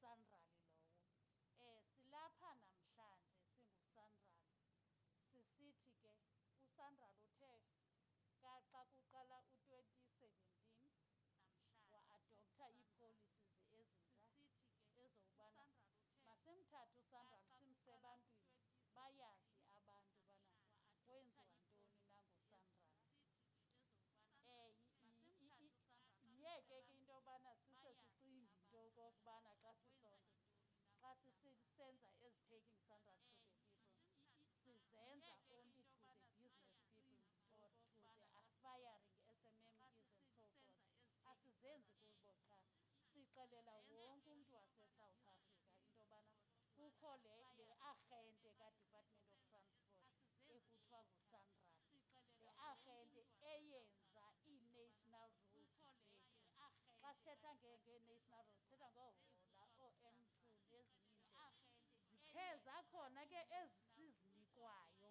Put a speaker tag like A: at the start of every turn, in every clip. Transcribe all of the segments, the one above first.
A: nguSandrali lowo. Silapha namhlanje singuSandrali. Sisithi ke uSandrali uthe xa kuqala u-2017 wa-adoptha ii-policies ezintsha ezokubana masimthathe uSandrali simse ebantwini bayazi abantu bana kwenziwa ntoni nangoSandrali. Yeke ke into yobana sisesicingi into okokubana xa sisonke xa sisenza taking Sandrali to the people sizenza only to the business people or to the aspiring SMMEs and so forth. Asizenzi kubo qha, sixelela wonke umntu wase-South Africa into yobana kukho le arhente ka-Department of Transport ekuthiwa nguSandrali. Le arhente eyenza ii-national roads zethu. Xa sithetha ngee-national roads sithetha ngoohola, oo-N2 nezinye indlela. Zikhe zakhona ke ezisizinikwayo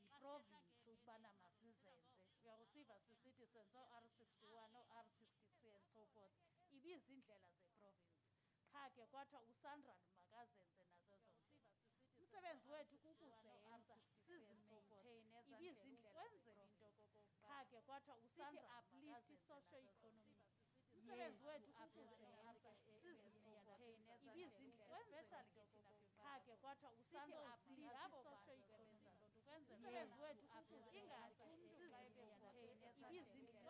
A: yiprovinsi ukubana masizenze. Uyakusiva sisithi senze o-R61 o-R63 and so forth. Ibizindlela zeprovinsi. Qha ke kwathiwa uSandrali makazenze nazo zonke. Umsebenzi wethu kukuzenza sizimaintaine ibizindlela kwenzela into qha ke kwathiwa uSandrali uplift socio-economic. Umsebenzi wethu kukuzenza sizimaintaine ibizindlela especially ke thina qha ke kwathiwa uSandrali uplift socio-economic. Umsebenzi wethu ingathi sizimaintaine ibizindlela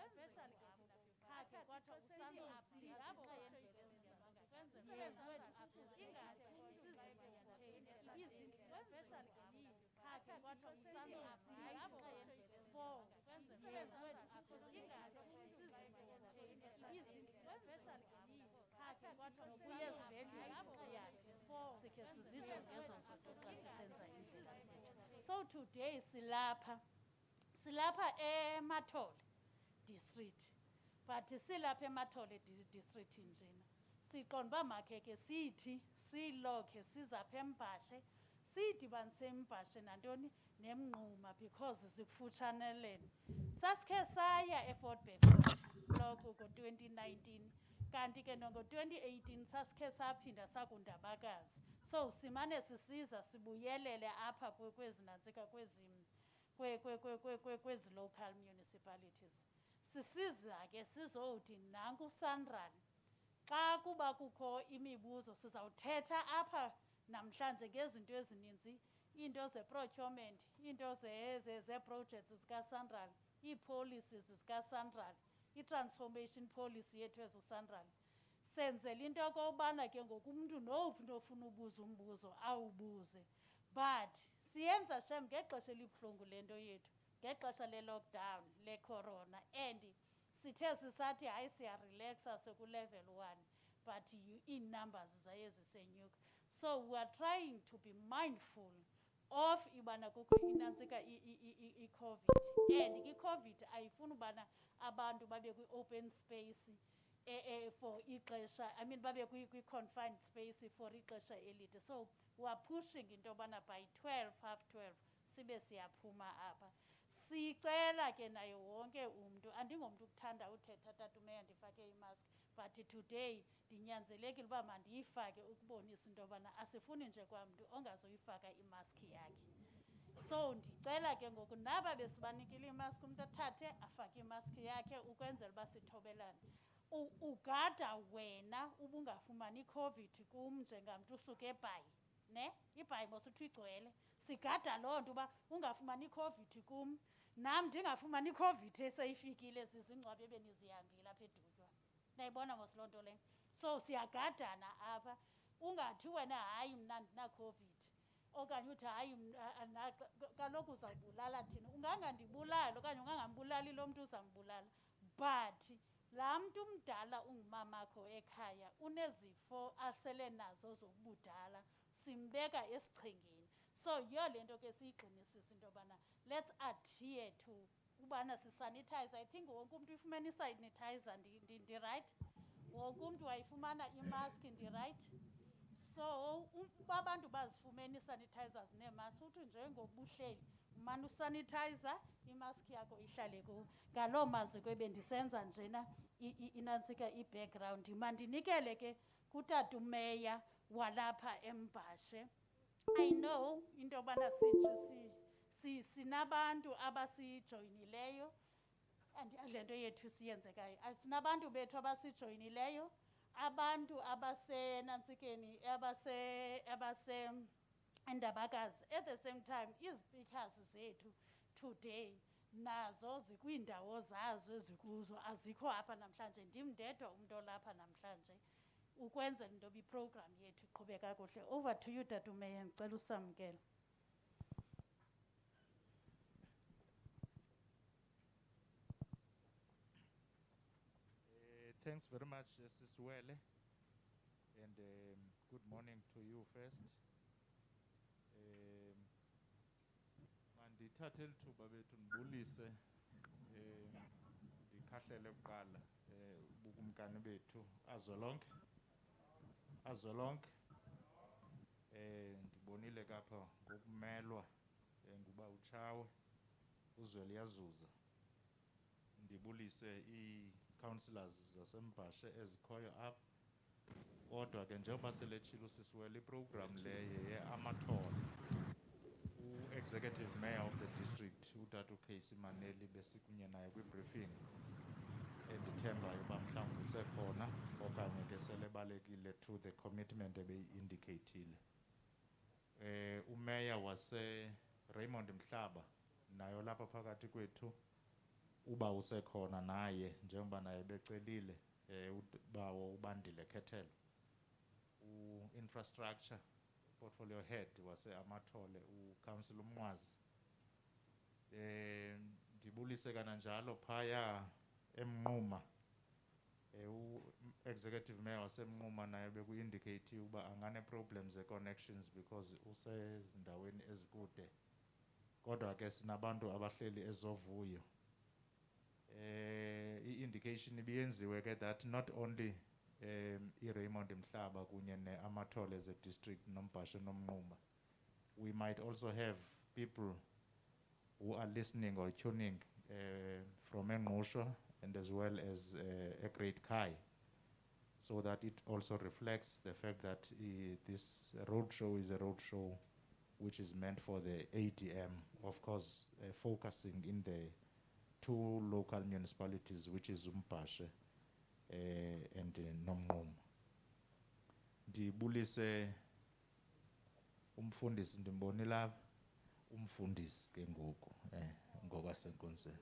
A: especially ke thina qha ke kwathiwa uSandrali uplift umsebenzi wethu ingathi sizimaintaine ibizindlela especially ke qha ke kwathiwa uSandrali for umsebenzi wethu ingathi sizimaintaine ibizindlela especially ke qha ke kwathiwa nokuya ezibhedlela for sikhe sizijonge ezo zinto xa sisenza indlela zethu. So today silapha eMathole district, but silapha eMathole district njena siqonda uba makhe ke sithi silokhe sizapha eMbashe siyidibanise eMbashe nantoni neMnquma because zikufutshanelene. Sasikhe saya eFort Beaufort loko ngo-2019 kanti ke ngo-2018 sasikhe saphinda sakundabakazi. So simane sisiza sibuyelele apha kwezinantsika kwezi local municipalities. Sisiza ke sizowuthi nanku uSandrali xa kuba kukho imibuzo sizawuthetha apha namhlanje ngezinto ezininzi, into ze-procurement, into ze-projects zikaSandrali, ii-policies zikaSandrali, i-transformation policy yethu ezuSandrali. Senzela into yokobana ke ngoku umntu nowuphi nofuna ubuza umbuzo awubuze. But siyenza shem ngexesha elibuhlungu le nto yethu, ngexesha le-lockdown, le-corona, and sithe sisathi hayi siyarelaxa sekulevel 1 but ii-numbers zaye zisenyuka. So we are trying to be mindful of ibana kukho inantsika i-COVID, and i-COVID ayifuni ubana abantu babe kwi-open space for ixesha, I mean babe kwi-confined space for ixesha elide. So we are pushing into yobana by 12 half 12 sibe siyaphuma apha. Sicela ke nayo wonke umntu, andingomntu ukuthanda uthetha tata umeya ndifake imask, but today ndinyanzelekile uba mandiyifake ukubonisa into yobana asifuni nje kwamntu ongazoyifaka imaski yakhe. So ndicela ke ngoku naba besibanikile imaski umntu athathe afake imaski yakhe ukwenzela uba sithobelane. Ugada wena ubungafumani iCOVID kum njengamntu usuke eBhayi, ne? iBhayi mosithi igcwele. Sigada loo nto uba ungafumani iCOVID kum, nam ndingafumani iCOVID eseyifikile zizingcwabe ebenizihambile apha edutywa. Nayibona mos loo nto leyo. So siyagadana apha, ungathi wena hayi mna ndina-COVID okanye uthi hayi kaloku uzawubulala thina. Ungangandibulali okanye ungangambulali lo mntu uzambulala, but laa mntu mdala ungumamakho ekhaya unezifo asele nazo zobudala, simbeka esichengeni. So yiyo le nto ke siyigxinisisa into yobana let's adhere to ubana sisanitize. I think wonke umntu ifumene isanitizer, ndi-right? Wonke umntu wayifumana imaski, ndi-right? So uba abantu bazifumene ii-sanitizers neemaski uthi njengobuhleli umane usanitizer imaski yakho ihlale kuwo. Ngaloo maziko ebendisenza njena inantsika i-background. Mandinikele ke kutata umeya walapha eMbashe. I know into yobana sinabantu abasijoyinileyo and le nto yethu siyenzekayo. Sinabantu bethu abasijoyinileyo, abantu abasenantsikeni Ndabakazi. At the same time, izipikers zethu today nazo zikwiindawo zazo ezikuzo, azikho apha namhlanje. Ndim ndedwa umntu olapha namhlanje ukwenzela into yoba iprogram yethu iqhube kakuhle. Over to you, Tata Umeya, ndicela usamkele.
B: Thanks very much, Siswele, and good morning to you first. Mandithathe lithuba bethu ndibulise ndikhahlele kuqala ubukumkani bethu azolonke ndibonile kapha ngokumelwa nguba utshawe uzweli yazuza. Ndibulise ii-councillors zaseMbashe ezikhoyo apha. Kodwa ke njengoba seletshilo Siswele, iprogram leyo ye-Amathole, u-executive mayor of the district utata uCasey Maneli besikunye naye kwi-briefing endithembayo uba mhlawumbi usekhona okanye ke selebalekile to the commitment ebeyi-indicatile. Umeya Raymond Mhlaba nayo lapha phakathi kwethu uba usekhona naye njengoba naye becelile bawo uBandile Khethelo, u-infrastructure portfolio head wase-Amathole uCouncil uMnqwazi. Ndibulise kananjalo phaya eMnquma u-executive mayor waseMnquma naye beku-indicate uba angane-problems ze-connections because usezindaweni ezikude. Kodwa ke sinabantu abahleli ezovuyo. I-indication ibiyenziwe ke that not only i-Raymond Mhlaba kunye ne-Amathole as a district noMbashe noMnquma, we might also have people who are listening or tuning from Engqusho and as well as a Great Kai, so that it also reflects the fact that this roadshow is a roadshow which is meant for the ADM, of course, focusing in the two local municipalities, which is Mbashe and Nomnquma. Ndibulise umfundisi ndimbonile umfundisi ke ngoku ngokwasenkosini.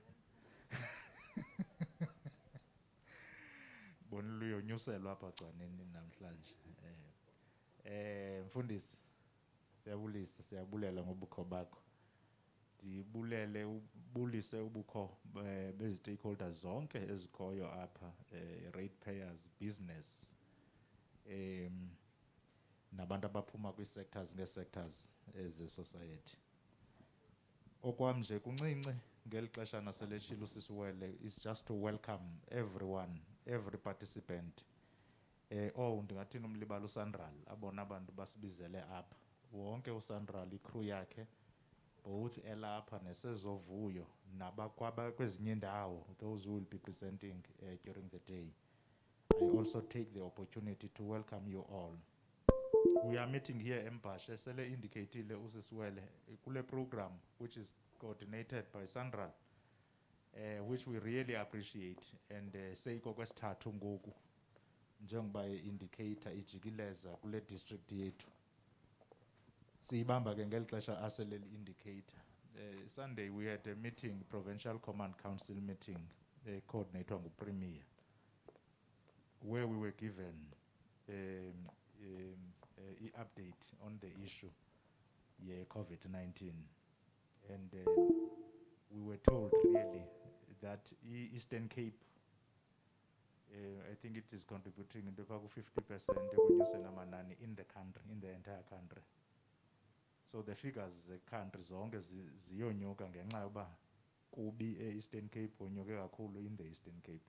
B: Bonile uyonyuselwa apha gcaneni namhlanje. Mfundisi, siyabulela ngobukho bakho. Ndibulele ubulise ubukho bezi-stakeholders zonke ezikhoyo apha, ratepayers, business, nabantu abaphuma kwii-sectors ngee-sectors ze-society. Okwam nje kuncinci ngeli xesha naseletshilo Siswele is just to welcome everyone, every participant. Ndingathini umlibala uSandral, abona abantu basibizele apha. Wonke uSandral, i-crew yakhe, both elapha nesezovuyo nabakwaba kwezinye indawo, those who will be presenting during the day. I also take the opportunity to welcome you all. We are meeting here in Mbashe, sele indicated usiswele kule program which is coordinated by Sandral, which we really appreciate, and say kokwesithathu ngoku njengoba indicator ijikileza kule district yethu. Siyibamba ke ngeli xesha aseleli indicator. Sunday we had a meeting, Provincial Command Council meeting, coordinator nguPremier, where we were given update on the issue, COVID-19, and we were told really that Eastern Cape, I think it is contributing into 50% in the country, in the entire country. So the figures country zonke ziyonyuka ngenxa yoba kubi Eastern Cape onyuke kakhulu in the Eastern Cape.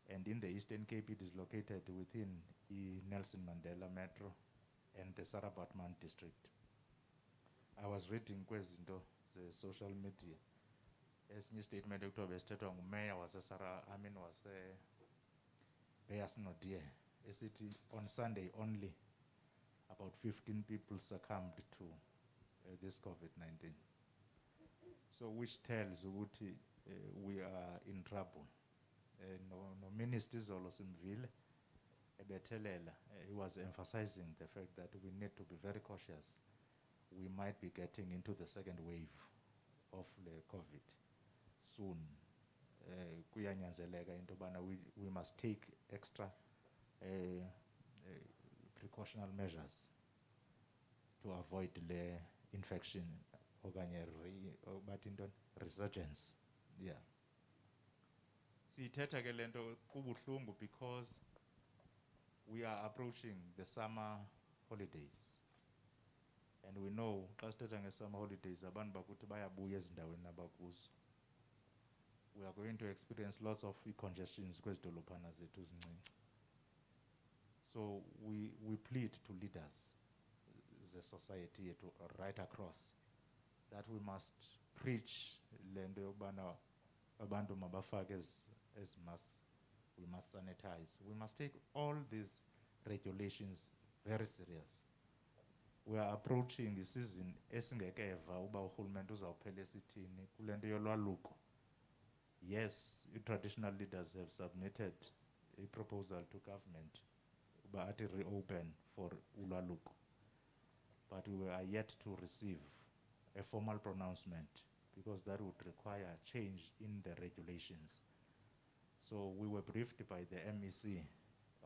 B: And in the Eastern Cape it is located within Nelson Mandela Metro and the Sarah Baartman district. I was reading kwezinto the social media esinye statement ekuthiwa besithethwa ngumeya wase Beyers Nodie esithi on Sunday only about 15 people succumbed to this COVID-19. So which tells ukuthi we are in trouble. No Minister Zolo Simvile, ebethelela, he was emphasizing the fact that we need to be very cautious. We might be getting into the second wave of the COVID soon. Kuyanyanzeleka into bana we must take extra precautionary measures to avoid the infection okanye resurgence. Yeah. Sithetha ke lento kubuhlungu because we are approaching the summer holidays. And we know xa sithetha nge-summer holidays abantu bakuthi bayabuya ezindaweni abakuzo. We are going to experience lots of congestions kwezidolophana zethu ezincinci. So we plead to leaders, the society yethu right across, that we must preach lento yobana abantu mabafake as masks. We must sanitize. We must take all these regulations very serious. We are approaching the season esingekeva uba uhulumende uzawuphela esithini kulento yolwaluko. Yes, traditional leaders have submitted a proposal to government about to reopen for ulwaluko. But we are yet to receive a formal pronouncement because that would require change in the regulations. So we were briefed by the MEC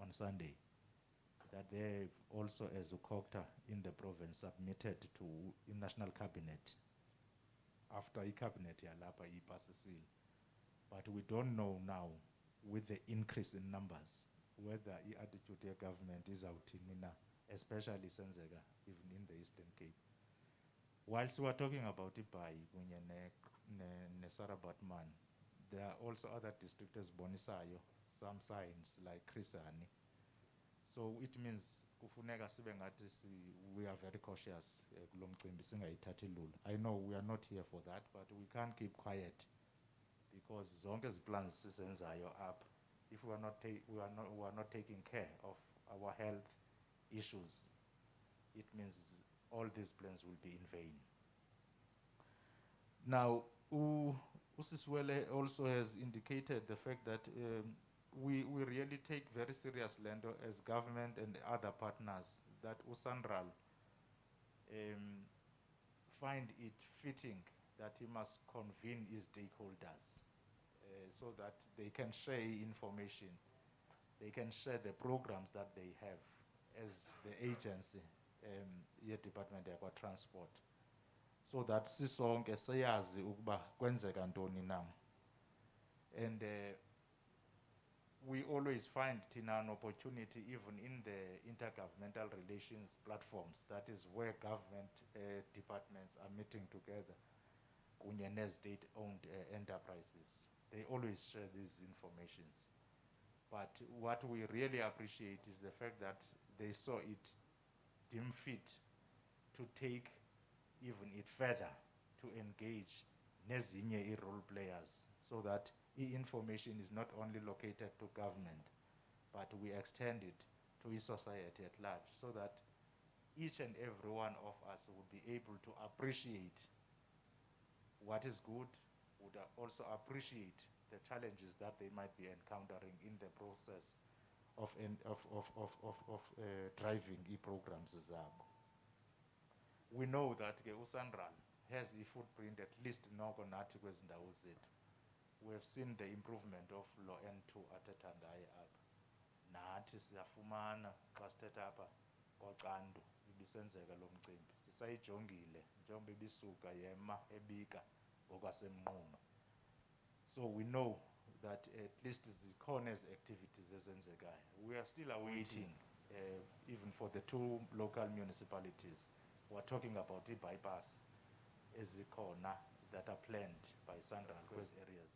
B: on Sunday that they also, as a COCTA in the province, submitted to National Cabinet after the Cabinet yalapa ipasisi. But we don't know now, with the increase in numbers, whether the attitude of government is out in especially Senzega, even in the Eastern Cape. Whilst we are talking about Ibai, Sarabatman, there are also other districts as Bonisayo, some signs like Krisani. So it means we are very cautious. I know we are not here for that, but we can't keep quiet because zonke plans sisenzayo up. If we are not taking care of our health issues, it means all these plans will be in vain. Now, Usiswele also has indicated the fact that we really take very serious Lendo as government and other partners that Usandral find it fitting that he must convene his stakeholders so that they can share information, they can share the programs that they have as the agency, Department of Transport, so that sisonke sayazi ukuba kwenzeka ntoni na. And we always find an opportunity even in the intergovernmental relations platforms, that is where government departments are meeting together, kunye state-owned enterprises. They always share these informations. But what we really appreciate is the fact that they saw it deemed fit to take even it further, to engage nezinye role players, so that information is not only located to government, but we extend it to society at large, so that each and every one of us would be able to appreciate what is good, would also appreciate the challenges that they might be encountering in the process of driving programs. We know that Usandral has a footprint at least nathi kwezindawo zethu. We have seen the improvement of law N2 atethandayo apha. Nathi siyafumana xa sithetha apha kocandu ibisenzeka lo mcimbi. Sisayijongile njengoba ibisuka yema ebika ngokwasemnquno. So we know that at least zikhona ezi activities ezenzekayo. We are still awaiting, even for the two local municipalities. We're talking about the bypass ezikhona that are planned by Sandra Quest areas.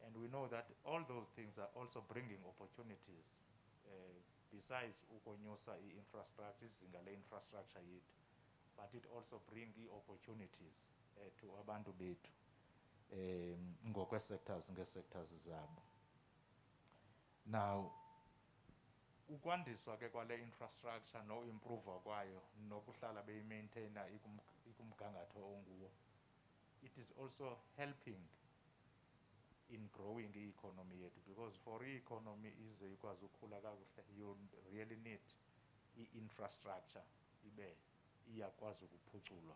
B: And we know that all those things are also bringing opportunities, besides ukonyusa infrastructure, zingale infrastructure yethu, but it also brings opportunities to abantu bethu ngokwe sectors zabo. Now, ukwandiswa ke kwale infrastructure no improve kwayo nokuhlala beyimaintaina ikumgangatho onguwo, it is also helping in growing i-economy yethu, because for i-economy ize ikwazi ukukhula kakuhle you really need i-infrastructure ibe iyakwazi ukuphuculwa,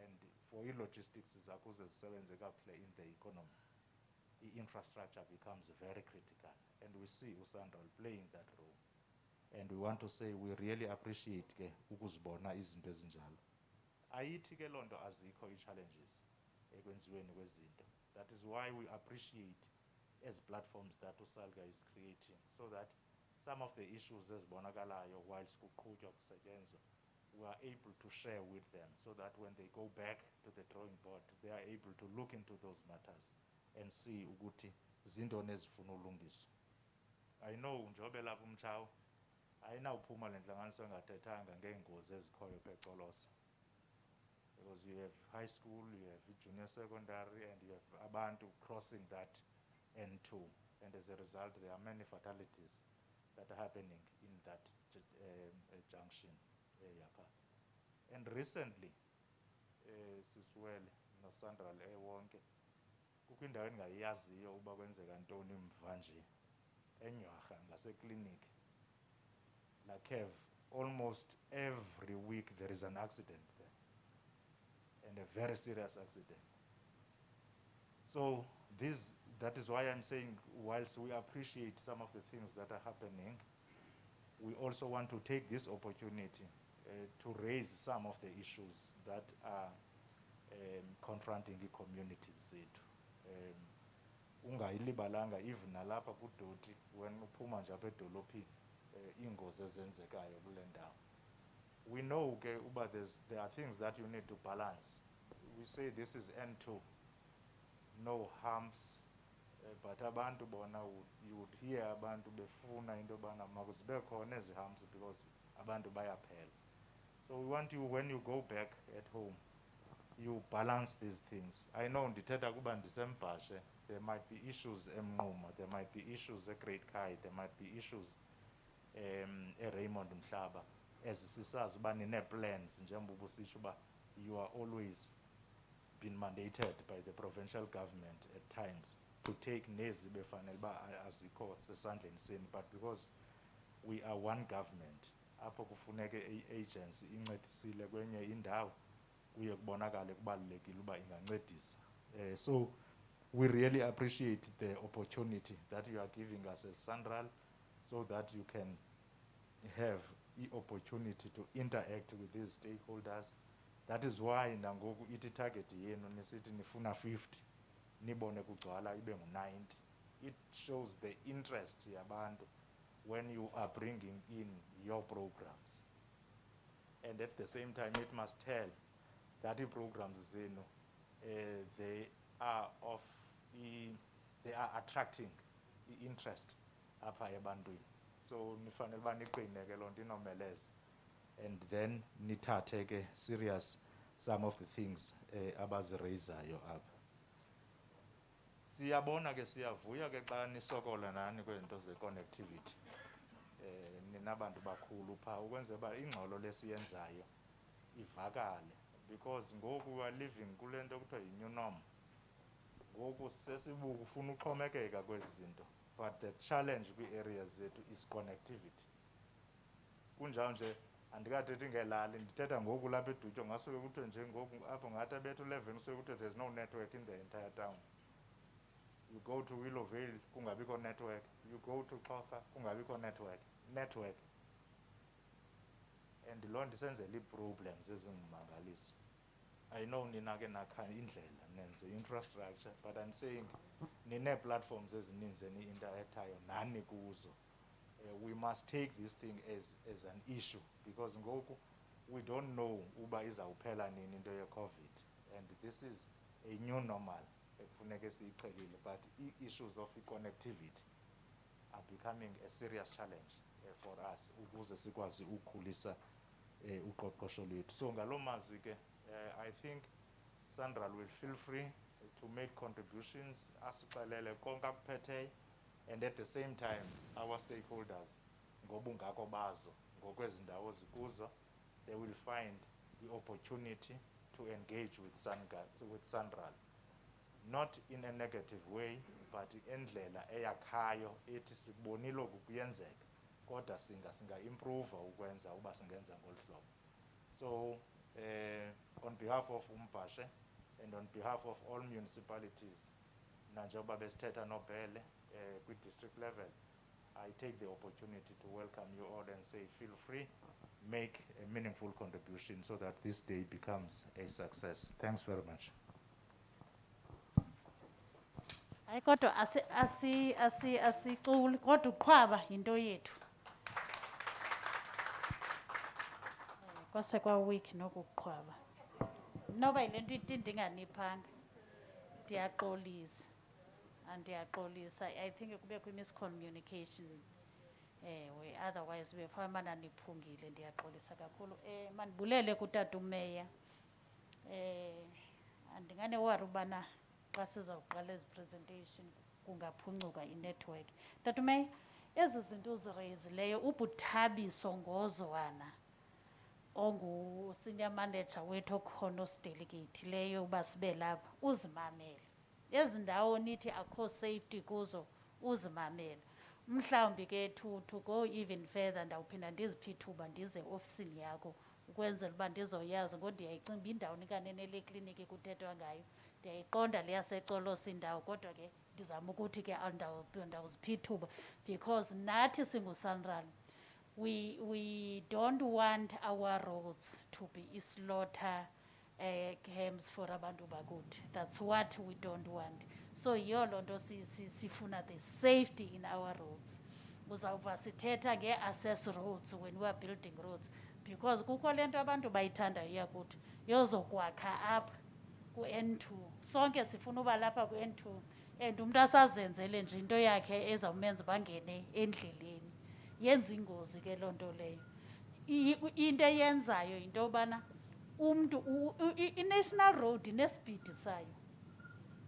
B: and for i-logistics zakho uze zisebenze kakuhle in the economy, i-infrastructure becomes very critical, and we see uSandral playing that role. And we want to say we really appreciate ke ukuzibona izinto ezinjalo. Ayithi ke lonto azikho i-challenges ekwenziweni kwezinto. That is why we appreciate as platforms that uSalga is creating, so that some of the issues ezibonakalayo whilst kuqhutywa kusetyenzwa, we are able to share with them, so that when they go back to the drawing board, they are able to look into those matters and see ukuthi zintoni ezifuna ulungiswa. I know njobe lapha uMchawu ayinawuphuma le ntlanganiso engathethanga ngeengozi ezikhoyo eColosa, because you have high school, you have junior secondary, and you have abantu crossing that N2, and as a result there are many fatalities that are happening in that junction yapha. And recently siswele noSandral wonke kukho indawo endingayaziyo uba kwenzeka ntoni mva nje eNywarha ngaseklinikhi like almost every week there is an accident there, and a very serious accident. So that is why I'm saying, whilst we appreciate some of the things that are happening, we also want to take this opportunity to raise some of the issues that are confronting the communities zethu. Ungayilibalanga even nalapha kudoti when uphuma nje apha edolophini ingozi ezenzekayo kule ndawo. We know ke uba there are things that you need to balance. We say this is N2, no humps, but abantu bona you would hear abantu befuna into bana makuzibe khona ezi humps because abantu bayaphela. So we want you, when you go back at home, you balance these things. I know ndithetha kuba ndisembhashe, there might be issues eMnquma, there might be issues eGreat Khai, there might be issues eRaymond Mhlaba, as sisazi uba nine-plans njengoba usisho uba you are always been mandated by the provincial government at times to take nezi befanele uba azikho sesandleni senu, but because we are one government, apho kufuneke i-agency incedisile kwenye indawo kuye kubonakale kubalulekile uba ingancedisa. So we really appreciate the opportunity that you are giving us as Sandral, so that you can have the opportunity to interact with these stakeholders. That is why nangoku ithi target yenu nisithi nifuna 50, nibone kugcwala ibe ngu-90. It shows the interest yabantu when you are bringing in your programs. And at the same time, it must tell that the programs zenu, they are attracting the interest apha ebantwini. So nifanele uba niqine ke loo nto inomeleze, and then nithathe ke serious some of the things abazirayisayo apha. Siyabona ke siyavuya ke xa nisokola nani kwezinto ze-connectivity. Ninabantu bakhulu phaa ukwenzela uba ingxolo lesiyenzayo ivakale, because ngoku we are living kule nto kuthiwa yi-new norm. Ngoku sesibuku ufuna uxhomekeka kwezi zinto, but the challenge kwii-areas zethu is connectivity. Kunjalo nje andikathethi ngelali, ndithetha ngoku lapha eDutyo ngasuke kuthiwe nje ngoku apho ngathi abethu 11 kusuke kuthiwe there's no network in the entire town. You go to Willowvale kungabikho network, you go to Xhosa kungabikho network. And loo nto isenzela ii-problems ezingumangaliso. I know nina ke nakha indlela nenze infrastructure, but I'm saying nine-platforms ezininzi eni-interactayo nani kuzo. We must take this thing as an issue, because ngoku we don't know uba izawuphela nini into ye-COVID, and this is a new normal ekufuneke siyiqhelile, but issues of connectivity are becoming a serious challenge for us ukuze sikwazi ukukhulisa uqoqosho lwethu. So ngaloo mazwi ke I think Sandral will feel free to make contributions asixelele konke akuphetheyo, and at the same time our stakeholders ngobungako bazo ngokwezi ndawo zikuzo, they will find the opportunity to engage with Sanral. Not in a negative way, but indlela eyakhayo ethi sibonile kuyenzeka kodwa singa improve ukwenza uba singenza ngolu hlobo. So on behalf of Umbashe and on behalf of all municipalities, nanjoba besithetha nobhele kwi-district level, I take the opportunity to welcome you all and say feel free, make a meaningful contribution so that this day becomes a success. Thanks very much.
A: Hayi kodwa asiculi kodwa uqhwaba yinto yethu. Kwase kwa week nokuqhwaba. Noba yile nto ithi ndinganiphanga. Ndiyaxolisa. Andiyaxolisa. I think kubekho miscommunication. Otherwise befana niphungile ndiyaxolisa kakhulu. Mandibulele kutata umeya. Andingane worry ubana xa sizawuqala ezi presentation kungaphuncuka inetwork. Tata umeya, ezi zinto uzirayizileyo ubuthabiso ngozwana ongu-senior manager wethu okhona osidelegate leyo uba sibe lapha uzimamele. Ezi ndawo nithi akho safety kuzo uzimamele. Mhlawumbi ke to go even further ndawuphinda ndiziphi ithuba ndize ofisini yakho ukwenzela uba ndizoyazi ngoba ndiyayicinga uba indawo nikanene le kliniki kuthethwa ngayo ndiyayiqonda le yasecolosi indawo kodwa ke ndizama ukuthi ke ndawuziphi ithuba because nathi singuSanral we don't want our roads to be slaughter camps for abantu bakuthi. That's what we don't want. So yiyo loo nto sifuna the safety in our roads. Uzawuva sithetha nge-access roads when we are building roads because kukho le nto abantu bayithandayo yakuthi yozokwakha apha ku-N2. Sonke sifuna uba lapha ku-N2 and umntu asazenzele nje into yakhe ezawumenza bangene endleleni. Yenza ingozi ke loo nto leyo. Into eyenzayo yinto yobana umntu i-national road inespeed sayo.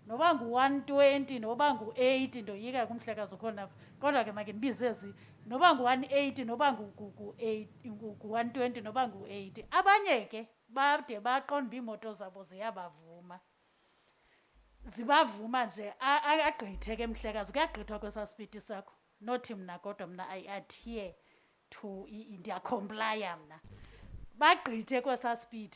A: Noba ngu-120 noba ngu-80 ndoyika kumhlekazi ukhona kodwa ke make ndibize ezi noba ngu-180 noba ngu-120 noba ngu-80 abanye ke bade baqonda uba iimoto zabo ziyabavuma zibavuma nje agqithe ke mhlekazi kuyagqithwa kwesa speed sakho nothi mna kodwa mna I adhere to ndiyacomplya mna bagqithe kwesa speed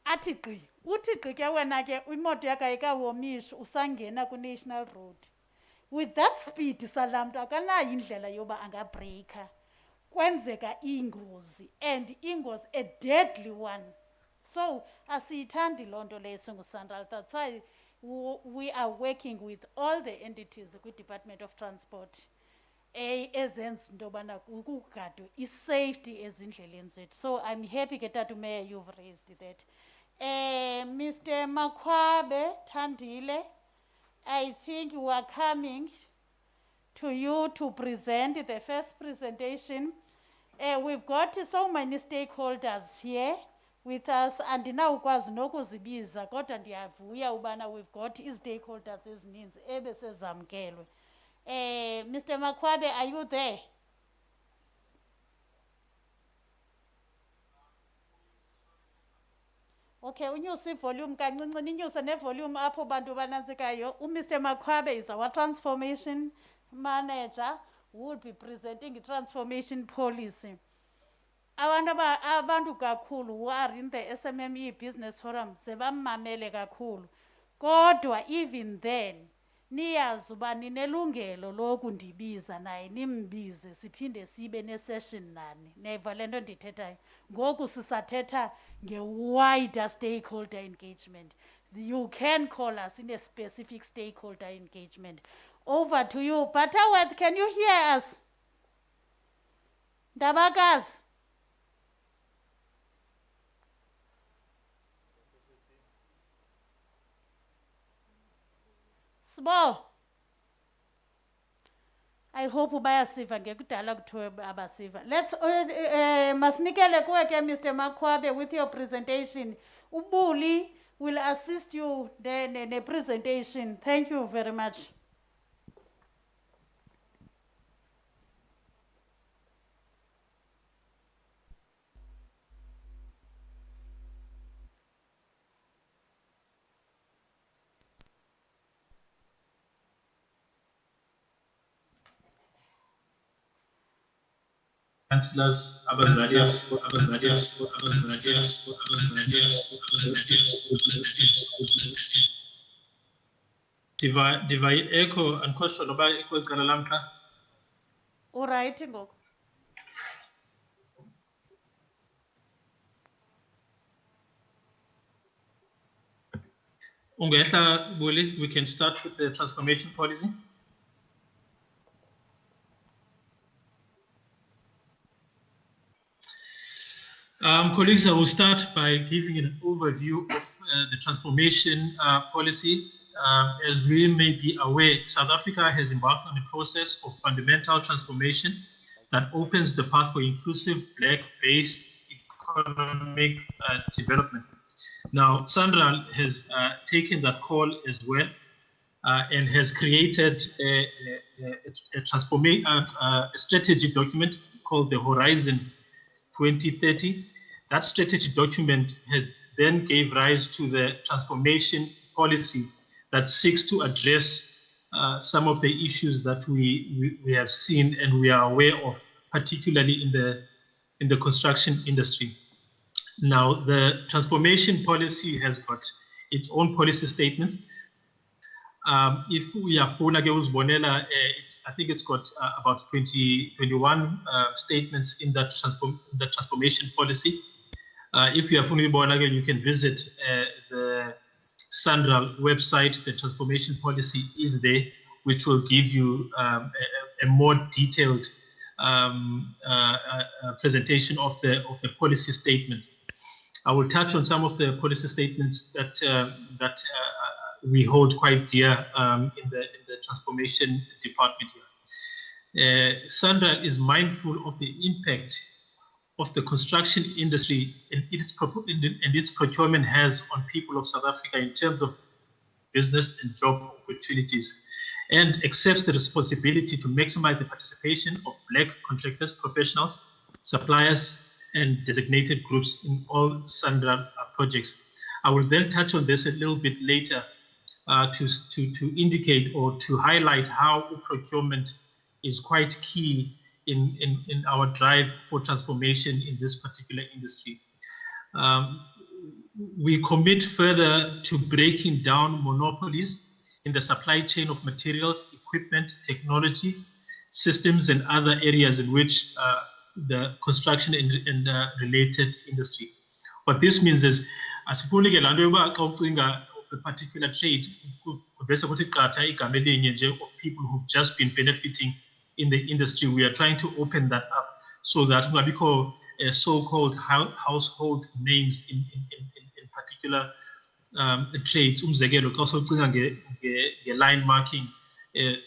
A: athi gqi uthi gqi ke wena ke imoto yakho ayikawomishi usangena ku-national road with that speed salaa mntu akanayo indlela yoba angabhreyikha kwenzeka ingozi and ingozi a deadly one. So asiyithandi loo nto leyo singuSanral. That's why we are working with all the entities kwi-Department of Transport ezenza into yobana kugadwe i-safety ezindleleni zethu. So I'm happy ke Tata Mayor you've raised that. Mr. Makhwabe Thandile, I think we are coming to you to present the first presentation. We've got so many stakeholders here with us and now ukwazi nokuzibiza kodwa ndiyavuya ubana we've got stakeholders ezininzi ebesezamkelwe. Mr. Makhwabe, are you there? Okay, unyuse ivolume kancinci ninyuse nevolume apho bantu banantsikayo. Mr. Makhwabe is our transformation manager who will be presenting the transformation policy. Abantu kakhulu who are in the SMME Business Forum sebamamele kakhulu. Kodwa even then niyazi uba ninelungelo lokundibiza naye nimbize siphinde sibe ne-session nani. Neva le nto ndithethayo. Ngoku sisathetha nge-wider stakeholder engagement. You can call us in a specific stakeholder engagement. Over to you. Butterworth, can you hear us? Ndabakazi. Sbo. I hope bayasiva ngekudala kuthiwe abasiva. Let's masinikele kuwe ke Mr. Makhwabe with your presentation. Ubuli will assist you the presentation. Thank you very much.
C: councillors, diva echo unkosho noba echo icala lam xa.
A: Urayithi ngoku.
C: Ungehla Buli, we can start with the transformation policy. Colleagues, I will start by giving an overview of the transformation policy. As we may be aware, South Africa has embarked on a process of fundamental transformation that opens the path for inclusive Black-based economic development. Now, Sandra has taken that call as well and has created a strategic document called the Horizon 2030. That strategy document has then gave rise to the transformation policy that seeks to address some of the issues that we have seen and we are aware of, particularly in the construction industry. Now, the transformation policy has got its own policy statement. If we are phone against Bonella, I think it's got about 21 statements in that transformation policy. If you are phone again, you can visit the Sandra website. The transformation policy is there, which will give you a more detailed presentation of the policy statement. I will touch on some of the policy statements that we hold quite dear in the transformation department here. Sandra is mindful of the impact of the construction industry and its procurement has on people of South Africa in terms of business and job opportunities, and accepts the responsibility to maximize the participation of Black contractors, professionals, suppliers, and designated groups in all Sandra projects. I will then touch on this a little bit later to indicate or to highlight how procurement is quite key in our drive for transformation in this particular industry. We commit further to breaking down monopolies in the supply chain of materials, equipment, technology, systems, and other areas in which the construction and related industry. What this means is, as of a particular trade, of people who've just been benefiting in the industry, we are trying to open that up so that we call so-called household names in particular trades. Line marking,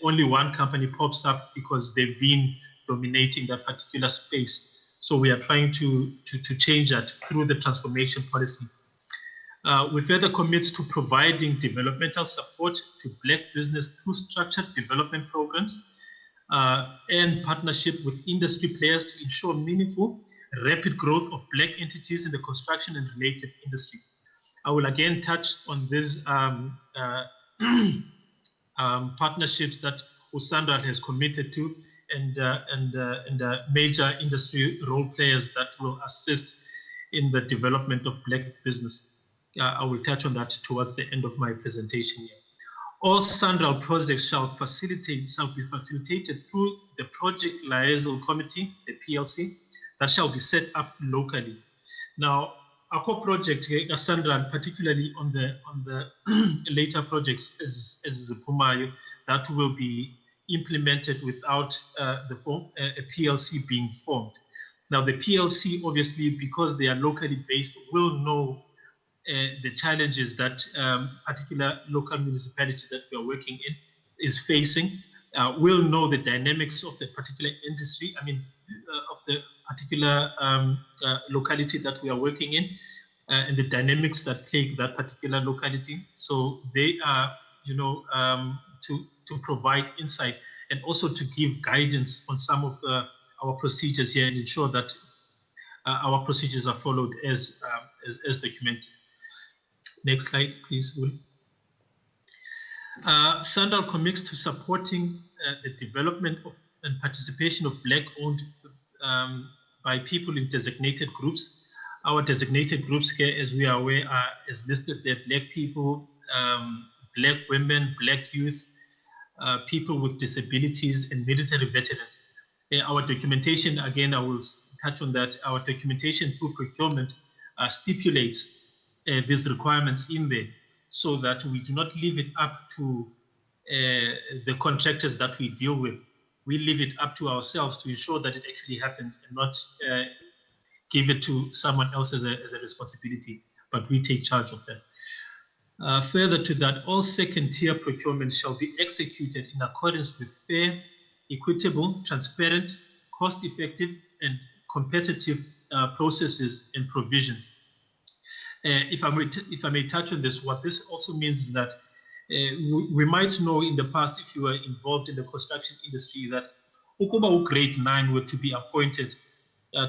C: only one company pops up because they've been dominating that particular space. So we are trying to change that through the transformation policy. We further commit to providing developmental support to Black business through structured development programs and partnership with industry players to ensure meaningful, rapid growth of Black entities in the construction and related industries. I will again touch on these partnerships that Usandra has committed to and major industry role players that will assist in the development of Black business. I will touch on that towards the end of my presentation here. All Sandra projects shall be facilitated through the Project Liaison Committee, the PLC, that shall be set up locally. Now, our core project, Sandra, particularly on the later projects as Pumayo, that will be implemented without a PLC being formed. Now, the PLC, obviously, because they are locally based, will know the challenges that particular local municipality that we are working in is facing. Will know the dynamics of the particular industry, of the particular locality that we are working in, and the dynamics that plague that particular locality. So they are, to provide insight and also to give guidance on some of our procedures here and ensure that our procedures are followed as documented. Next slide, please, Will. Sandal commits to supporting the development and participation of Black-owned by people in designated groups. Our designated groups here, as we are aware, are as listed there: Black people, Black women, Black youth, people with disabilities, and military veterans. Our documentation, again, I will touch on that. Our documentation through procurement stipulates these requirements in there, so that we do not leave it up to the contractors that we deal with. We leave it up to ourselves to ensure that it actually happens, and not give it to someone else as a responsibility, but we take charge of that. Further to that, all second-tier procurement shall be executed in accordance with fair, equitable, transparent, cost-effective, and competitive processes and provisions. If I may touch on this, what this also means is that we might know in the past, if you were involved in the construction industry, that ukuba grade 9 were to be appointed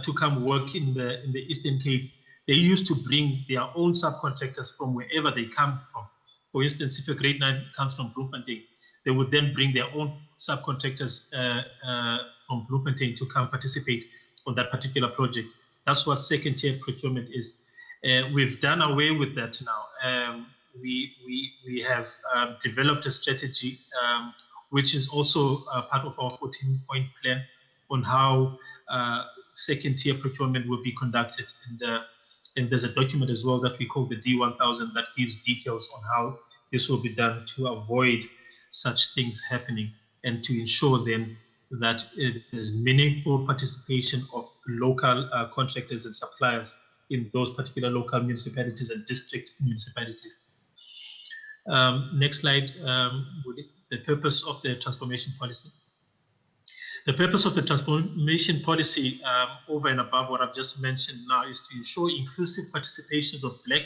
C: to come work in the Eastern Cape, they used to bring their own subcontractors from wherever they come from. For instance, if a grade 9 comes from Bloemfontein, they would then bring their own subcontractors from Bloemfontein to come participate on that particular project. That's what second-tier procurement is. We've done away with that now. We have developed a strategy, which is also part of our 14-point plan on how second-tier procurement will be conducted. And there's a document as well that we call the D1000 that gives details on how this will be done to avoid such things happening, and to ensure then that it is meaningful participation of local contractors and suppliers in those particular local municipalities and district municipalities. Next slide, the purpose of the transformation policy. The purpose of the transformation policy, over and above what I've just mentioned now, is to ensure inclusive participations of Black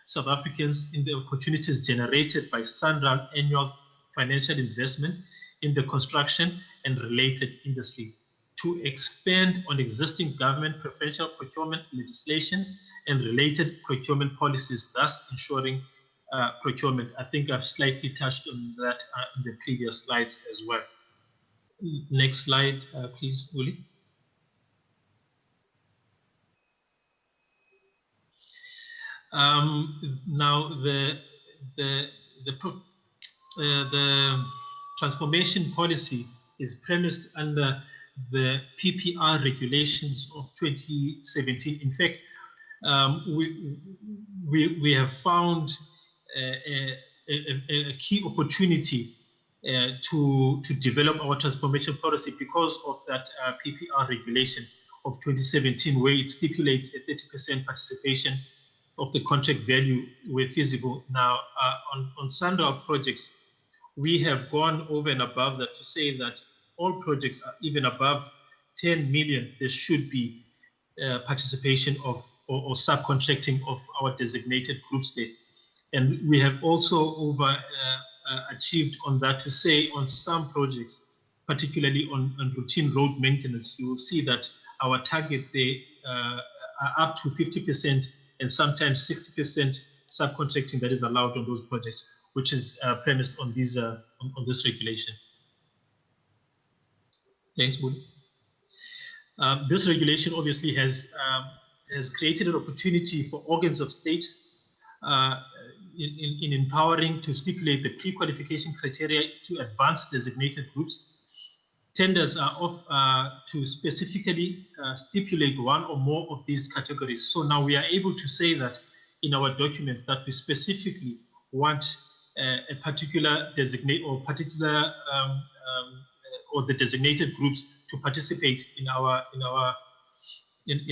C: South Africans in the opportunities generated by SANRAL annual financial investment in the construction and related industry, to expand on existing government preferential procurement legislation and related procurement policies, thus ensuring procurement. I think I've slightly touched on that in the previous slides as well. Next slide, please, Uli. Now the transformation policy is premised under the PPR regulations of 2017. In fact, we have found a key opportunity to develop our transformation policy because of that PPR regulation of 2017, where it stipulates a 30% participation of the contract value where feasible. Now, on SANRAL projects, we have gone over and above that to say that all projects are even above 10 million, there should be participation of or subcontracting of our designated groups there. And we have also achieved on that to say on some projects, particularly on routine road maintenance, you will see that our target there are up to 50% and sometimes 60% subcontracting that is allowed on those projects, which is premised on these on this regulation. Thanks, Wood. This regulation obviously has created an opportunity for organs of state in empowering to stipulate the pre-qualification criteria to advance designated groups. Tenders are to specifically stipulate one or more of these categories. So now we are able to say that in our documents that we specifically want a particular designate or particular or the designated groups to participate in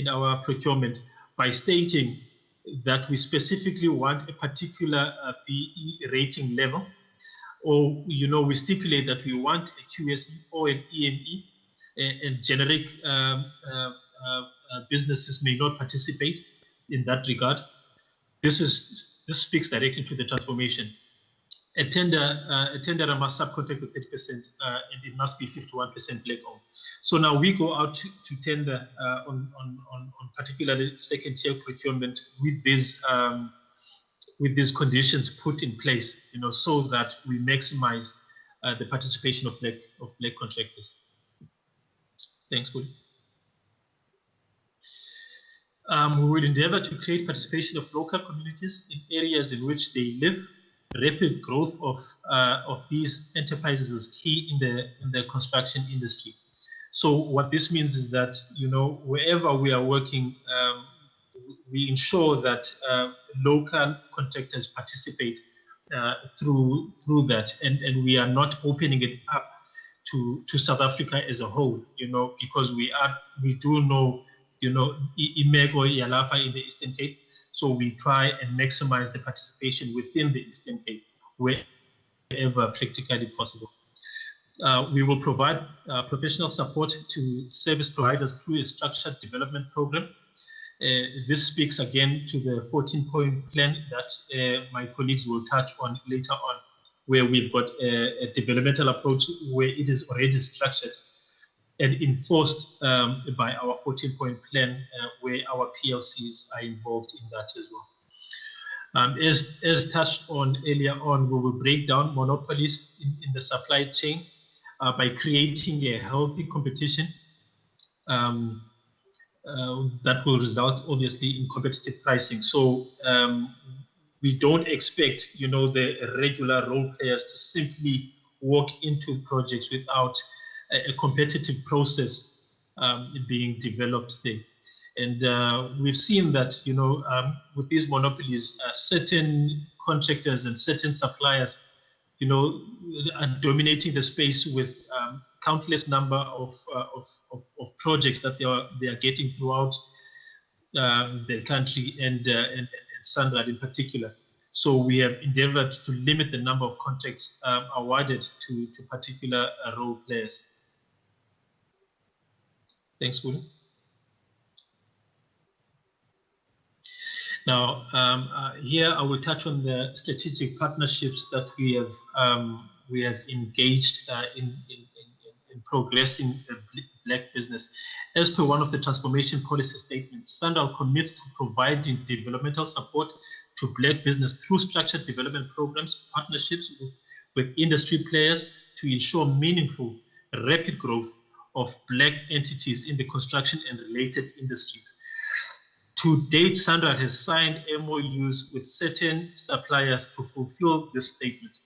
C: our procurement by stating that we specifically want a particular BE rating level, or we stipulate that we want a QSE or an EME, and generic businesses may not participate in that regard. This speaks directly to the transformation. A tender must subcontract with 30%, and it must be 51% black owned. So now we go out to tender on particularly second-tier procurement with these conditions put in place, so that we maximize the participation of black contractors. Thanks, Woody. We will endeavor to create participation of local communities in areas in which they live. Rapid growth of these enterprises is key in the construction industry. So what this means is that, wherever we are working, we ensure that local contractors participate through that, and we are not opening it up to South Africa as a whole, because we do know, imeko yalapha in the Eastern Cape, so we try and maximize the participation within the Eastern Cape wherever practically possible. We will provide professional support to service providers through a structured development program. This speaks again to the 14-point plan that my colleagues will touch on later on, where we've got a developmental approach where it is already structured and enforced by our 14-point plan, where our PLCs are involved in that as well. As touched on earlier on, we will break down monopolies in the supply chain by creating a healthy competition that will result obviously in competitive pricing. So we don't expect, the regular role players to simply walk into projects without a competitive process being developed there. And we've seen that, with these monopolies, certain contractors and certain suppliers, are dominating the space with countless number of projects that they are getting throughout the country and SANRAL in particular. So we have endeavored to limit the number of contracts awarded to particular role players. Thanks, William. Now, here I will touch on the strategic partnerships that we have engaged in progressing black business. As per one of the transformation policy statements, SANRAL commits to providing developmental support to black business through structured development programs, partnerships with industry players to ensure meaningful, rapid growth of black entities in the construction and related industries. To date, SANRAL has signed MOUs with certain suppliers to fulfill this statement.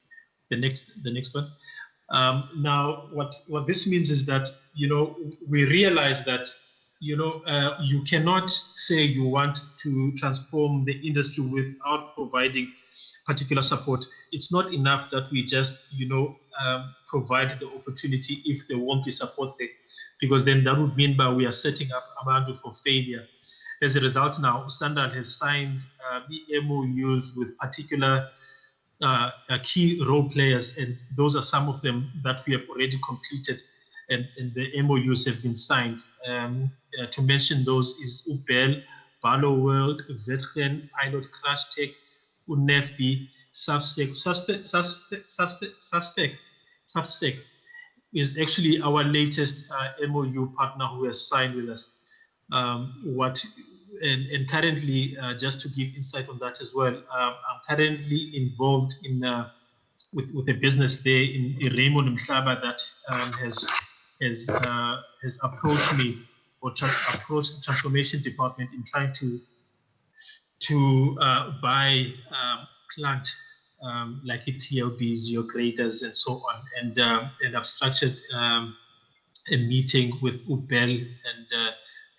C: The next one. Now, what this means is that, we realize that, you cannot say you want to transform the industry without providing particular support. It's not enough that we just, provide the opportunity if there won't be support there, because then that would mean that we are setting up Abantu for failure. As a result, now SANRAL has signed the MOUs with particular key role players, and those are some of them that we have already completed, and the MOUs have been signed. To mention those is Ubel, Barlow World, Vetgen, Pilot Crash Tech, UNEFB, Suspect is actually our latest MOU partner who has signed with us. And currently, just to give insight on that as well, I'm currently involved in with a business there in Raymond Mhlaba that has approached me or approached the transformation department in trying to buy plant like TLBs, your graders, and so on. And I've structured a meeting with Ubel and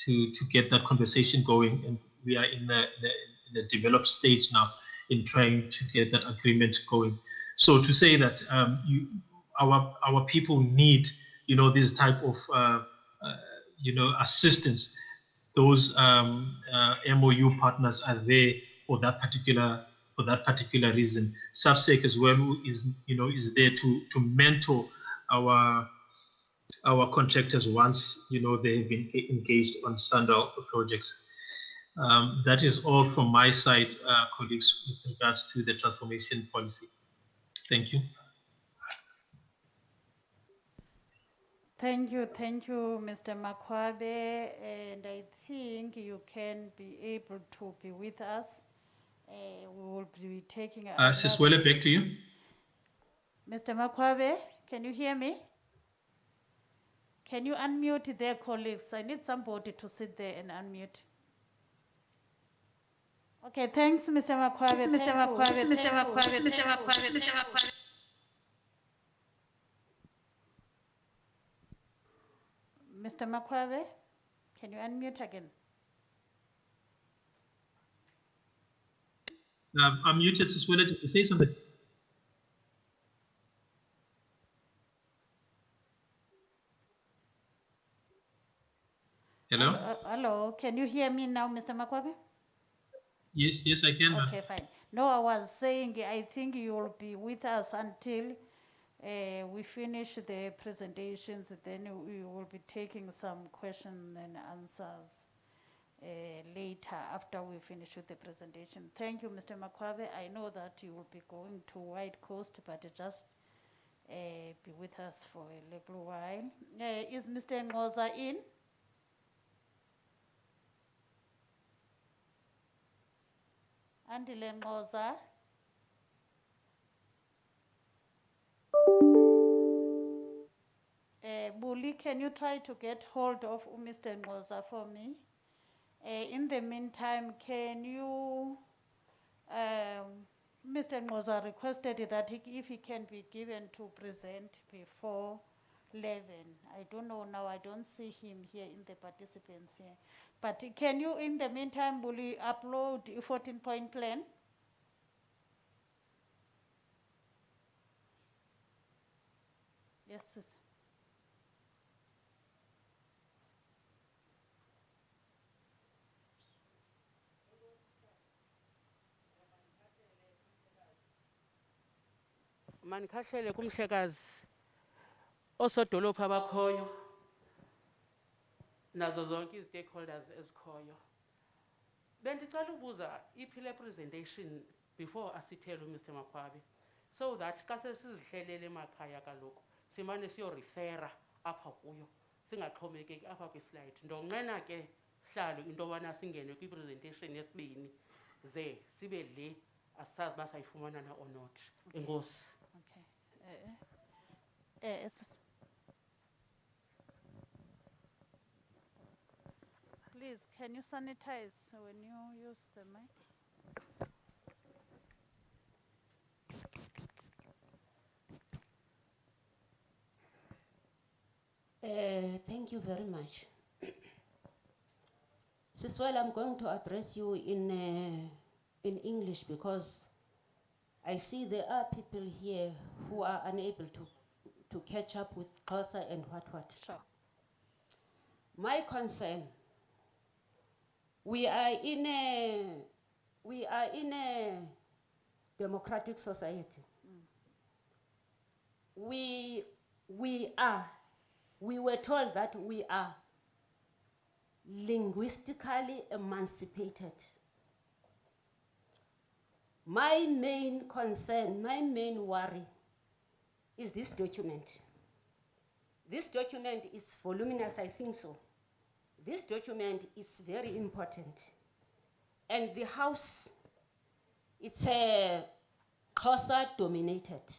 C: to get that conversation going, and we are in the developed stage now in trying to get that agreement going. So to say that our people need this type of assistance, those MOU partners are there for that particular reason. SAFSEC as well is there to mentor our contractors once they have been engaged on SANRAL projects. That is all from my side, colleagues, with regards to the transformation policy. Thank you.
A: Thank you, Mr. Makwabe, and I think you can be able to be with us. We will be taking
C: Siswele, back to you.
A: Mr. Makwabe, can you hear me? Can you unmute there, colleagues? I need somebody to sit there and unmute. Okay, thanks, Mr. Makwabe. Thank you. Mr. Makwabe, can you unmute again?
C: I'm muted, Siswela, to say something. Hello?
A: Hello, can you hear me now, Mr. Makwabe?
C: Yes, I can.
A: Okay, fine. No, I was saying I think you will be with us until we finish the presentations, then we will be taking some question and answers later after we finish with the presentation. Thank you, Mr. Makwabe. I know that you will be going to White Coast, but just be with us for a little while. Is Mr. Ngoza in? Andile Ngoza. Buli, can you try to get hold of Mr. Ngoza for me? In the meantime, can you, Mr. Ngoza requested that if he can be given to present before 11. I don't know now, I don't see him here in the participants here. But can you, in the meantime, Buli, upload a 14-point plan? Yes, sis.
D: Manikhahlele kumhlekazi osodolophu abakhoyo nazo zonke izi-stakeholders ezikhoyo. Bendicela ubuza iphile presentation before asithele uMr. Makwabe, so that xa sesizihlelele emakhaya kaloku simane siyorifera apha kuyo singaxhomekeki apha kwislide. Ndonqena ke hlalo into yobana singene kwipresentation yesibini ze sibe le asazi uba sayifumana na or not. Enkosi.
A: Okay. Please, can you sanitize when you use the mic?
E: Thank you very much. Siswell, I'm going to address you in English because I see there are people here who are unable to catch up with Xhosa and what.
A: Sure.
E: My concern, we are in a democratic society. We were told that we are linguistically emancipated. My main concern, my main worry is this document. This document is voluminous, I think so. This document is very important. And the House, it's Xhosa dominated.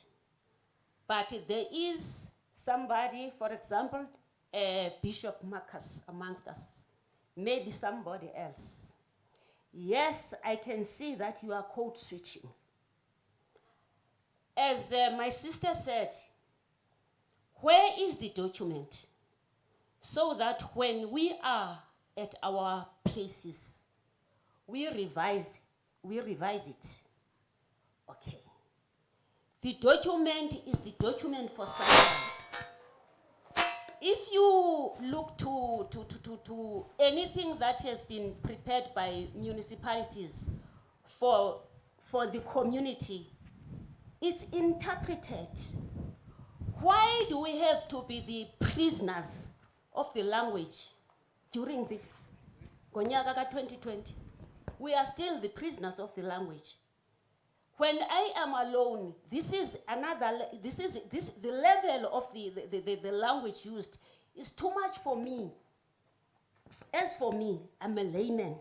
E: But there is somebody, for example, Bishop Marcus amongst us, maybe somebody else. Yes, I can see that you are code switching. As my sister said, where is the document? So that when we are at our places, we revise it. Okay. The document is the document for someone. If you look to anything that has been prepared by municipalities for the community, it's interpreted. Why do we have to be the prisoners of the language during this Gonyaka 2020? We are still the prisoners of the language. When I am alone, the level of the language used is too much for me. As for me, I'm a layman.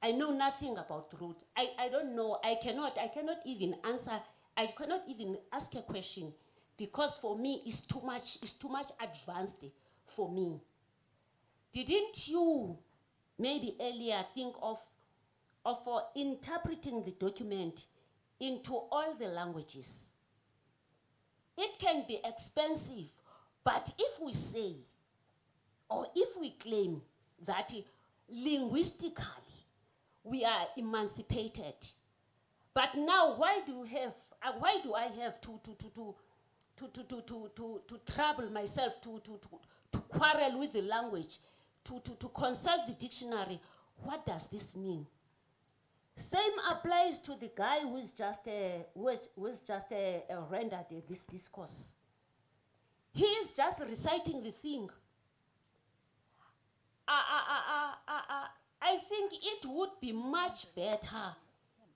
E: I know nothing about root. I don't know, I cannot even answer, I cannot even ask a question because for me it's too much advanced for me. Didn't you maybe earlier think of or for interpreting the document into all the languages. It can be expensive, but if we say, or if we claim that linguistically we are emancipated, but now why do I have to trouble myself to quarrel with the language, to consult the dictionary? What does this mean? Same applies to the guy who's just rendered this discourse. He is just reciting the thing. I think it would be much better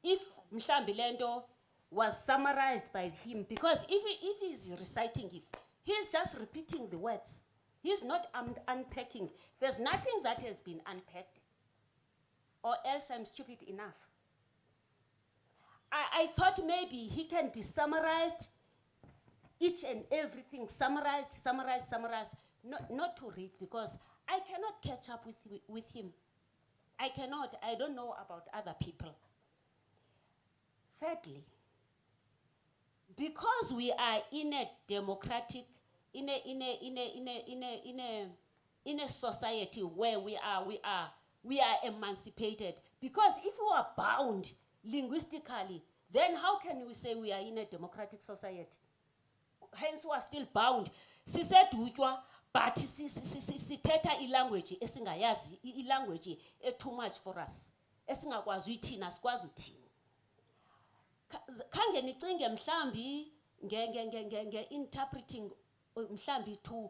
E: if Mhlambilendo was summarized by him, because if he's reciting it, he's just repeating the words. He's not unpacking. There's nothing that has been unpacked, or else I'm stupid enough. I thought maybe he can be summarized, each and everything summarized, not to read, because I cannot catch up with him. I cannot. I don't know about other people. Thirdly, because we are in a democratic, in a society where we are emancipated. Because if we are bound linguistically, then how can we say we are in a democratic society? Hence, we are still bound. She said, but sithetha ilanguage esingayazi, ilanguage too much for us. Esingakwazi uthina sikwazi uthini. Khange nicinge mhlambi interpreting mhlambi to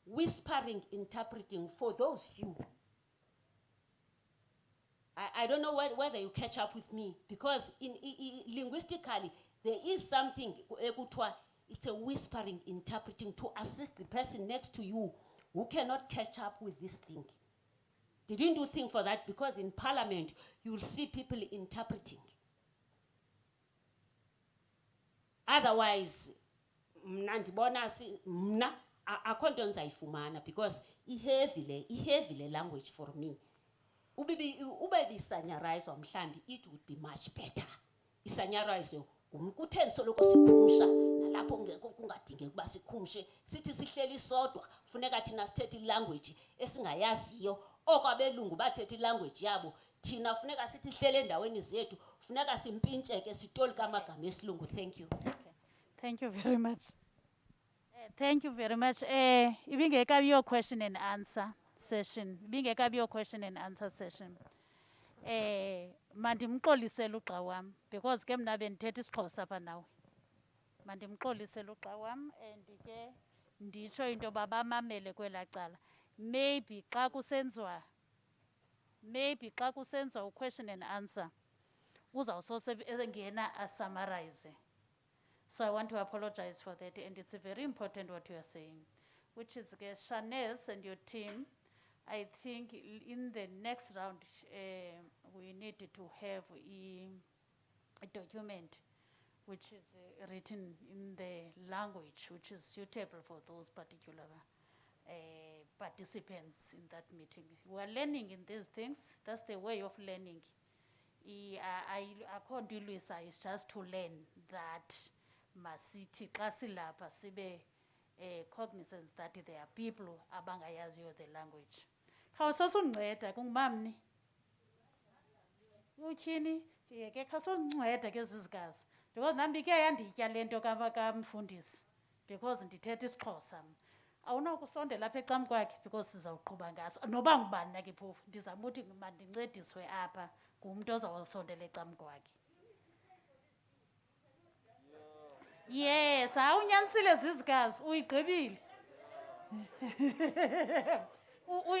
E: whispering interpreting for those few. I don't know whether you catch up with me, because linguistically there is something it's a whispering interpreting to assist the person next to you who cannot catch up with this thing. Didn't you think for that? Because in Parliament you will see people interpreting. Otherwise, mna akho nto ndizayifumana, because ihevile language for me. Ube bisanyarizwa mhlambi, it would be much better. Isanyarizwe kutheni soloko sikhumsha nalapho ngeke kungadingeki kuba sikhumshe, sithi sihleli sodwa funeka thina sithethe ilanguage esingayaziyo, okwabelungu bathethe ilanguage yabo, thina funeka sithi hlele endaweni zethu funeka simpintsheke sitolika amagama esilungu. Thank you.
A: Okay. Thank you very much. Thank you very much. Ibingekabi your question and answer session. Ibingekabi your question and answer session. Mandimxolisele ugxa wam, because ke mna bendithetha isiXhosa apha nawe. Mandimxolisele ugxa wam, and ke nditsho into yoba bamamele kwelaa cala. Maybe xa kusenziwa u-question and answer, uzawusose engena asummarize. So I want to apologize for that, and it's very important what you are saying, which is Shanez and your team. I think in the next round, we need to have a document which is written in the language which is suitable for those particular participants in that meeting. We are learning in these things. That's the way of learning. According to Luisa, it's just to learn that masiti kasilapa sibe cognizance that there are people abangayaziyo the language. Khawusosunceda kungumamni. Utyhini ke khawusonceda ke zizikazi, because nami ke yanditya lento kamfundisi, because ndithetha isiXhosa. Awunokusondela apha ecam kwakhe, because sizawuqhuba ngaso. Noba ngubani ke phofu ndizama uthi mandincediswe apha ngumntu ozawusondela ecam kwakhe. Yes, awunyanisile zizikazi, uyigqibile.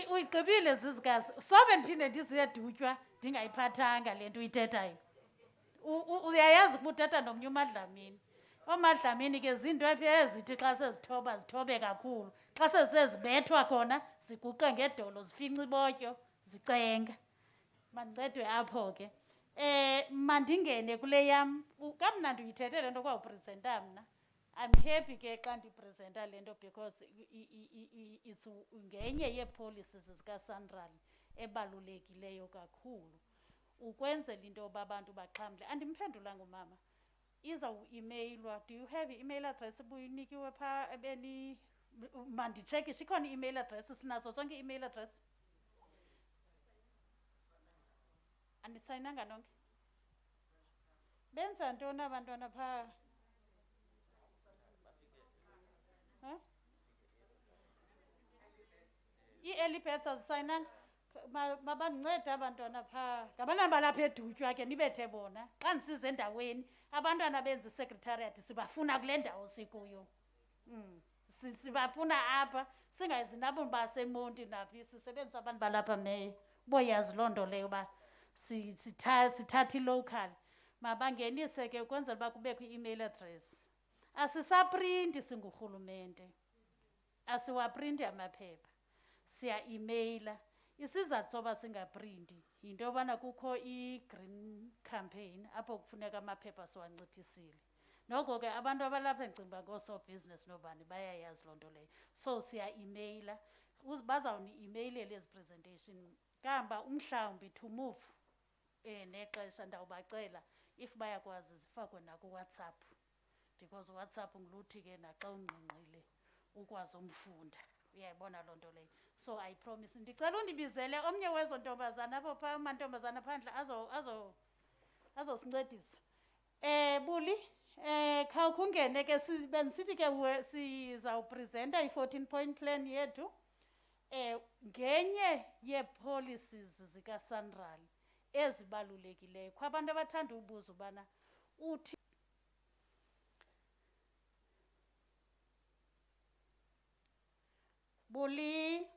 A: Uyigqibile zizikazi. Sobe ndiphinde ndiziyedutywa ndingayiphathanga le nto uyithethayo. Uyayazi ukuba uthetha nomnye uMadlamini. OoMadlamini ke zinto ezithi xa sezithoba zithobe kakhulu. Xa sezibethwa khona ziguqe ngedolo zifinca ibotyo zicenga. Mandincedwe apho ke. Mandingene kule yam. Kamnandi uyithethe le nto kwawupresenta mna. I'm happy ke xa ndipresenta le nto, because it's ngenye yeepolicies zikaSandral ebalulekileyo kakhulu. ukwenzela into yoba abantu baxhamle. Andimphendulanga umama. Izawuemailwa. Do you have i-email address ebuyinikiwe phaa ebeni? Manditshekishe, ikhona i-email address, sinazo zonke i-email address. Andisayinanga nonke. Benza ntoni abantwana phaa? Huh? I-early birds azisayinanga. Mabandincede abantwana phaa. Ngabantwana balapha edutywa ke nibethe bona. Xa ndisize endaweni, abantwana benza isecretariat sibafuna kule ndawo sikuyo. Sibafuna apha, singazi nabo baseMonti naphi, sisebenzisa abantu balapha meya. Boyazi loo nto leyo uba sithatha i-local. Mabangenise ke ukwenzela uba kubekho i-email address. Asisaprinti singurhulumente. Asiwaprinti amaphepha. Siya-emaila. Isizathu soba singaprinti yinto yobana kukho i-green campaign apho kufuneka amaphepha siwanciphisile. Noko ke abantu abalapha endicinga uba ngoosobhizinesi nobani bayayazi loo nto leyo. So siya-emaila. Bazawuni-emailela ezi presentation. Kamba umhlawumbi to move nexesha ndawubacela if bayakwazi zifakwe nakuWhatsApp, because uWhatsApp nguluthi ke naxa ungqingqile ukwazi umfunda. Uyayibona loo nto leyo. So I promise ndicela undibizele omnye wezo ntombazana apho phaa, amantombazana phandle azosincedisa. Buli, khawukungene ke bendisithi ke sizawupresenta i-14 point plan yethu. Ngenye yee-policies zikaSanral ezibalulekileyo. Kwa abantu abathanda ubuza ubana uthi Buli.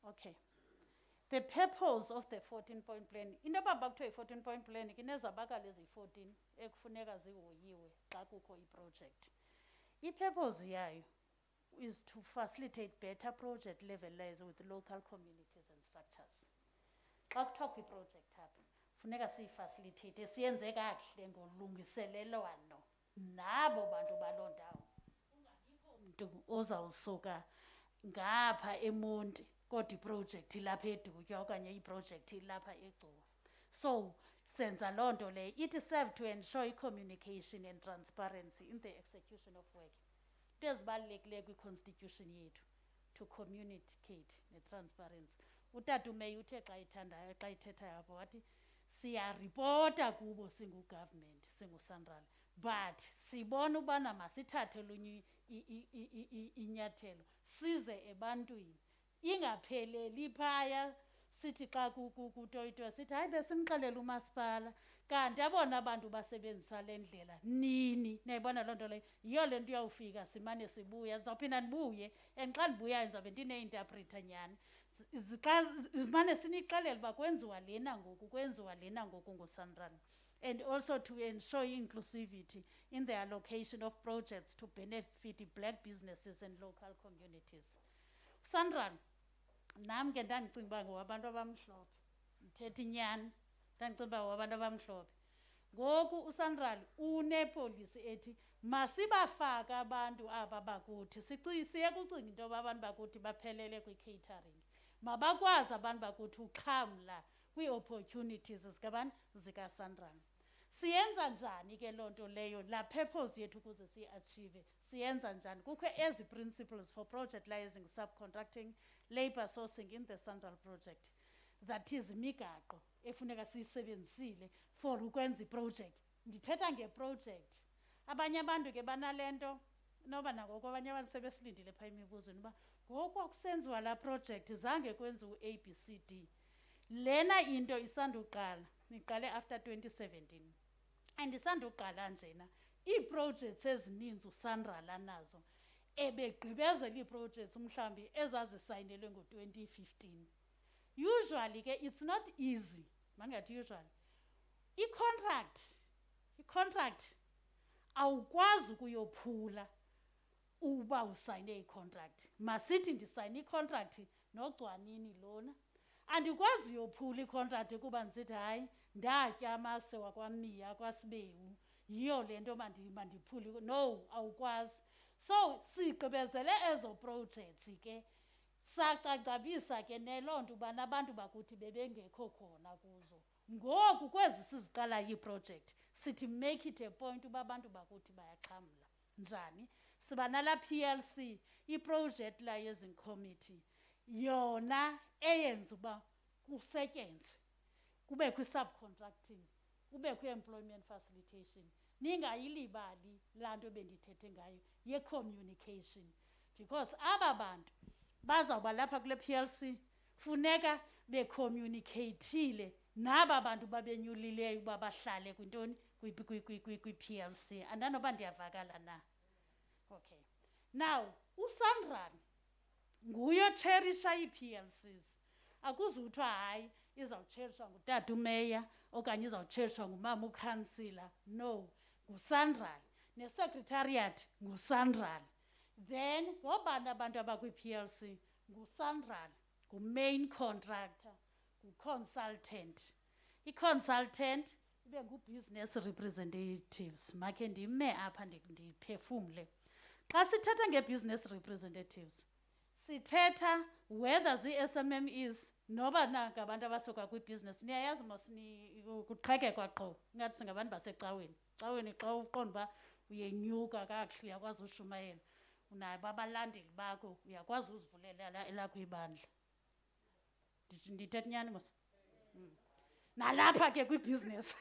A: Okay. The purpose of the 14 point plan, into yoba kuthiwa i-14 point plan kinezabakala eziyi-14 ekufuneka zihoyiwe xa kukho iproject. I-purpose yayo is to facilitate better project level liaison with local communities and structures. Xa kuthiwa kwi-project apha funeka siyifacilitate, siyenze kakuhle ngolungiselelwano nabo bantu baloo ndawo. Ungabikho umntu ozawusuka ngapha eMonti kodwa iproject ilapha edutywa okanye iproject ilapha eGcuwa. So senza loo nto leyo. It serve to ensure communication and transparency in the execution of work. Into ezibalulekileyo kwi-constitution yethu to communicate ne-transparency. Utata uMeya uthe xa ithetha apho wathi siyaripota kubo singu-government, singu-Sanral, but sibona ubana masithathe lunye inyathelo size ebantwini. Ingapheleli phaya sithi xa kutoyitoya sithi hayi besimxelela umasipala kanti abona abantu basebenzisa le ndlela nini. Nayibona loo nto leyo. Yiyo le nto uyawufika simane sibuya. Ndizawuphinda ndibuye and xa ndibuyayo ndizawube ndineinterpreter nyhani. Xa simane sinixelela uba kwenziwa lena ngoku, kwenziwa lena ngoku nguSanral. And also to ensure inclusivity in the allocation of projects to benefit black businesses and local communities. Sanral, nam ke ndandicinga uba ngowabantu abamhlophe. Ndithetha inyani, ndandicinga uba ngowabantu abamhlophe. Ngoku uSanral unepolisi ethi masibafake abantu aba bakuthi. Siye kucinga into yoba abantu bakuthi baphelele kwi-catering. Mabakwazi abantu bakuthi uxhamla kwii-opportunities zikaSanral. Siyenza njani ke loo nto leyo? La purpose yethu ukuze siyi-achieve siyenza njani? Kukho ezi principles for project liaising, subcontracting, labor sourcing in the Sanral project. That is imigaqo efuneka siyisebenzisile for ukwenza iproject. Ndithetha ngeproject. Abanye abantu ke banalento noba nangoko abanye abantu sebesilindile phaa imibuzweni uba ngoku kusenziwa la project zange kwenziwe ABCD. Lena into isanduqala, niqale after 2017. And isanduqala njena ii-projects ezininzi uSanral anazo ebegqibezela ii-projects mhlawumbi ezazisayinelwe ngo-2015. Usually ke it's not easy. Mangathi usually. I-contract awukwazi ukuyophula uba usayine i-contract. Masithi ndisayine i-contract noGcwanini lona. Andikwazi uyophula i-contract kuba ndisithi hayi ndatya amase wakwamiya kwasibewu yiyo le nto mandiphule no awukwazi. So sigqibezele ezo projects ke sacacabisa ke neloo nto ubana abantu bakuthi bebengekho khona kuzo. Ngoku kwezi siziqalayo iiprojekthi sithi make it a point uba abantu bakuthi bayaxhamla njani. Siba nala PLC iproject liaison committee yona eyenza uba kusetyenzwe kubekho i-subcontracting kubekho i-employment facilitation. Ningayilibali laa nto bendithethe ngayo ye-communication because aba bantu bazawuba lapha kule PLC funeka becommunicatile naba bantu babenyulileyo uba bahlale kwintoni kwi-PLC. Andanoba ndiyavakala na? Okay. Now uSandran nguye ocherisha ii-PLCs. Akuzuthiwa hayi izawucherishwa ngutata umeya okanye izawucherishwa ngumama ukhansila. No, nguSandran. Nesecretariat nguSandran. Then ngobani abantu abakwi-PLC? NguSandran, ngu-main contractor, ngu-consultant. I-consultant ibe ngu-business representatives. Makhe ndime apha ndiphefumle. Xa sithetha nge-business representatives, sithetha whether zii-SMMEs noba nangabantu abasuka kwi-business. Niyayazi mos kuqhekekwa qho ingathi singabantu basecaweni. Caweni xa uqonda uba uyenyuka kakuhle uyakwazi ushumayela. Unabo abalandeli bakho uyakwazi uzivulela elakho ibandla. Ndithetha inyani mos? Nalapha ke kwi-business.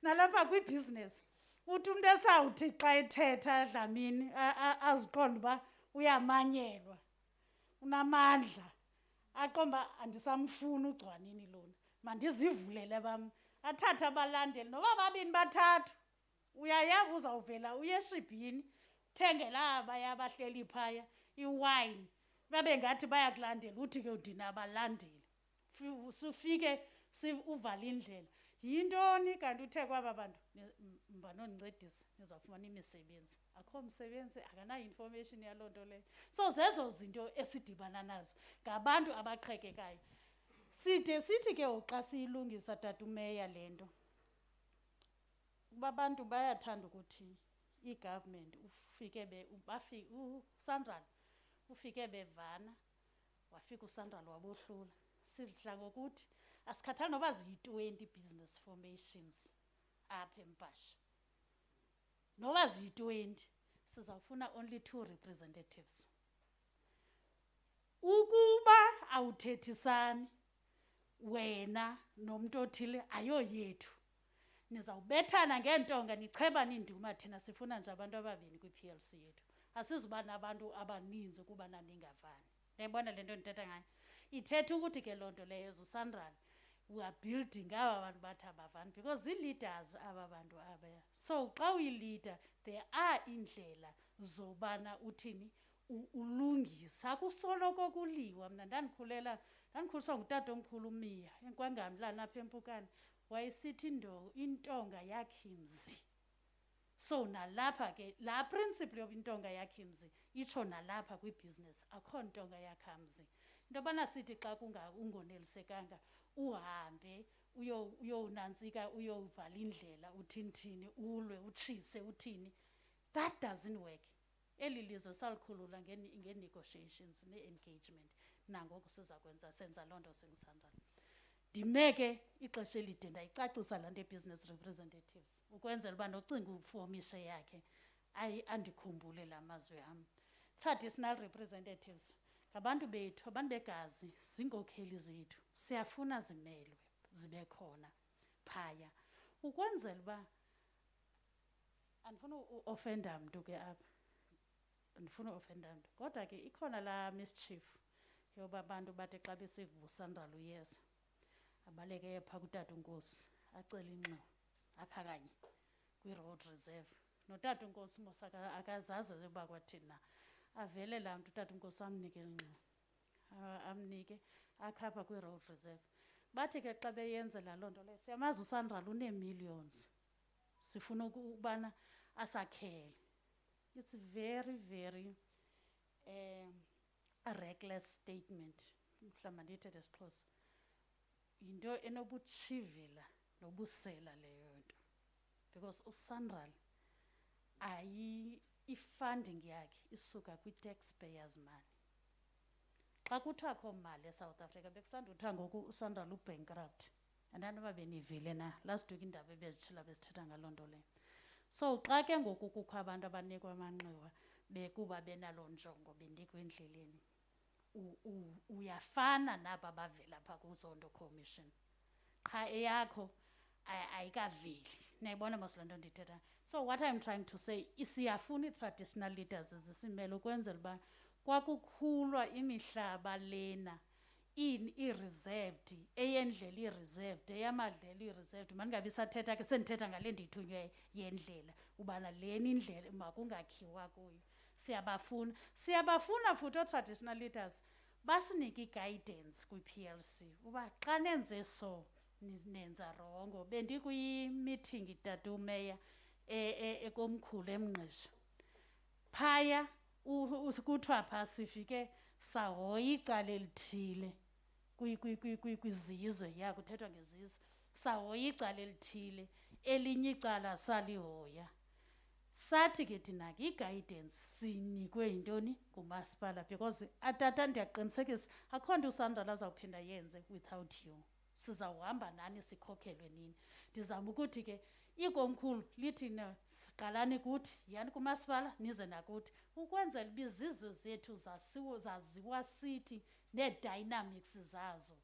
A: Nalapha kwi-business. Uthi umuntu esawuthi xa ethetha Dlamini aziqonda uba uyamanyelwa. Unamandla. Aqomba andisamfuna uGcwanini lona. Mandizivulele bam. Athathe abalandeli noba babini bathathu. Uyayava uzawuvela uyeshibhini thengela abaya abahleli phaya iwine. Babe ngathi bayakulandela uthi ke udina abalandeli. Sufike uvale indlela. Yintoni kanti uthe kwaba bantu mba nondincedisa nizawufumana imisebenzi. Akho msebenzi akanayo information yaloo nto leyo. So zezo zinto esidibana nazo ngabantu abaqhekekayo. Side sithi ke xa siyilungisa tata umeya le nto uba abantu bayathanda ukuthi i-government ufike uSandral ufike bevana wafika uSandral wabohlula. Sidla ngokuthi asikhathali noba ziyi-20 business formations apha eMpasha. Noba ziyi-20 sizawufuna only 2 representatives. Ukuba awuthethisani wena nomntu othile ayoyethu. Nizawubethana ngeentonga nichebane induma thina sifuna nje abantu ababini kwi-PLC yethu. Asizuba nabantu abaninzi kuba nandingavani. Ndiyayibona le nto ndithetha ngayo. Ithetha ukuthi ke loo nto leyo uSandral we are building aba bantu bathi abavani because zii-leaders aba bantu abaya. So xa uyi-leader there are indlela zobana uthini ulungisa. Kusoloko kuliwa. Mna ndandikhuliswa ngutata omkhulu uMiya enkwangamlana apha eMpukane. Wayesithi intonga yakhe mzi. So nalapha ke laa principle yobintonga yakhe mzi itsho nalapha kwi-business akho ntonga yakhe mzi. Into yobana sithi xa ungonelisekanga uhambe uyonantsika uyovala indlela uthini ulwe utshise uthini. That doesn't work. Eli lizwe salikhulula ngee-negotiations nee-engagement. Nangoku siza kwenza senza loo nto singuSandral. Ndime ke ixesha elide ndayicacisa laa nto e-business representatives ukwenzela uba nocinga ufomishe yakhe andikhumbule la mazwi am. Traditional representatives ngabantu bethu, abantu begazi, ziinkokheli zethu. Siyafuna zimelwe zibe khona phaya ukwenzela uba andifuna uofenda mntu ke apha. Andifuna uofenda mntu kodwa ke ikhona laa mischief yoba abantu bathi xa besiva uSandral uyeza abaleke phaa kutata uNkosi acele inxo apha kanye kwi-road reserve. Notata uNkosi mos akazazi uba kwathini na. Avele laa mntu utata uNkosi amnike inxo. Amnike akhapha kwi-road reserve. Bathi ke xa beyenzela loo nto leyo siyamazi uSandral une-millions. Sifuna ukubana asakhele. It's very, very a reckless statement. Mhlawumbi ndiyithethe esiXhosa. Yinto enobutshivila nobusela leyo nto. because uSandral i-funding yakhe isuka kwi-taxpayers money. Xa kuthiwa akho mali eSouth Africa bekusanduthiwa ngoku uSandral ubankrupt. Andanoba benivile na last week indaba ebezitshila besithetha ngaloo nto leyo. So xa ke ngoku kukho abantu abanikwa amanxiwa bekuba benaloo njongo bendikwendleleni uyafana naba bavela phaa kuZondo Commission. Qha eyakho ayikaveli. Nayibona mos laa nto ndithetha. So what I'm trying to say siyafuna i-traditional leaders zisimele ukwenzela uba kwakukhulwa imihlaba lena i-reserved eyendlela i-reserved eyamadlela i-reserved mandingabi sathetha ke sendithetha ngale ndiyithunywe yendlela ubana lena indlela makungakhiwa kuyo. Siyabafuna futhi o-traditional leaders basinike i-guidance kwi-PLC uba xa nenze so nenza rongo. Bendikwi-meeting itata umeya ekomkhulu eMngqisho phaya kuthiwa phaa sifike sahoya icala elithile kwizizwe ya kuthethwa ngezizwe sahoya icala elithile elinye icala salihoya sathi ke thina ke i-guidance sinikwe yintoni ngumasipala because atata ndiyaqinisekisa akho nto uSandral azawuphinda yenze without you. Sizawuhamba nani sikhokhelwe nini. Ndizama ukuthi ke ikomkhulu lithi siqalani kuthi yani kumasipala nize nakuthi ukwenzela uba izizwe zethu zaziwa sithi nee-dynamics zazo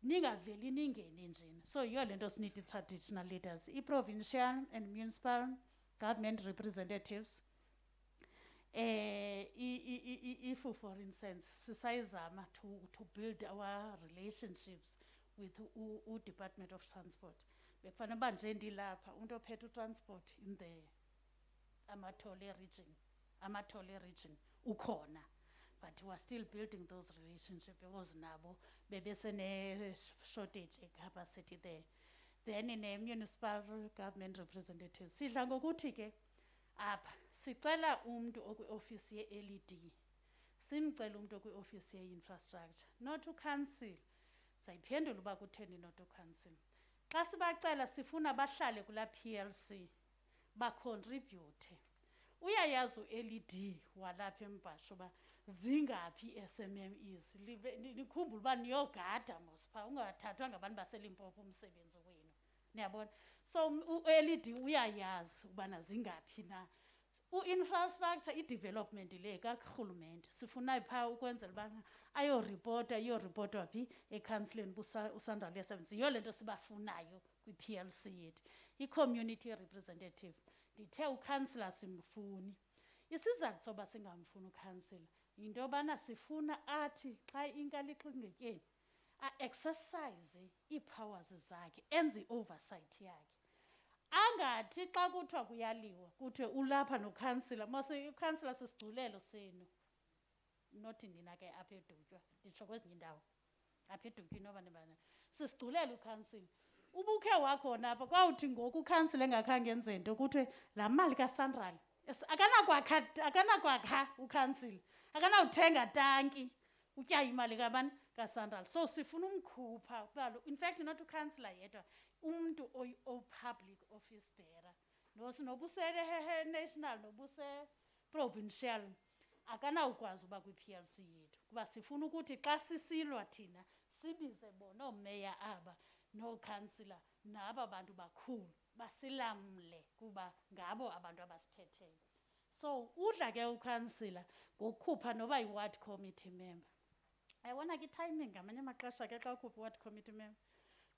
A: ningaveli ningene njena. So yiyo le nto sinide i-traditional leaders, i-provincial and municipal government representatives. If for instance sisayizama to build our relationships with Department of Transport, bekufanele uba nje ndilapha umntu ophethe utransport in the Amathole region ukhona, but we're still building those relationships because nabo bebesene-shortage capacity there. Then in a municipal government representatives sidla ngokuthi ke apha sicela umntu okwi-ofisi ye-LED simcela umntu okwi-ofisi ye-infrastructure not ucancel. Sayiphendula uba kutheni not ucancel. Xa sibacela sifuna bahlale kula PLC bacontribute. Uyayazi u-LED walapha eMbasho uba zingaphi i-SMMEs. Nikhumbula uba niyogada mos phaa ungathathwa ngabantu baseLimpopo umsebenzi wenu. Niyabona? So u-LED uyayazi ubana zingaphi na. U-infrastructure i-development le kakurhulumente sifuna phaa ukwenzela ubana ayoripotwa phi ekhansileni uSandral yasebenzi. Yiyo le nto sibafunayo kwi-PLC yethu. I-community representative ndithe ukhansila simfuni. Isizathu soba singamfuni ukhansila yinto yobana sifuna athi xa inkalixingetyeni a-exercise ii-powers zakhe enze i-oversight yakhe. Angathi xa kuthiwa kuyaliwa kuthiwe ulapha nokhansila mose ukhansila sisigculelo senu. Not nina ke apha edutywa nditsho kwezinye indawo apha edutyweni noba nibana sisigculela ukhansila. Ubukhe wakhona apha kwawuthi ngoku ukhansila engakhange enze nto kuthiwe laa mali kaSandral akanakwakha ukhansila akanawuthenga tanki utya imali kabani kaSandral. So sifuna umkhupha kuba in fact not ukhansila yedwa umntu oyi-public office bearer nobuse-national nobuse-provincial akanawukwazi uba kwi-PLC yethu kuba sifuna ukuthi xa sisilwa thina sibize bona oomeya aba nookhansila naba bantu bakhulu basilamle kuba ngabo abantu abasiphetheyo. So udla ke ukhansila ngokukhupha noba yi-ward committee member. Ayibona ke i-timing ngamanye amaxesha ke xa ukhupha i-ward committee member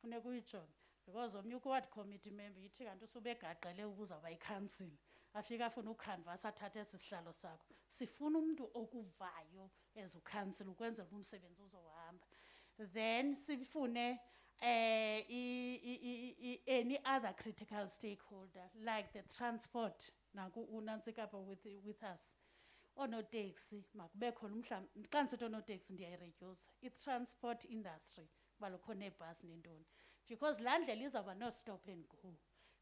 A: funeka uyijonge because omnye ukwi-ward committee member yithi kanti usubegaqele ubuzawuba yikhansila afika afuna ukhanvasa athathe esi sihlalo sakho. Sifuna umntu okuvayo as ukhansila ukwenzela uba umsebenzi uzohamba. Then sifune any other critical stakeholder like the transport naku unantsikapha with us. Oonoteksi makube khona mhlawumbi xa ndisithi oonoteksi ndiyayiredyusa i-transport industry kuba lukhona neebhasi nentoni because laa ndlela izawuba no-stop and go.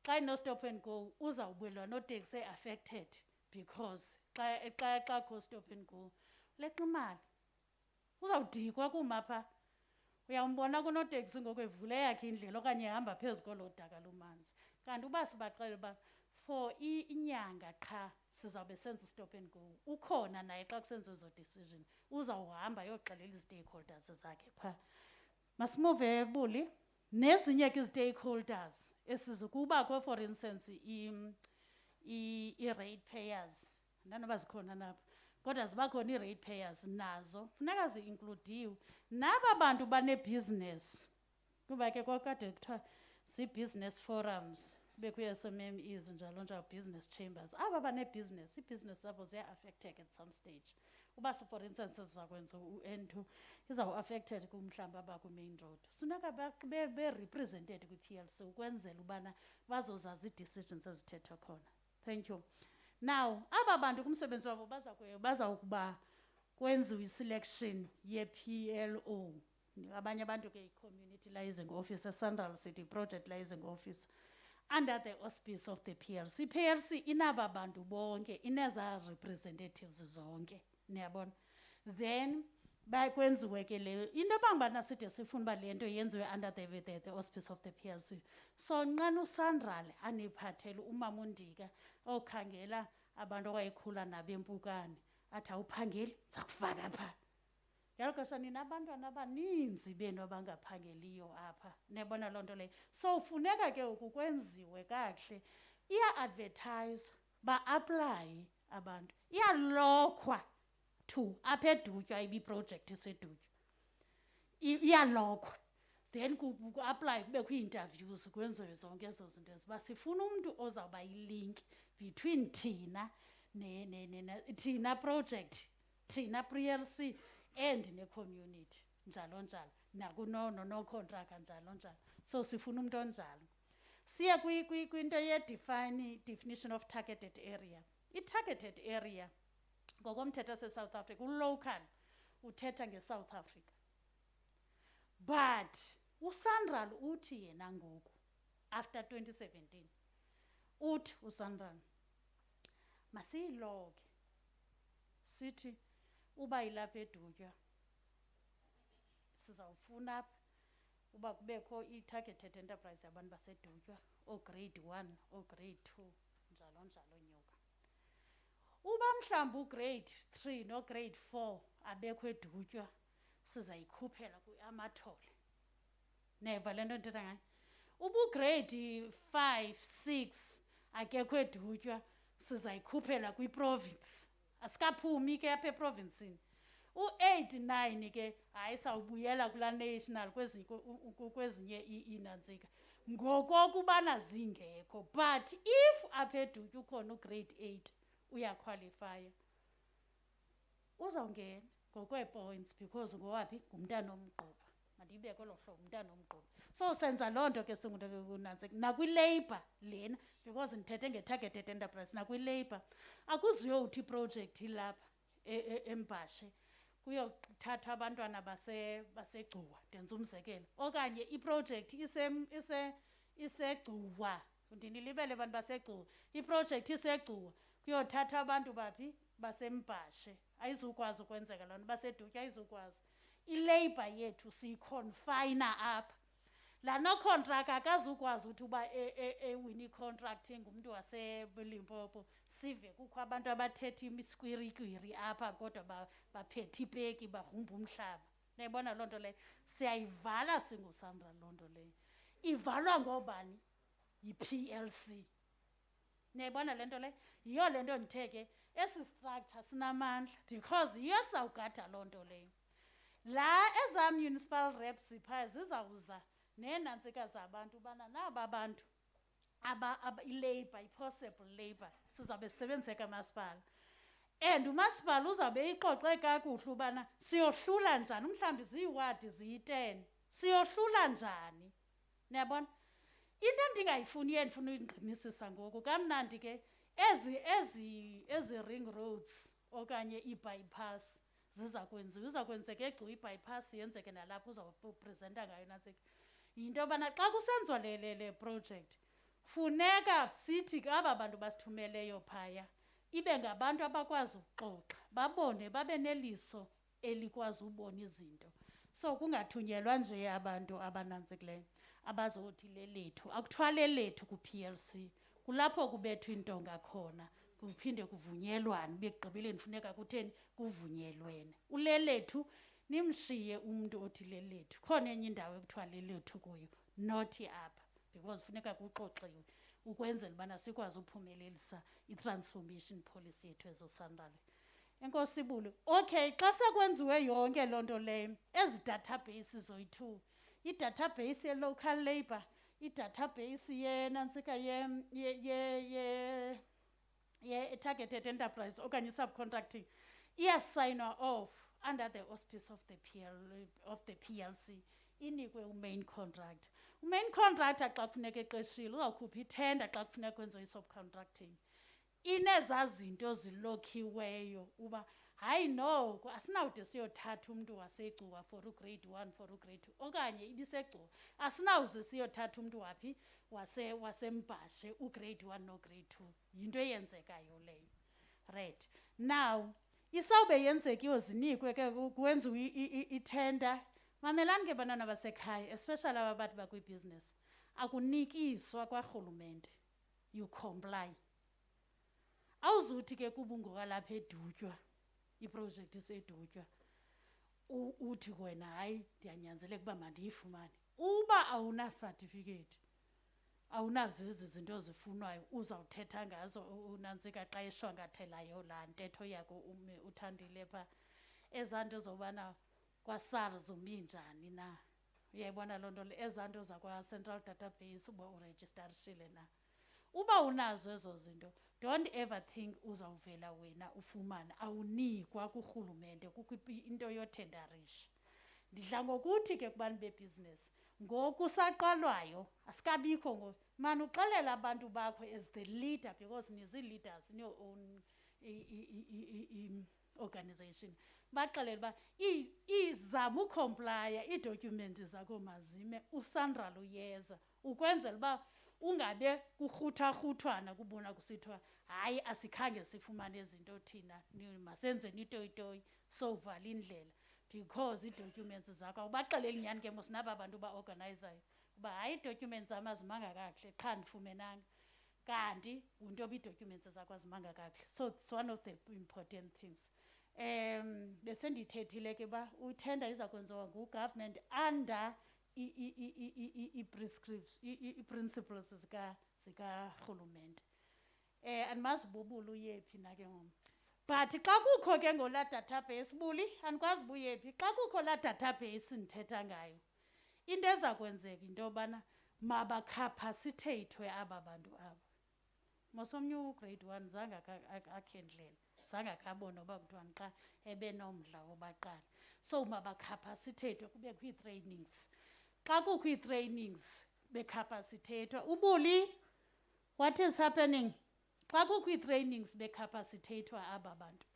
A: Xa ino-stop and go uzawubelwa nooteksi affected because xa kho stop and go leqa imali uzawudikwa kumapha. Uyambona kunoteksi ngoku evule yakhe indlela okanye ehamba phezu koloo daka lumanzi kanti uba sibaxelela uba for inyanga qha sizawube senza stop and go, ukhona naye xa kusenza ezo decision uzawuhamba yoxelela i-stakeholders zakhe phaa. Masimove Buli, nezinye ke i-stakeholders esizokubakho, for instance i-rate payers, ndanoba zikhona nabo kodwa ziba khona i-rate payers nazo funeka zi-includiwe. Naba bantu banebhizinesi, kuba ke kwakade kuthiwa zii-business forums bekwi-SMMEs njalo njalo, business chambers, aba banebhizinesi, iibhizinesi zabo ziya-affected at some stage. Uba for instance sizakwenza u-N2 izawu-affected kumhlawumbi abaku-main road, funeka be-represented kwi-PLC ukwenzela ubana bazozazi ii-decisions ezithethwa khona. Thank you. Now aba bantu kumsebenzi wabo bazawukuba kwenziwe i-selection ye-PLO, abanye abantu ke i-community liaising officer, Central City Project Liaising Officer, under the auspice of the PLC. PLC inaba bantu bonke, ineza representatives zonke, niyabona. Then bakwenziwe ke le into abangibana side sifuna uba le nto yenziwe under the auspice of the PLC. So nqana uSandral aniphathele umama uNdika okhangela abantu abayikhula nabo eMpukane, athi awuphangeli ndizakufaka phaa. Ngelo xesha nina abantwana abaninzi benu abangaphangeliyo apha, niyabona loo nto leyo. So funeka ke ukwenziwe kakuhle, iya-advertise ba-aplaye abantu, iyalokhwa to apha eDutywa ibiprojekthi iseDutywa, iyalokhwa. Then ku-aplaye kubekho ii-interviews, kwenziwe zonke ezo zinto eziba sifuna umntu ozawuba yilink between thina thina project, thina PLC and ne-community njalo njalo, nakuno-contractor njalo njalo. So sifuna umntu onjalo. Siya kwinto definition of targeted area. I-targeted area ngokomthetho se-South Africa, ulocal uthetha nge-South Africa. But uSandral uthi yena ngoku after 2017 uthi uSandral masiyiloge sithi uba ilapha eDutywa sizawufuna apha uba kubekho i-targeted enterprise yabantu baseDutywa, grade 1 grade 2 njalo njalo nyuka. Uba mhlawumbi ugrade 3 grade 4 abekho eDutywa sizayikhuphela kwi-Amathole. Neva le nto ndithetha ngayo. Uba ugrade 5 6 akekho eDutywa sizayikhuphela kwiprovince. Asikaphumi ke apha eprovincini. U8 9 ke hayi sawubuyela kula national kwezinye inantsika ngokokubana zingekho. But if apha eDutywa ukhona ugrade 8 uyaqualifya, uzawungena ngokweepoints because ngowaphi ngumntana omgquba. Mandibe kolo hlobo umntana omgquba. So senza loo nto ke kunantsika nakwi-labor lena, because ndithethe nge-targeted enterprise. Nakwi-labor akuzuyowuthi iprojekthi ilapha eMbashe kuyothathwa abantwana basegcuwa, ndenza umzekelo, okanye iprojekthi isegcuwa, ndinilibele abantu basegcuwa, iprojekthi isegcuwa kuyothathwa abantu baphi baseMbashe. Ayizukwazi ukwenzeka loo nto, baseDutywa ayizukwazi. I-labor yethu siyiconfina apha. La no-contractor akazukwazi ukuthi uba ewini i-contract ngumntu waseLimpopo sive kukho abantu abathetha imiskwirikwiri apha kodwa baphethe ipeki bagrumba umhlaba. Nayibona loo nto leyo, siyayivala singuSandra loo nto leyo. Ivalwa ngobani? Yi-PLC. Nayibona le nto leyo, yiyo le nto ndithe ke esi structure sinamandla because yiyo sizawugada loo nto leyo. La eza municipal reps phaa zizawuza neenantsika zabantu ubana naba bantu i-labor, i-possible labor sizawube sisebenziseka masipala, and umasipala uzawube ixoxe kakuhle ubana siyohlula njani, mhlawumbi ziyiwadi ziyi-10 siyohlula njani. Niyabona into endingayifuniyo endifuna uyingqinisisa ngoku kamnandi ke ezi ring roads okanye i-bypass ziza kwenzeka egcuwa i-bypass yenzeke nalapho uzawupresenta ngayo nantsika. Yinto yobana xa kusenziwa le project funeka sithi aba bantu basithumeleyo phaya ibe ngabantu abakwazi ukuxoxa, babone, babe neliso elikwazi ubona izinto. So kungathunyelwa nje abantu abanantsikileyo abazothi lelethu akuthiwa lelethu ku-PLC kulapho kubethwa intonga khona kuphinde kuvunyelwane bekugqibeleni funeka kutheni kuvunyelwene ulelethu nimshiye umuntu othi lelethu khona enye indawo ekuthiwa lelethu kuyo not apha because funeka kuxoxiwe ukwenzela ubana sikwazi uphumelelisa i-transformation policy yethu ezosandalo. Enkosi Bulu. Okay, xa sekwenziwe yonke loo nto leyo ezi database zoyi-2 i-database ye-local labour i-database yenantsika ye-targeted enterprise okanye subcontracting iyasayinwa off under the auspice of the PLC inikwe umain contractor. Umain contractor xa kufuneka eqeshile uzawukhupha itender xa kufuneka kwenziwe i-subcontracting ineza zinto zilokhiweyo uba hayi no asinawude siyothatha umuntu wasecuwa for ugrade 1 for ugrade 2 okanye ibisecuwa asinawuze siyothatha umuntu waphi wasembashe ugrade 1 nograde 2 yinto eyenzekayo leyo. Right now isawube yenzekiwe zinikwe ke kwenziwe itender. Mamelani ke bantwana basekhaya especially aba bantu bakwibusiness akunikiswa kwarhulumente you comply. Awuzuthi ke kuba ungokalapha edutywa iproject isedutywa uthi wena hayi ndiyanyanzeleka ukuba mandiyifumane uba awuna certificate awunazo ezi zinto zifunwayo uzawuthetha ngazo unantsika xa eshwangathelayo laa ntetho yakho uthandile pha ezaa nto zobana kwa-SARS umi njani na uyayibona loo nto ezaa nto zakwa-central database uba uregistarishile na uba unazo ezo zinto don't ever think uzawuvela wena ufumane awunikwa kurhulumente kukho into yotenderisha. Ndidla ngokuthi ke kubantu bebhizinesi ngoku saqalwayo asikabikho mani uxelela abantu bakho as the leader because nizi-leaders in your own organization baxelela uba izama ucomplya iidocuments zakho mazime uSandral uyeza ukwenzela uba ungabe kurhutharhuthwana kubona kusithiwa hayi asikhange sifumane izinto thina masenze nitoyitoyi sovala indlela because ii-documents zakho awubaxeleli nyhani ke mos naba bantu baorganizayo uba hayi ii-documents zam azimanga kakuhle qha ndifumenanga kanti unto yoba ii-documents zakho azimanga kakuhle. So it's one of the important things. Bese ndithethile ke uba utenda iza kwenziwa ngugovernment under i-principles zikarhulumente. Andimazi Bubula uyephi na ke ngoku but xa kukho ke ngolaa database Buli andikwazi uba uyephi xa kukho laa database ndithetha ngayo into eza kwenzeka into yobana mabakhaphasitheyithwe aba bantu aba mosomnye ugrade 1 zange akhe ndlela zange akabona uba kuthiwani xa ebenomdla wobaqala so mabakhaphasitheyithwe kube kwii-trainings xa kukho ii-trainings bekhapasitheyithwa ubuli what is happening xa kukho ii-trainings bekhapasitheyithwa aba bantu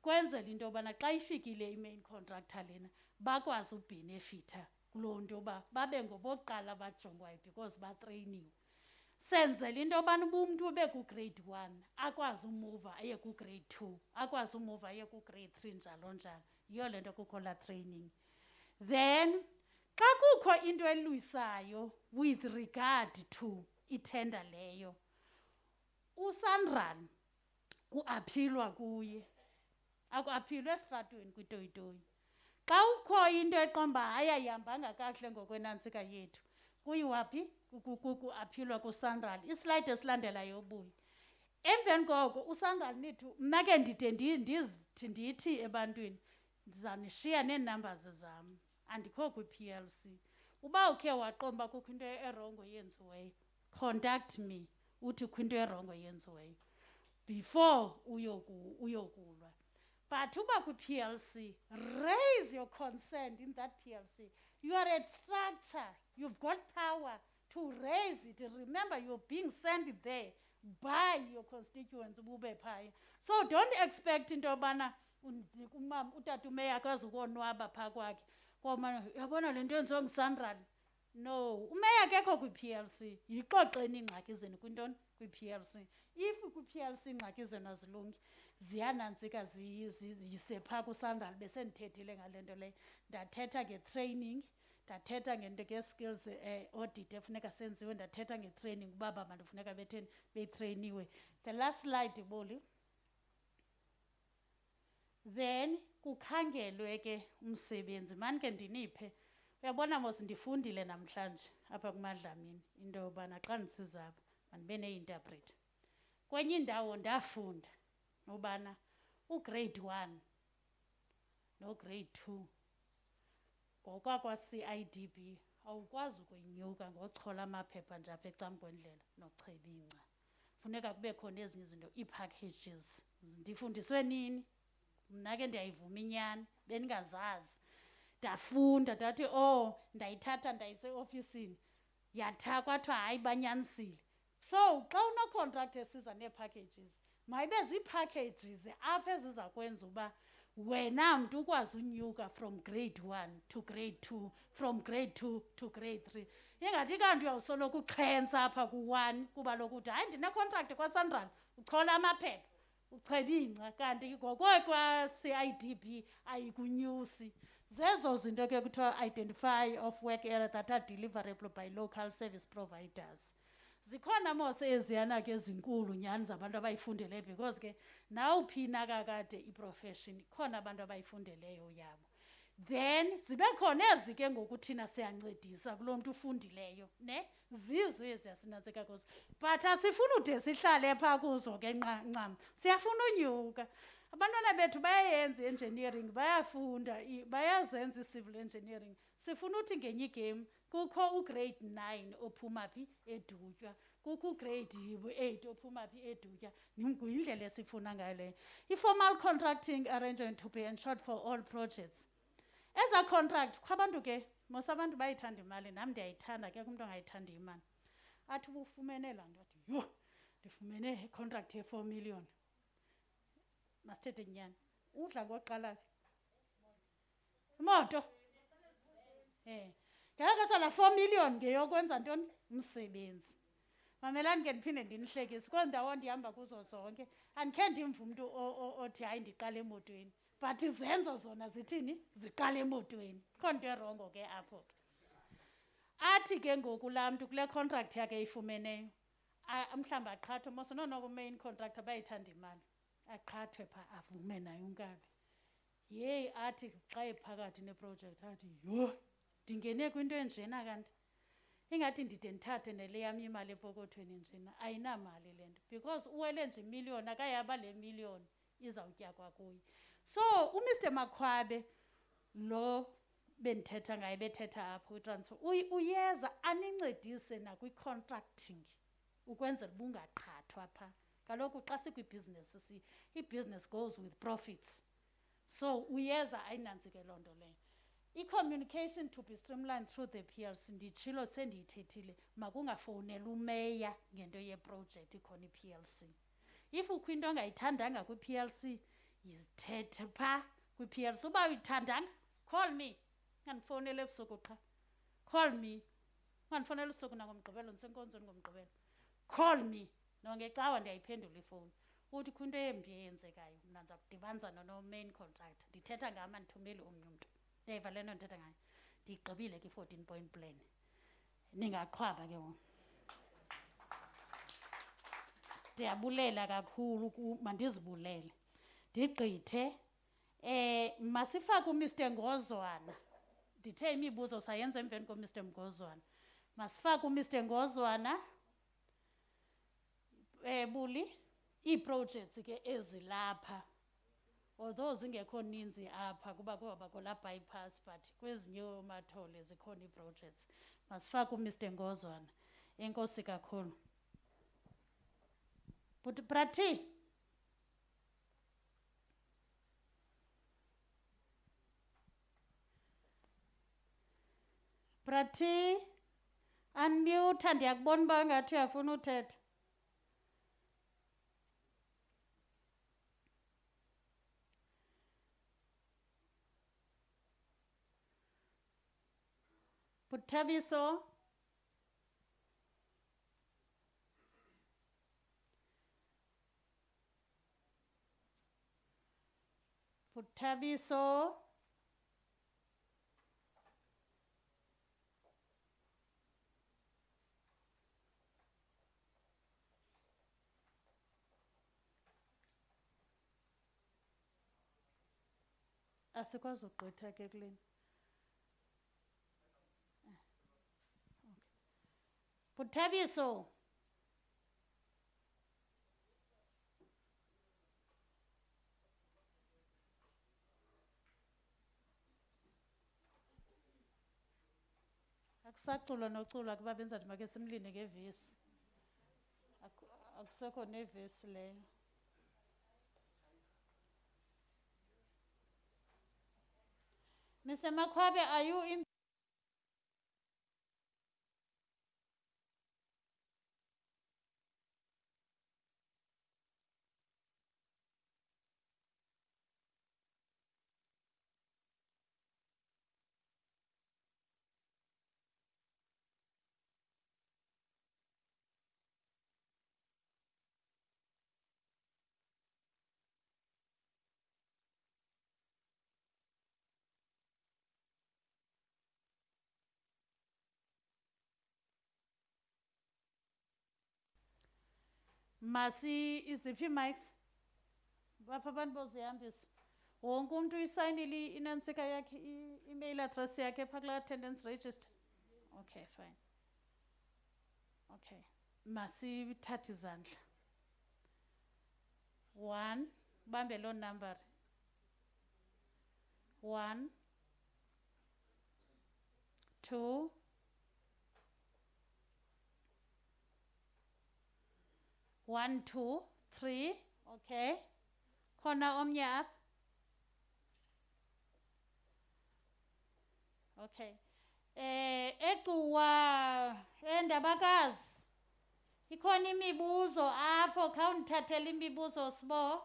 A: kwenzela into yobana xa ifikile i-main contractor lena bakwazi ubhenefitha kuloo nto yoba babe ngobokuqala bajongwayo because batreyniwe senzela into yobana uba umntu ube kugrade 1 akwazi umuva aye kugrade 2 akwazi umuva aye kugrade 3 njalo njalo yiyo le nto kukho laa training. Then xa kukho into elwisayo with regard to itender leyo uSandral kuaphilwa kuye akuaphilwe esitratweni kwitoyitoyi xa ukho into eqomba hayi ayihambanga kakuhle ngokwenantsika yethu kuyiwaphi kuaphilwa kuSandral. Islide esilandelayo ubuye emveni koko uSandral nithi mna ke ndide ndithi ebantwini ndizawunishiya nee-numbers zam andikho kwi-PLC uba ukhe waqomba kukho into erongo yenziweyo contact me uthi kukho into erongo yenziweyo before uyokulwa. But uba kwi-PLC raise your concern in that PLC. You are a structure, you've got power to raise it. Remember, you're being sent there by your constituents bube phaya. So don't expect into yobana utata umeya akazi ukonwaba phaa kwakhe komana yabona le nto yenziwa nguSandral. No, umeya akekho kwi-PLC. Yixoxeni iingxaki zenu kwintoni kwi-PLC. If kwi-PLC ingxaki zenu azilungi ziyanantsika ziyise phaa kusandal besendithethile ngale nto leyo. Ndathetha nge-training, ndathetha ngento ke-skills audit efuneka senziwe, ndathetha nge-training uba bantu funeka betheni beyitreyiniwe. The last slide, Boli. Then kukhangelwe ke umsebenzi. Mani ke ndiniphe, uyabona mos ndifundile namhlanje apha kuMadlamini into yobana xa ndisiza apha mandibe nee-interpreter. Kwenye indawo ndafunda ubana ugrade 1 nograde 2 ngokwakwa-CIDB awukwazi ukuyinyuka ngochola amaphepha nje apha ecamkwendlela nocheba ingca. Funeka kube khona ezinye izinto, ii-packages. Ndifundiswe nini? Mna ke ndiyayivuma inyani, bendingazazi. Ndafunda ndathi ndayithatha ndayise-ofisini yatha kwathiwa hayi banyanisile. So xa unocontract esiza nee-packages mayibe zii-packages apha eziza kwenza uba wena mntu ukwazi unyuka from grade 1 to grade 2, from grade 2 to grade 3. Ingathi kanti uyawusoloko uxhentsa apha ku-1 kuba lokuthi hayi ndinecontract kwaSandral uchola amaphepha ucheba ingca, kanti ngokwa-CIDB ayikunyusi. Zezo zinto ke kuthiwa identify of work area that are deliverable by local service providers. Zikhona mos eziyana ke ezinkulu nyani zabantu abayifundeleyo, because ke nawuphina kakade iprofession khona abantu abayifundeleyo yabo. Then zibe khona ezi ke ngoku thina siyancedisa kulo mntu ufundileyo, ne? Zizo eziyasinantsika kuzo. But asifuna ude sihlale phaa kuzo ke ncam. Siyafuna unyuka. Abantwana bethu bayayenza i-engineering, bayafunda, bayazenza i-civil engineering. Sifuna uthi ngenye igame kukho ugrade 9 ophuma phi edutywa, kukho ugrade 8 ophuma phi edutywa. Yindlela esifuna ngayo leyo. I-formal contracting arrangement to be ensured for all projects. Eza contract kwabantu ke mos abantu bayithanda imali, nam ndiyayithanda, ke umntu angayithanda imali. Athi ubufumene laa nto, athi yho ndifumene i-contract ye-4 million. Masithethe nyani, udla ngoqala phi? Imoto. Ngeke la 4 million ngeyokwenza ntoni? Umsebenzi. Mamelani ke ndiphinde ndinihlekise, kwezi ndawo ndihamba kuzo zonke andikhe ndimva umntu othi hayi ndiqala emotweni, but izenzo zona zithini? Ziqala emotweni. Kho nto erongo ke apho ke. Athi ke ngoku laa mntu kule contract yakhe eyifumeneyo mhlawumbi aqhathwe, mos nonoko main contractor bayithanda imali, aqhathwe phaa avume naye unkabi. Yeyi athi xa ephakathi neprojekthi athi yho ndingene kwinto enjena, kanti ingathi ndide ndithathe nele yam imali epokothweni njena. Ayinamali le nto, because uwele nje imiliyoni akayaba le miliyoni izawutyakwa kuye. So uMr Makhwabe lo bendithetha ngaye bethetha apho kwitransfer uyeza anincedise nakwi-contracting ukwenzela uba ungaqhathwa phaa. Kaloku xa sikwibhizinesi i-business goes with profits. So uyeza ayinantsike loo nto leyo. I-communication to be streamlined through the PLC, nditshilo sendiyithethile, makungafowunela umeya ngento yeprojekthi ikhona i-PLC. If ukho into ongayithandanga kwi-PLC, yizithethe phaa kwi-PLC. Uba uyithandanga, call me. Ungandifowunela ebusuku qha. Call me. Ungandifowunela usuku nangomgqibelo, ndisenkonzweni ngomgqibelo. Call me. Nongecawa ndiyayiphendula ifowuni. Uthi kho into embi eyenzekayo, mna ndiza kudibanisa no-main contractor. Ndithetha ngama ndithumeli omnye umntu. Ndiyayiva le nto ndithetha ngayo. Ndiyigqibile ke i-14 point plan. Ningaqhwaba ke ngoku. Ndiyabulela kakhulu, mandizibulele. Ndigqithe. Masifake uMr Ngozwana. Ndithe imibuzo sayenza emveni koMr Ngozwana. Masifake uMr Ngozwana. Buli, ii-projects ke ezilapha, although zingekho ninzi apha kuba kuhamba la bypass, but kwezinye oomathole zikhona ii-projects. Masifake uMr Ngozwana. Enkosi kakhulu. But Prati, unmute, ndiyakubona uba ngathi uyafuna uthetha. Buthabiso. Buthabiso. Asikwazi ugqitha ke kuleni. Okay. Buthabiso. Akusaculwa noculwa kuba benza nje make simlinde ngevesi. Akusekho nevesi leyo. Mr. Makwabe, are you in? Masi iziphi mics? Bapha abantu bozihambisa. Wonke umuntu uyisayinile inansika yakhe email address yakhe phakla attendance register. Okay, fine. Okay. Masi thathi izandla. 1 bambe lo number. 1 2 1 2 3. Okay. Khona omnye apha. Okay. Ecuwa endabakazi. Ikhona imibuzo apho khawundithathele imibuzo sibo.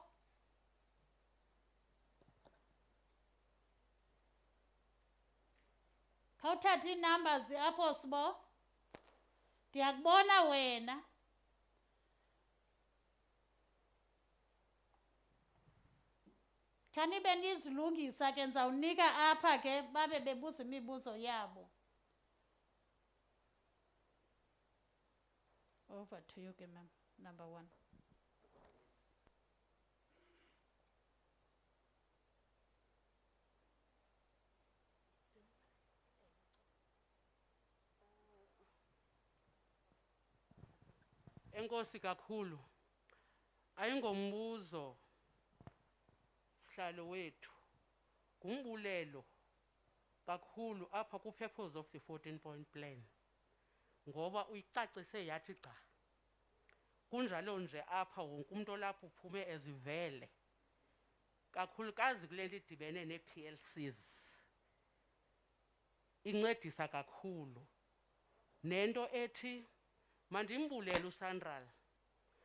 A: Khawuthatha inumbers apho sibo. Ndiyakubona wena. Kanibe nizilungisa ke ndizawunika apha ke babe bebuza imibuzo yabo. Over to you ke ma'am, number 1.
D: Enkosi kakhulu. Ayingombuzo hlalo wethu. Ngumbulelo kakhulu apha ku purpose of the 14-point plan. Ngoba uyicacise yathi cha. Kunjalo nje apha wonke umuntu olapha uphume ezivele. Kakhulukazi kule nto idibene ne-PLCs. Incedisa kakhulu. Nento ethi mandimbulele uSandral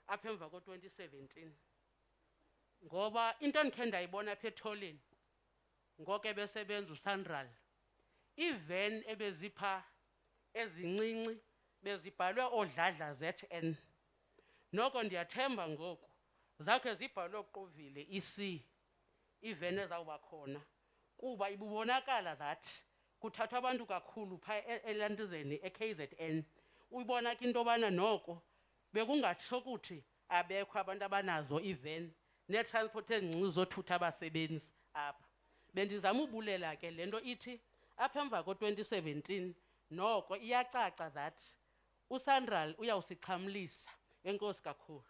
D: apha emva ko-2017. Ngoba into endikhe ndayibona apha etholeni ngoku ebesebenza uSandral. Ivan ebezipha ezincinci bezibhalwe odladla ZN. Noko ndiyathemba ngoku zakhe zibhalwe uquvile iC. Ivan ezawuba khona kuba ibubonakala that kuthathwa abantu kakhulu pha elantizeni eKZN. Uyibona ke into yobana noko bekungatsho ukuthi abekho abantu abanazo ivan netransport ezincinci zothutha abasebenzi apha. Bendizama ubulela ke lento ithi apha emva ko-2017 noko iyacaca that uSandral uyawusixhamlisa. Enkosi kakhulu.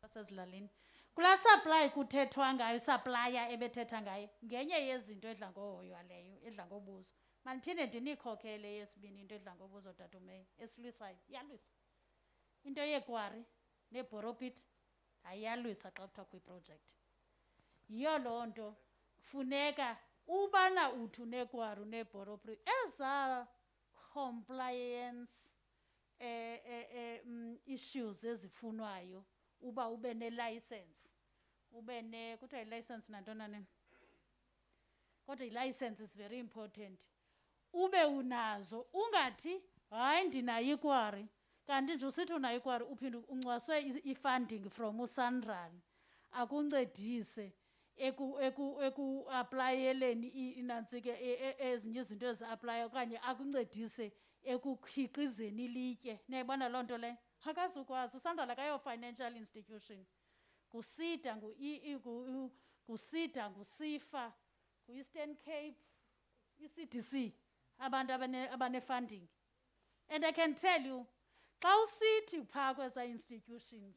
A: Basezilalini. Kula supply kuthethwa ngayo supplier ebethetha ngayo. Ngenye yezinto edla ngohoywa leyo, edla ngobuzo. Maniphinde ndinikhokele yesibini into edla ngobuzo Datumeyi esilwisayo. Yalwisa. Into yekwari neBoropit ayalwisa xa kuthiwa kwiprojekthi. Yiyo loo nto funeka ubana uthi unekwari unebhoropri eza compliance issues ezifunwayo uba ube ne-license, ube ne kuthiwa yi-license nantona nini, kodwa i-license is very important. Ube unazo, ungathi hayi ndinayo ikwari kanti nje usithi unayo ikwari uphinde uncwaswe i-funding from uSanral akuncedise eku-aplayeleni inantsike ezinye izinto ezi-aplaya okanye akuncedise ekukhiqizeni ilitye. Niyayibona loo nto leyo? Akazukwazi. uSanral akayo-financial institution. Ngusida, ngusida, nguSIFA, ngu-Eastern Cape, i-CDC, abantu abane-funding. And I can tell you, xa usithi phaa kweza institutions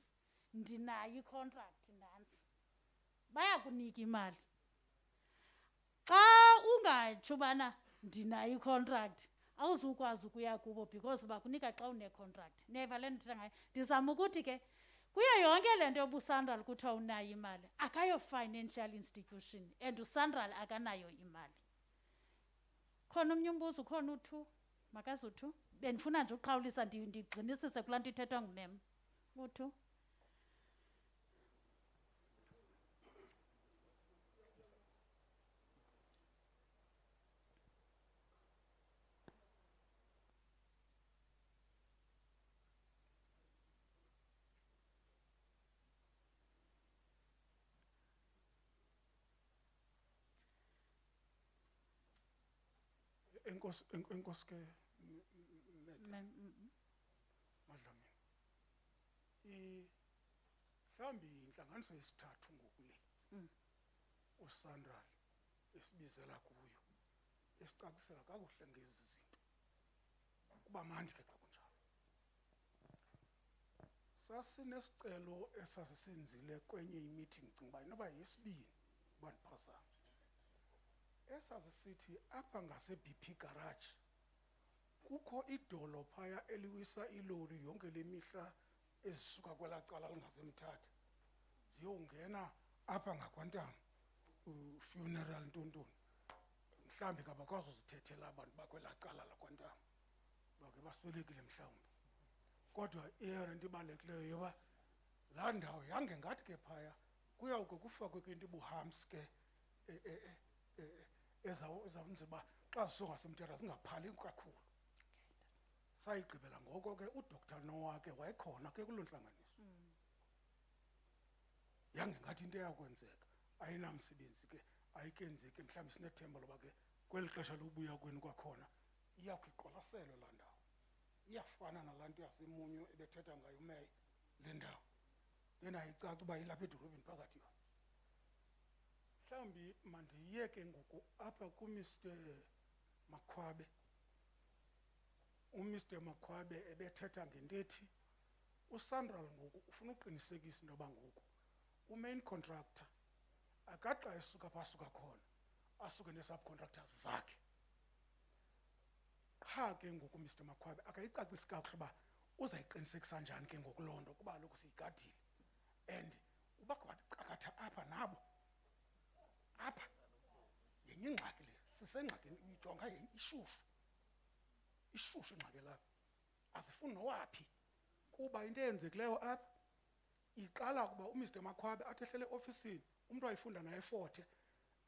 A: ndinayo i-contract nantsi, bayakunika imali. Xa ungatsho ubana ndinayo i-contract awuzukwazi ukuya kubo because bakunika xa une-contract. Niyeva le nto ndithetha ngayo? Ndizama ukuthi ke kuyo yonke le nto yobuSanral kuthiwa unayo imali, akayo-financial institution and uSanral akanayo imali. Khona omnye umbuzo, ukhona u-2, makazi u-2. Bendifuna nje uqhawulisa ndigxinisise kulaa nto ithethwa ngunem. U-2.
F: Enkosi ke Madlamini. Mhlambi inhlanganiso yesithathu ngokule. uSanral esibizela kuyo. Esicacisela kakuhle ngezi zinto. Kuba mandi ke xa kunjalo. Sasinesicelo esasisenzile kwenye imeeting ngcinga noba yesibini bandiphosana. Esasisithi apha ngase-BP garage kukho idolo phaya eliwisa ilori yonke lemihla ezisuka kwelaa cala lingasemthatha ziyongena apha ngakwantanga funeral ntontoni. Mhlawumbi kabakwazi uzithethela abantu bakwelaa cala lakwantanga bake baswelekile mhlawumbi, kodwa eyona nto ibalulekileyo yoba laa ndawo yange ngathi ke phaya kuyawuke kufakwe ke into ibuhams ke ezawuzenza uba xa zisungasemthetho zingaphali kakhulu. Sayigqibela ngoko ke uDr. Noah ke wayekhona ke kuloo ntlanganiso. Yange ngathi into eyakwenzeka ayinamsebenzi ke ayikenzeki, mhlawumbi sinethemba loba ke kweli xesha lokubuya kwenu kwakhona iyakwiqwalaselwa laa ndawo. Iyafana nalaa nto yasemunyo ebethetha ngayo umeya le ndawo enayicaca uba ilapha edolobheni phakathi yona. Mhlawumbi mandiyeke ngoku apha kuMr. Makhwabe. uMr. Makhwabe ebethetha ngento ethi uSanral ngoku ufuna uqinisekisa into yoba ngoku umain contractor akaxa esuka phasuka khona asuke nee-subcontractors zakhe. Qha ke ngoku uMr. Makhwabe akayicacisi kakuhle uba uzayiqinisekisa njani ke ngoku loo nto kuba kaloku siyigadile and uba cakatha apha nabo apha yenye ingxaki le sisengxakini uyijonga ishushu ingxaki lapha azifuni nowaphi kuba into eyenzekileyo apha iqala kuba uMr. Makhwabe athi ehlele ofisini umntu ayifunda naye eForte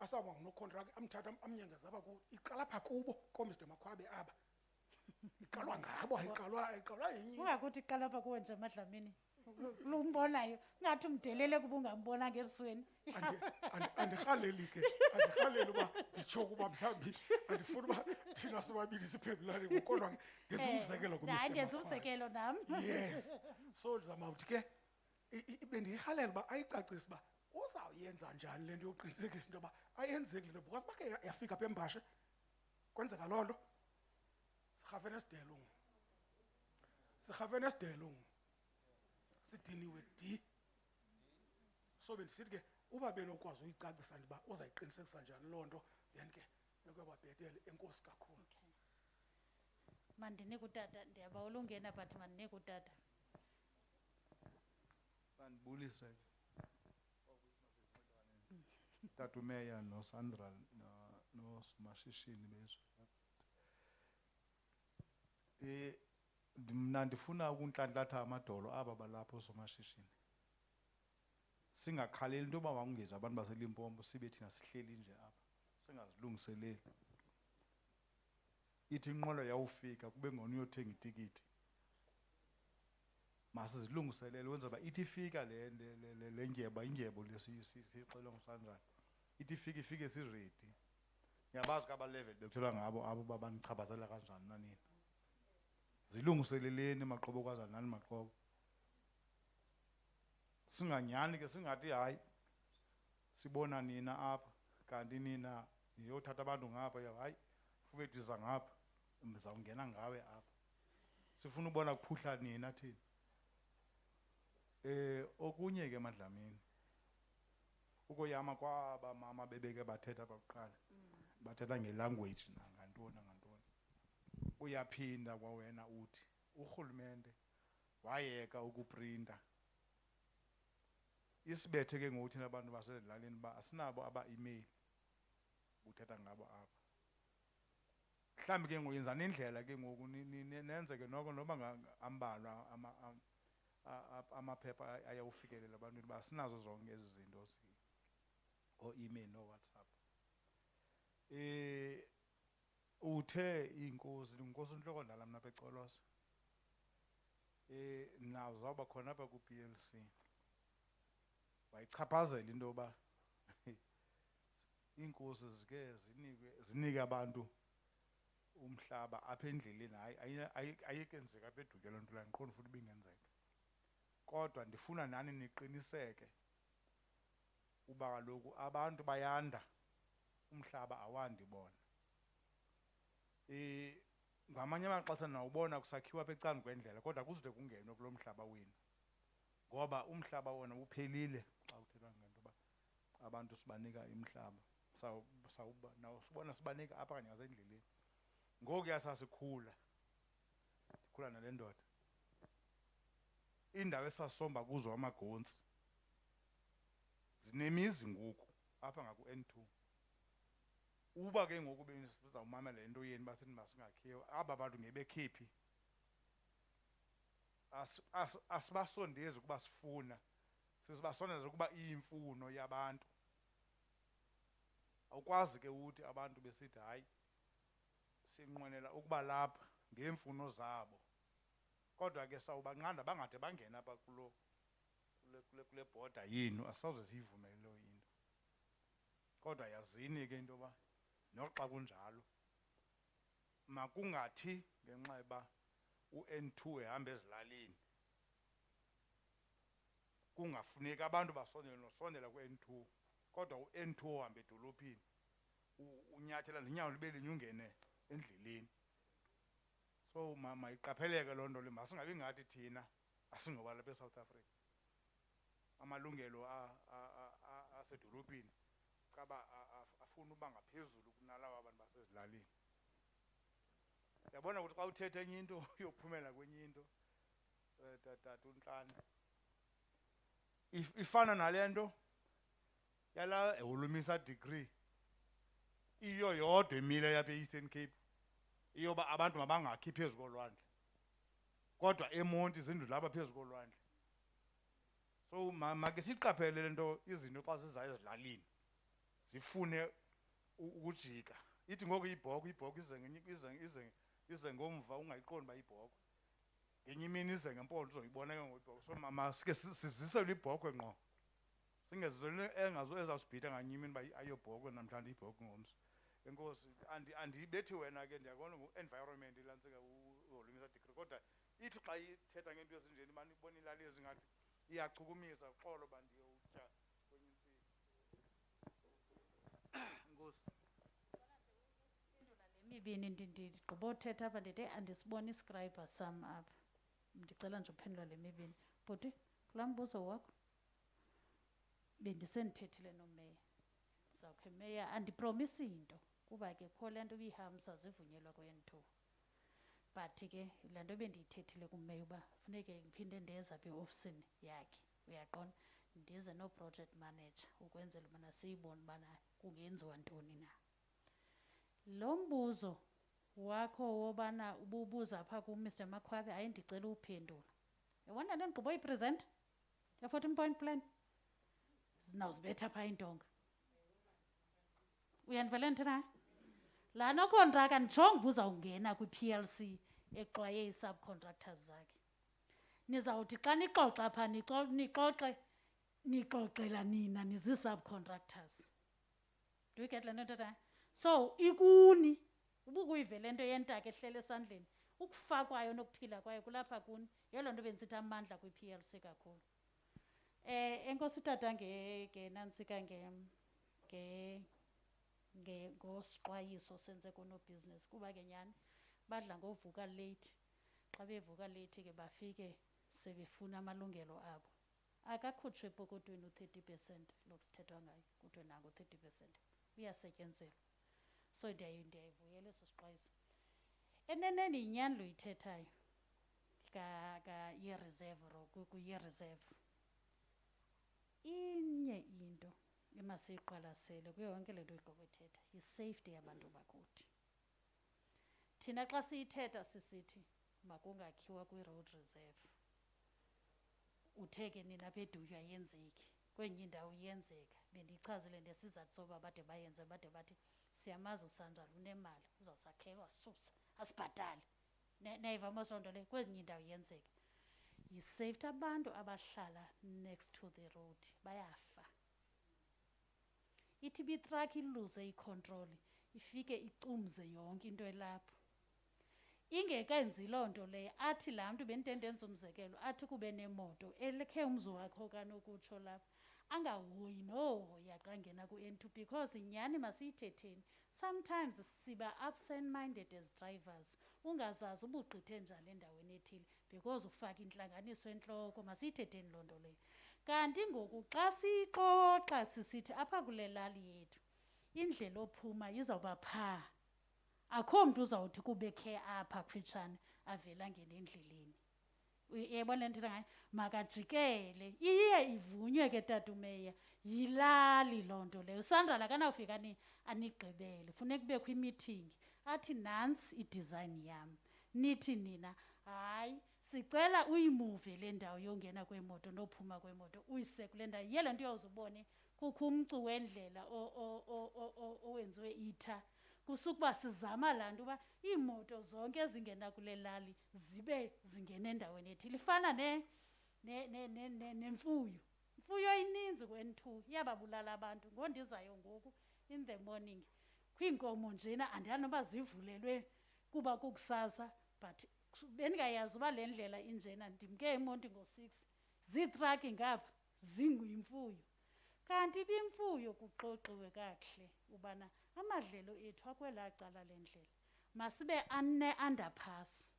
F: asaba ngonocontract amthatha amnyengeza apha kuwo iqala apha kubo koMr. Makhwabe aba iqalwa ngabo ayiqalwa yenye.
A: Ungakuthi iqala apha kuwe nje Madlamini lumbonayo ngathi umdelele kuba ungambonanga ebusweni.
F: Andirhaleli ke uba nditsho ukuba mhlawumbi andifuna uba thina sobabili siphendulane kodwa ngenza umzekelo kuMr.
A: Hayi ndenza umzekelo nam.
F: Yes, so ndizama ukuthi ke bendiyirhalela uba ayicacise uba uzawuyenza njani le nto yokuqinisekisa into yoba ayenzeki le nto because bakhe yafika apha eMbashe kwenzeka loo nto sirhafene esidelungu sidiniwe di. So bendisithi ke uba belokwazi uyicacisa nje uba uzayiqinisekisa njani loo nto then ke bekwaba bhetele. Enkosi kakhulu.
A: Mandinike utata, ndiyabawula ungena but mandinike utata.
G: Sanibulise. Tatu Meya no Sandra no Smashishini bezwe. Mna ndifuna ukuntlantatha amadolo aba balapho somashishini. Singakhaleli into yoba wawungeza abantu baseLimpopo sibe thina sihleli nje apha. Singazilungiseleli. Ithi inqwelo yawufika kube ngona uyothenga itikiti. Masizilungiselele wenza ba ithi ifika le indyebo lesixelo ngusanjani. Ithi ifike siready. Ngiyabazi ka ba-level bekuthelwa ngabo abo babanichaphazela kanjani nanini. Zilungiseleleni maqobo kwaza nani maqobo. Singanyani ke singathi hayi sibona nina apha kanti nina niyothatha abantu ngapha hayi ufubethu iza ngapha mzawungena ngawe apha. Sifuna ubona kuphuhla nina thina. Okunye ke Madlamini. Ukoyama kwaba mama bebeke bathetha bakuqala. Bathetha ngelanguage ngantoni. Uyaphinda kwawena uthi urhulumente wayeka ukuprinta. Isibethe ke ngokuthi nabantu basezilalini ba asinabo aba-email uthetha ngabo apha. Mhlambi ke ngoyenza nendlela ke ngoku nenze ke noko noba ambalwa amaphepha ayawufikelela abantwini ba sinazo zonke ezi zinto o-email no WhatsApp. Uthe inkosi intloko ndala mna beColosa. Nawo zawuba khona apha ku-PLC. Wayichaphazela into yoba iinkosi zike zinike abantu umhlaba apha endleleni hayi ayikenzeka apha edutywe loo nto leyo ndiqonda futhi ibingenzeka. Kodwa ndifuna nani niqiniseke uba kaloku abantu bayanda umhlaba awandi bona. Ngamanye amaxesha nawubona kusakhiwa apha ecaleni kwendlela kodwa kuzide kungenwe kulo mhlaba wenu. Ngoba umhlaba wona uphelile xa uthethwa ngento yoba abantu sibanika imihlaba. Sawubona sibanika apha kanye ngasendleleni. Ngoku yasasikhula. Ndikhula nale ndoda. Indawo esasomba kuzo amagontsi zinemizi ngoku apha ngaku-N2. Uba ke ngoku bezawumamela into yeni basithi masingakhiwa aba bantu ngebekhiphi. Asibasondezi ukuba sifuna sisibasondeza ukuba iyimfuno yabantu. Awukwazi ke uthi abantu besithi hayi sinqwenela ukuba lapha ngeemfuno zabo. Kodwa ke sawubanqanda bangade bangena apha kule border yenu asawuze siyivumele leyo into. Kodwa yazini ke into yoba noxa kunjalo makungathi ngenxa yoba u-N2 ehamba ezilalini kungafuneki abantu basondela ku-N2 kodwa u-N2 ohamba edolophini unyathela nenyawo libe linye ungene endleleni. So mayiqapheleke loo nto le masingabi ngathi thina asingoba lapha eSouth Africa. Amalungelo asedolophini kaba afuna uba ngaphezulu kunalawo abantu basezilalini. Yabona ukuthi xa uthetha enye into uyophumela kwenye into tata uNtlana. Ifana nale nto yala ehulumisa degree iyo yodwa emile yapha e-Eastern Cape iyoba abantu mabangakhi phezu kolwandle kodwa eMonti izindlu laba phezu kolwandle. So make siqaphele le nto izinto xa siza ezilalini zifune ukujika. Ithi ngoku ibhokhwe ize ngomva ungayiqondi uba ibhokhwe. Ngenye imini ize ngempondo uzoyibona ke ngoku. So masike siziselwe ibhokhwe ngqo. Singezizwe ezawusibhida nganye imini uba ayobhokhwe namhlanje ibhokhwe ngomso. Enkosi andiyibethi wena ke ndiyakona ngu-environment ilantsika uholumisa degree kodwa ithi xa ithetha ngento ezinjeni imane ibona ilali ezingathi iyachukumisa xolo uba ndiyowutya kwenye intsimi. Enkosi.
A: Mibini ndigqiba uthetha apha ndithi andisiboni iscriber sam apha. Ndicela nje uphendula le mibini. Bhuti kulaa mbuzo wakho bendisendithethile nomeya. Zawukhe meya andipromisi into kuba ke kho le nto ibihambisa zivunyelwa kwe-N2. But ke le nto bendiyithethile kumeya uba funeke ngiphinde ndeza apha eofisini yakhe uyaqonda, ndize no-project manager ukwenzela ubana siyibone ubana kungenziwa ntoni na. Lo mbuzo wakho wobana ububuza apha kuMr Makhwabe hayi ndicela uphendula. Yabona le ndigqibo uyipresenta ya-14 point plan zinawuzibetha phaa intonga. Uyandivela ndithina? Laa nokontraka ndijonge uba uzawungena kwi-PLC exwaye ii-subcontractors zakhe. Nizawuthi xa nixoxa phaa nixoxela nina nizii-subcontractors. Do you get le nto ndithethayo? So ikuni ubukuyivele into yentaka ehlele esandleni ukufakwayo nokuphila kwayo kulapha kuni. Yelo nto bendisithi amandla kwi-PLC kakhulu. Enkosi tata ngenantsika ngosiqwayiso senze kono-business kuba ke nyhani badla ngovuka late. Xa bevuka late ke bafike sebefuna amalungelo abo. Akakhutshwe epokothweni u-30% lokusithethwa ngayo kuthiwe nango 30% uyasetyenzelwa. So ndiyayivuyela eso siqwayiso. Eneneni yinyani luyithethayo ye-reserve ye-reserve. Inye into emasiyiqwalasele kuyo yonke le nto igqobethetha yi-safety yabantu bakuthi. Thina xa siyithetha sisithi makungakhiwa kwi-road reserve. Uthe ke nina apha edutywa ayenzeki, kwenye indawo iyenzeka. Bendiyichazile ndesizathu soba bade bayenze bade bathi siyamazi uSandra unemali uzawusakhelwa susa asibhatale. Nayiva mos loo nto leyo kwenye indawo iyenzeka. Yi-safety abantu abahlala next to the road bayafa. Ithi bitruck iluze icontrol ifike icumze yonke into elapho. Ingekenzi loo nto leyo athi laa mntu bendendenza umzekelo athi kube nemoto elekhe umzi wakho kanokutsho lapho angahoyi nohoya xa ngena ku-N2 because nyhani masiyithetheni sometimes siba absent-minded as drivers ungazazi ubugqithe njani endaweni ethile because ufaka intlanganiso entloko. Masiyithetheni loo nto leyo. Kanti ngoku xa sixoxa sisithi apha kule lali yethu indlela ophuma izawuba phaa. Akho mntu uzawuthi kubekhe apha kufitshane avela ngena endleleni. Uyabona le nto ngayo makajikele. Iye ivunywe ke tatumeya yilali loo nto leyo. Sandra lakanawufika anigqibele funeka kubekho imithingi athi nantsi i-design yam nithi nina hayi sicela uyimuve le ndawo yongena kwemoto nophuma kwemoto uyise kule ndawo. Yile nto uyawuzubone kukho umcu wendlela owenziwe itha kusukuba sizama laa nto uba iimoto zonke ezingena kule lali zibe zingena endaweni ethile. Ifana nemfuyo. Imfuyo ininzi kwen-2 iyababulala abantu. Ngondizayo ngoku in the morning kwiinkomo njena andiyazi noba zivulelwe kuba kukusasa but bendingayazi uba le ndlela injena ndimke imonti ngo-6 ziitraki ngapha zinguyimfuyo. Kanti ibimfuyo kuxoxiwe kakuhle ubana amadlelo ethu akwelaa cala lendlela masibe ane-underpass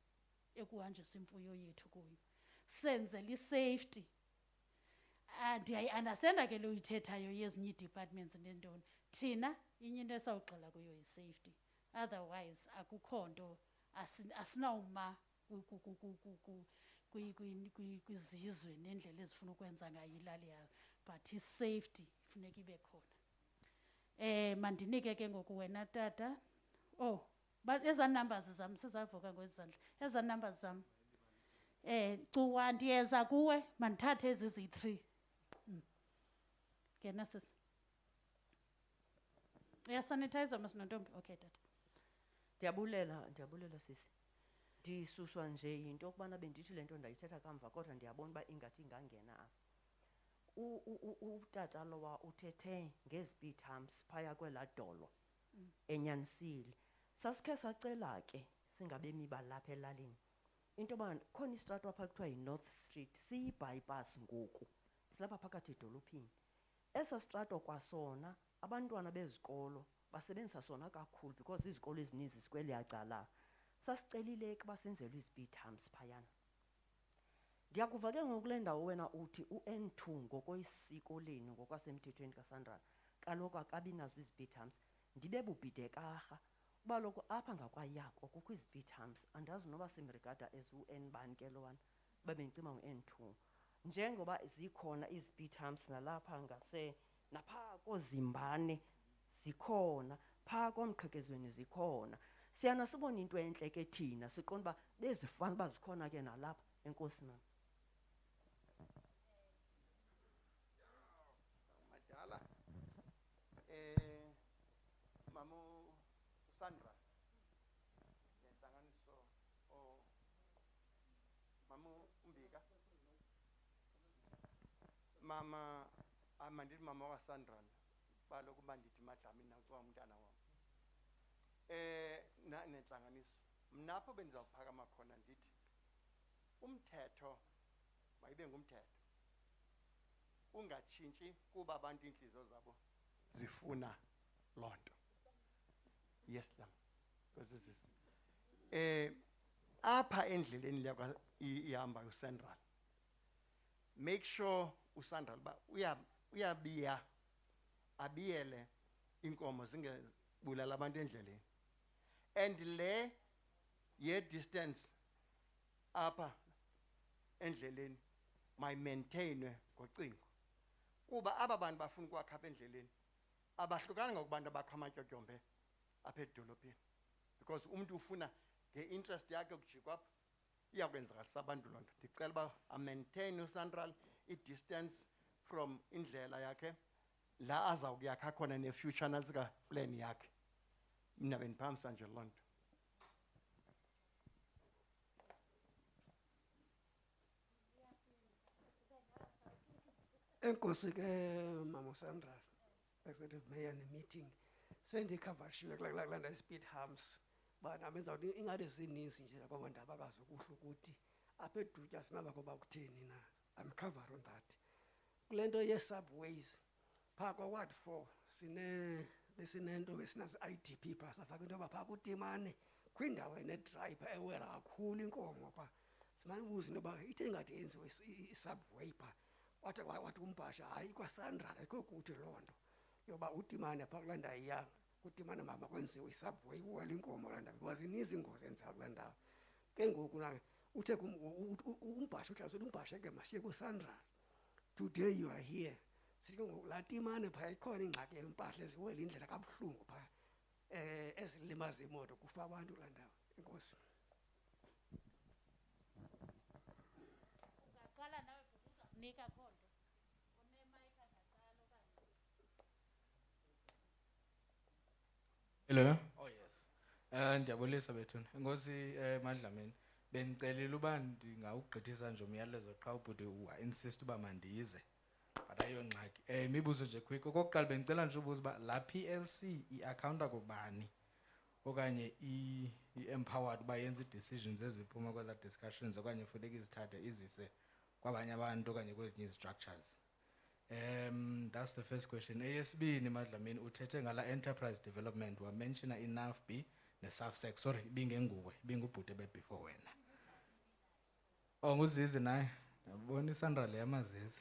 A: ekuhanjisa imfuyo yethu kuyo senzela i-safety. Ndiyayi-andastenda ke le uyithethayo yezinye ii-departments nentoni. Thina inye into esawugxila kuyo yi-safety otherwise akukho nto asinawuma kwizizwe nendlela ezifuna ukwenza ngayo ilali yayo but i-safety funeka ibe khona. Mandinike ke ngoku wena tata. Ezaa numbers zam sezavuka ngezandla. Ezaa numbers zam cuwa ndiyeza kuwe mandithathe ezi ziyi-3. Ngena sisi. Uyasanitizer masinontombi? Okay tata.
H: Ndiyabulela sisi. Ndisuswa nje yinto okubana bendithi le nto ndayithetha kamva kodwa ndiyabona uba ingathi ingangena apha. Utata lowa uthethe ngezi-speed humps phaya kwelaa dolo enyanisile. Sasikhe sacela ke singabemi balapha elalini into yoba khona istrato apha kuthiwa yi-North Street siyi-bypass ngoku silapha phakathi edolophini. Esa strato kwasona abantwana bezikolo basebenzisa sona kakhulu because izikolo ezininzi zikweliya cala. Sasicelile ke basenzelwe izi-speed humps phayana. Ndiyakuva ke ngokule ndawo wena uthi u-N2 ngokwesiko lenu ngokwasemthethweni kaSandra kaloku akabi nazo izi-speed humps. Ndibe bubhidekarha uba lokho apha ngakwayako kukho izi-speed humps. Andazi noba simregada as u-N bani ke lowana uba bendicima ngu-N2. njengoba zikhona izi-speed humps nalapha ngase napha koozimbane zikhona, phaa komqhekezweni zikhona. Siyana sibone into entle ke thina siqonda uba bezifana uba zikhona ke nalapha. Enkosi mama.
I: Madala, Mamu Sandra, ngenhlanganiso Mamu Mbika, Mama Amandit Mama wa Sandra, baloku bandithi Madlami nakuwa umntana wami. Nenhlanganiso, mnapho bendizawuphakama khona ndithi umthetho mayibe ngumthetho. Ungatshintshi kuba abantu inhliziyo zabo zifuna lonto. Yes lam. Because this is apha endleleni yakwa ihamba uSandral. Make sure uSandral ba uyabiya abiyele inkomo zingebulala abantu endleleni. And le ye distance apha endleleni may maintainwe ngocingo. Kuba aba bantu bafuna ukwakha apha endleleni abahlukani ngokubantu abakha amatyotyombe apha edolophini, because umuntu ufuna nge-interest yakhe ukujikwa apha iyakwenzakalisa abantu loo nto. Ndicela uba amaintain uSandral i-distance from indlela yakhe la azawukuyakha khona ne-future nazika plan yakhe. Mna bendiphamisa nje loo nto.
J: Enkosi ke Mama Sandra, executive mayor ne-meeting sendikhavashiwe kulanda speed humps bana benza ingade zininzi nje lapha mandaba akazokuhla ukuthi apha edutyha sinabakho bakutheni na. I'm covered on that. Kule nto ye-subways phaa kwa-Ward 4 besinento besinazi-IDP phaa safaka into yoba phaa kutimane kwindawo enedriver ewela kakhulu inkomo phaa. Simane ubuza into yoba ithe ingathi yenziwe i-subway phaa. Wathi umbhasha hayi kwaSandra ayikho kuthi loo nto yoba utimane phaa kulaa ndawo iya kutimane mama kwenziwe i-subway uwela inkomo kulaa ndawo because ininzi ingozi enzeka kulaa ndawo. Ke ngoku na uthe umbhasha uhlalisela umbhasha ke masiye kuSandra. Today you are here. Sithi ke ngoku laa timane phaa ikhona ingxaki yempahla eziwela indlela kabuhlungu phaa ezilimaza imoto kufa abantu kulaa ndawo. Enkosi.
A: Ungaqala nawe ukuza kunika khona.
K: Hello. Oh yes. Ndiyabulisa bethuna. Enkosi Madlamini. Bendicelile uba ndingawugqithisa nje umyalezo qha ubhuti insist uba mandize. But ayongxaki. Imibuzo nje quick. Okokuqala bendicela nje ubuza uba la PLC iaccount kubani? Okanye i-empowered uba yenze decisions eziphuma kweza discussions okanye funeka izithathe izise kwabanye abantu okanye kwezinye structures. That's the first question. Eyesibini Madlamini uthethe ngala enterprise development wa mention i-NAFB ne-SAFSEC. Sorry, bingenguwe, bingubhuti before wena. Nguzizi naye. Yabona iSandra le yamazizi.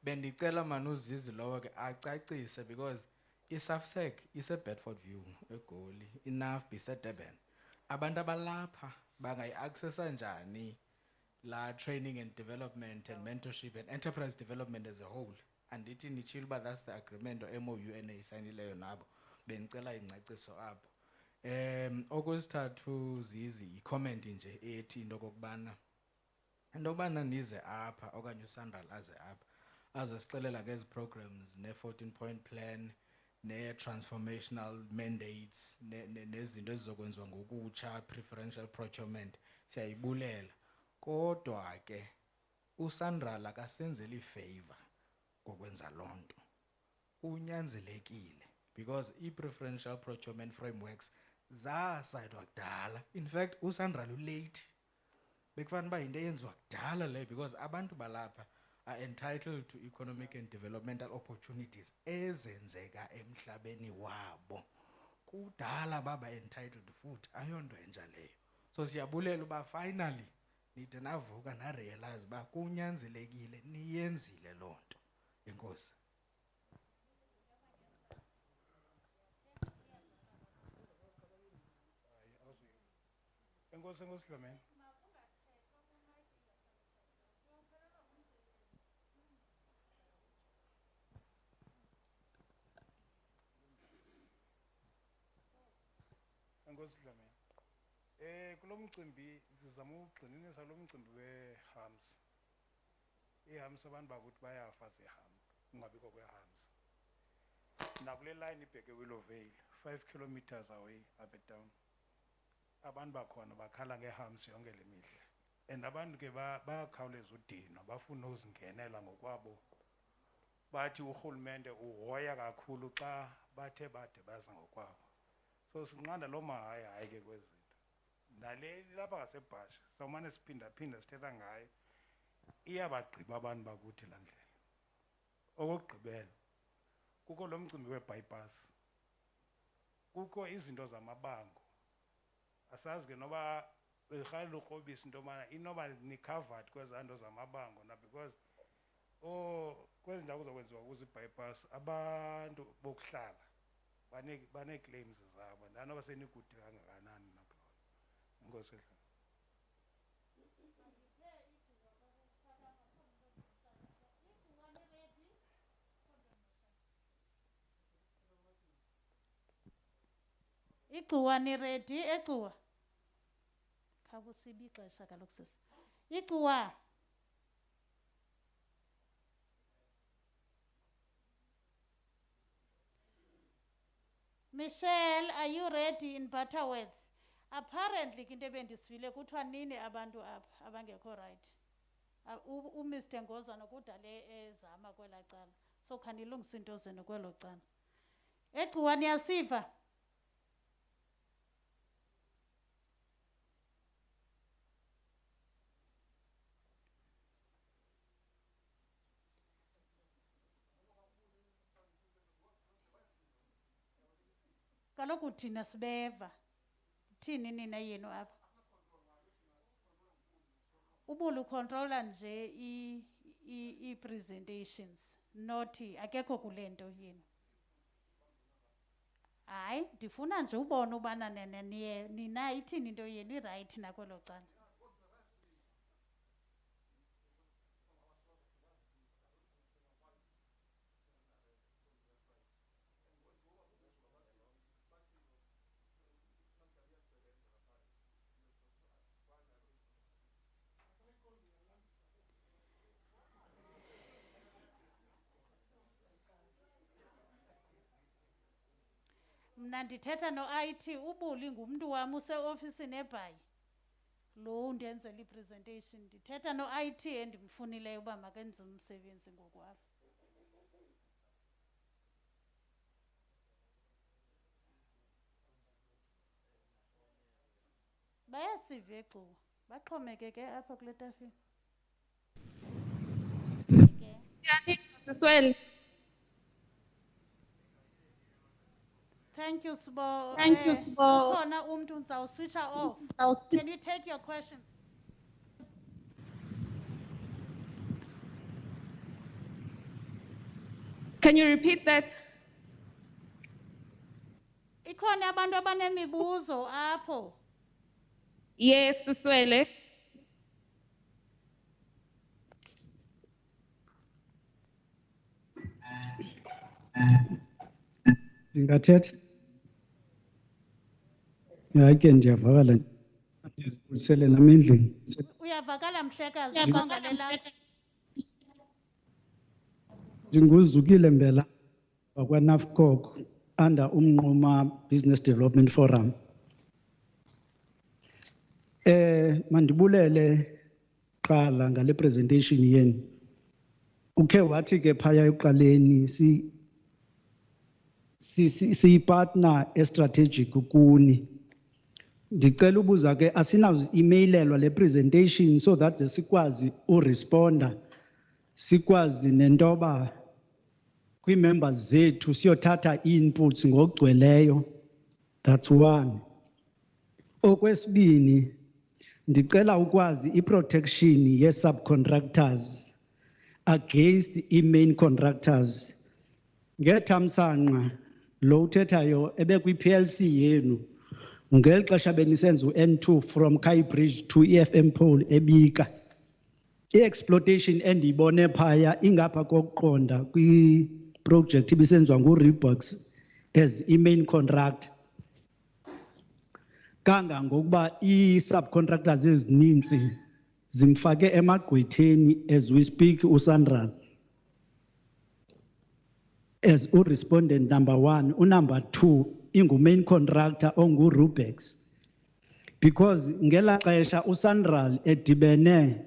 K: Bendicela manu uzizi lowo ke acacise because i-SAFSEC ise-Bedford View eGoli, i-NAFB ise-Durban. Abantu abalapha bangayi-accessa njani la training and development and mentorship and enterprise development as a whole? Andithi nichile uba that's the agreement or MOU eneyisayinileyo nabo. Bendicela ingcaciso apho. Okwesithathu zizi i-comment nje ethi into okokubana nize apha okanye uSandra aze apha azosixelela ngezi programs ne-14 point plan ne-transformational mandates nezinto ezizokwenziwa ngokutsha preferential procurement. Siyayibulela. Kodwa ke uSandra akasenzeli ifavor ngokwenza lonto. Unyanzelekile because i-preferential procurement frameworks zasayidwa kudala. In fact uSandra late. Bekufanele uba yinto eyenziwa kudala le because abantu balapha are entitled to economic and developmental opportunities ezenzeka emhlabeni wabo. Kudala baba entitled futhi ayonto enja leyo. So siyabulela uba finally nide navuka na-realize uba kunyanzelekile niyenzile loo nto. Enkosi.
F: Enkosi Dlamini. Enkosi Dlamini. Kulo mcimbi sizama ukugxininisa lo mcimbi weHams. IHams abantu bakuthi bayafa sihamba kungabikho kweHams. Nakule line ibheke Willowvale 5 kilometers away up and down. Abantu bakhona bakhala ngeHams yonke le mihla. And abantu ke bakhawuleza udinwa bafuna uzingenela ngokwabo. Bathi urhulumente uhoya kakhulu xa bathe bade baza ngokwabo. So sinqanda lo mahaya hayi ke kwezinto. Nale lapha ngasebhasha sawumane siphinda sithetha ngayo. Iyabagqiba abantu bakuthi la ndlela. Okugqibela kukho lo mcimbi webypass. Kukho izinto zamabango. Asazi ke noba berhalela ukrobisa into mana inoba ni covered kwezanto zamabango na because kwezi ndawo kuzokwenziwa kuzo ibypass abantu bokuhlala bane claims zabo ndanoba senikude kangakanani nakho. Inkosi.
A: Igciwane ready egciwa. Khabusibi ixesha kaloku sisi. Igciwa. Michelle, are you ready in Butterworth? Apparently into ebendisifile kuthiwa nini abantu apha abangekho right. Mr Ngozana kudale ezama kwela cala. So khanilungisa into zenu kwelo cala. Egciwa niyasiva? Kaloku thina sibeva. Thini nina yenu apha? Ubulu controller nje i-presentations. Noti akekho kule nto yenu. Hayi, ndifuna nje ubona ubana nina ithini into yenu i-right nakwelo cala. Mna ndithetha no-IT ubuli ngumntu wam useofisini eBhayi. Lo ndenzela i-presentation ndithetha no-IT endimfunileyo uba makenze umsebenzi ngokwabo. Bayasiva egcuwa baxhomekeke apha kule tafile.
L: Siswele.
A: Thank you, Sbo.
L: Thank you, Sbo.
A: Khona umntu ndizawuswitcha off. Can you take your questions?
L: Can you repeat that?
A: Ikhona abantu abanemibuzo apho.
L: Yes, Siswele.
M: Ndingathetha. Hayi ke ndiyavakala. Ndizibulisele nami endlini.
A: Uyavakala mhlekazi kwangalela.
M: Ndinguzukile Mbela wakwaNAFCOG under umnquma Business Development Forum. Mandibulele qala ngale presentation yenu. Ukhe wathi ke phaya eqaleni si partner strategic kuni. Ndicela ubuza ke asinazo emailelwa le presentation so that sikwazi uresponda sikwazi nentoba kwi-members zethu siyothatha inputs ngokugcweleyo. That's one. Okwesibini ndicela ukwazi i-protection ye-subcontractors against i-main contractors. Ngethamsanqa lo uthethayo ebekwi-PLC yenu ngeli xesha benisenza u-N2 from Kai Bridge to EFM pole eBika. I-exploitation endiyibone phaya ingapha kokuqonda kwi-project ibisenziwa nguReeboks as i-main contractor. kangangokuba i-subcontractors ezininzi zimfake emagqwetheni as we speak uSandral as respondent number 1, number 2 ingu-main contractor ongu-Rubex, because ngela xesha uSandral edibene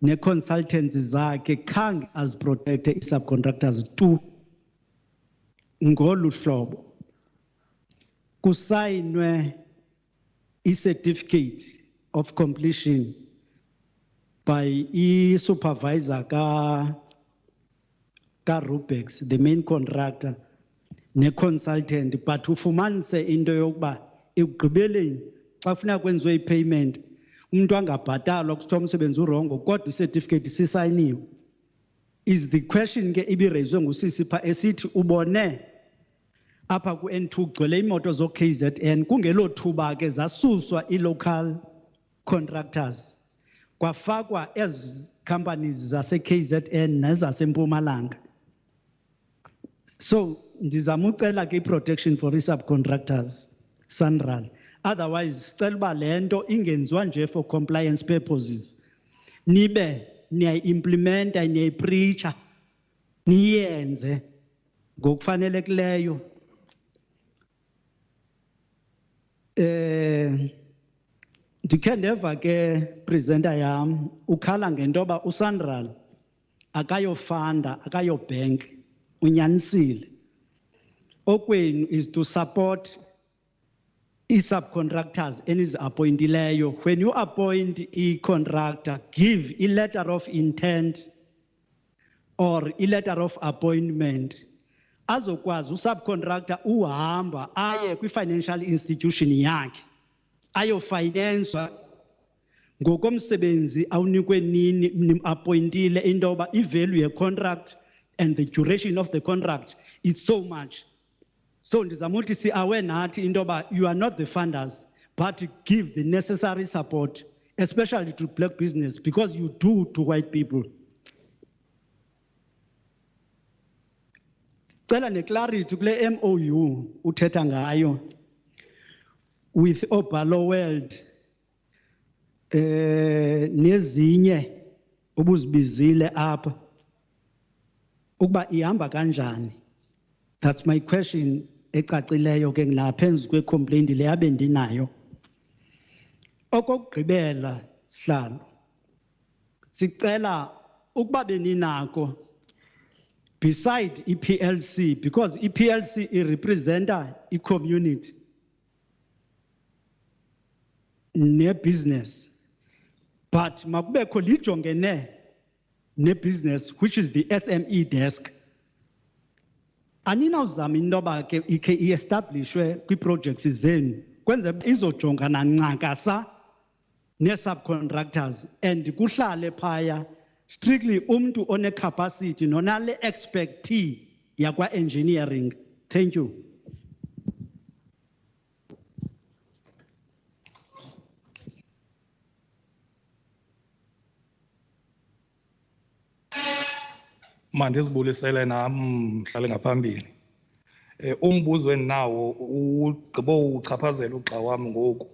M: ne-consultants zakhe khange aziprotecte i-subcontractors tu ngolu hlobo. Kusayinwe i-certificate of completion by i-supervisor ka-Rubex, the main contractor, ne-consultant, but ufumanise into yokuba ekugqibeleni xa kufuneka kwenziwe i-payment umuntu angabhatalwa kusithiwa umsebenzi urongo kodwa i-certificate sisayiniwe. Is the question ke ibireyizwe ngusisi pha esithi ubone apha ku-N2 kugcwele imoto zo-KZN kungelo thuba ke zasuswa i-local contractors kwafakwa ezi companies zase-KZN nezase-Mpumalanga. So ndizama ucela ke i-protection for i-subcontractors Sanral, otherwise sicela uba le nto ingenziwa nje for compliance purposes, nibe niyayi-implementa niyayipreacha niyenze ngokufanelekileyo. Ndikhe ndeva ke presenter yam ukhala ngento yoba uSandral akayofanda akayobhenki, unyanisile. Okwenu is to support i-subcontractors enizi-appointileyo. When you appoint i-contractor, give a letter of intent or a letter of appointment. Azokwazi u-subcontractor uhamba aye kwi-financial institution yakhe ayofinanswa ngokomsebenzi awunikwe nini nim-appointile into yoba i-value ye-contract and the duration of the contract it's so much. So ndizama uthi si-aware nathi into yoba you are not the funders but give the necessary support especially to black business because you do to white people. Cela ne-clarity kule MOU uthetha ngayo with Obalo World nezinye ubuzibizile apha ukuba ihamba kanjani. That's my question ecacileyo ke ngilaphenzu kwe-complaint le yabe ndinayo. Okokugqibela sihlalo sicela ukuba beninako beside i-PLC because i-PLC irepresenta i-community ne-business, but makubekho lijongene ne-business which is the SME desk. Aninawuzama into yoba ke ikhe i-establishwe kwi-projects zenu kwenze izojongana ncakasa ne-subcontractors and kuhlale phaya strictly umntu one-capacity nonale expertise yakwa-engineering. Thank you.
N: Mandizibulisele nam mhlale ngaphambili. Umbuzo endinawo ugqibo uchaphazela ugxa wami ngoku.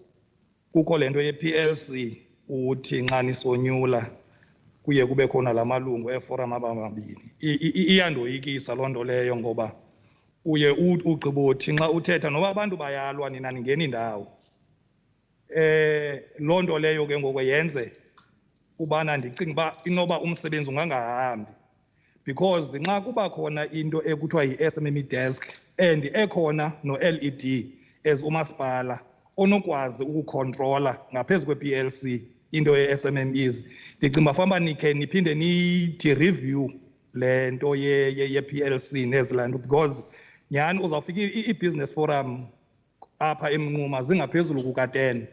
N: Kukho lento ye-PLC uthi nxa nisonyula kuye kube khona la malungu eforum abamabili. Iyandoyikisa loo nto leyo ngoba uye ugqibo uthi nxa uthetha noba abantu bayalwa nina ningena indawo. Loo nto leyo ke ngoku yenze ubana ndicinga uba inoba umsebenzi ungangahambi. Because nxa kuba khona into ekuthiwa yi-SME desk and ekhona no-LED as umasipala onokwazi ukukontrola ngaphezu kwe-PLC into ye-SMMEs, ndicinga fanuba nikhe niphinde nithi review le nto ye-PLC nezilanto because nyhani uzawufika i-business forum apha eMnquma zingaphezulu kuka-10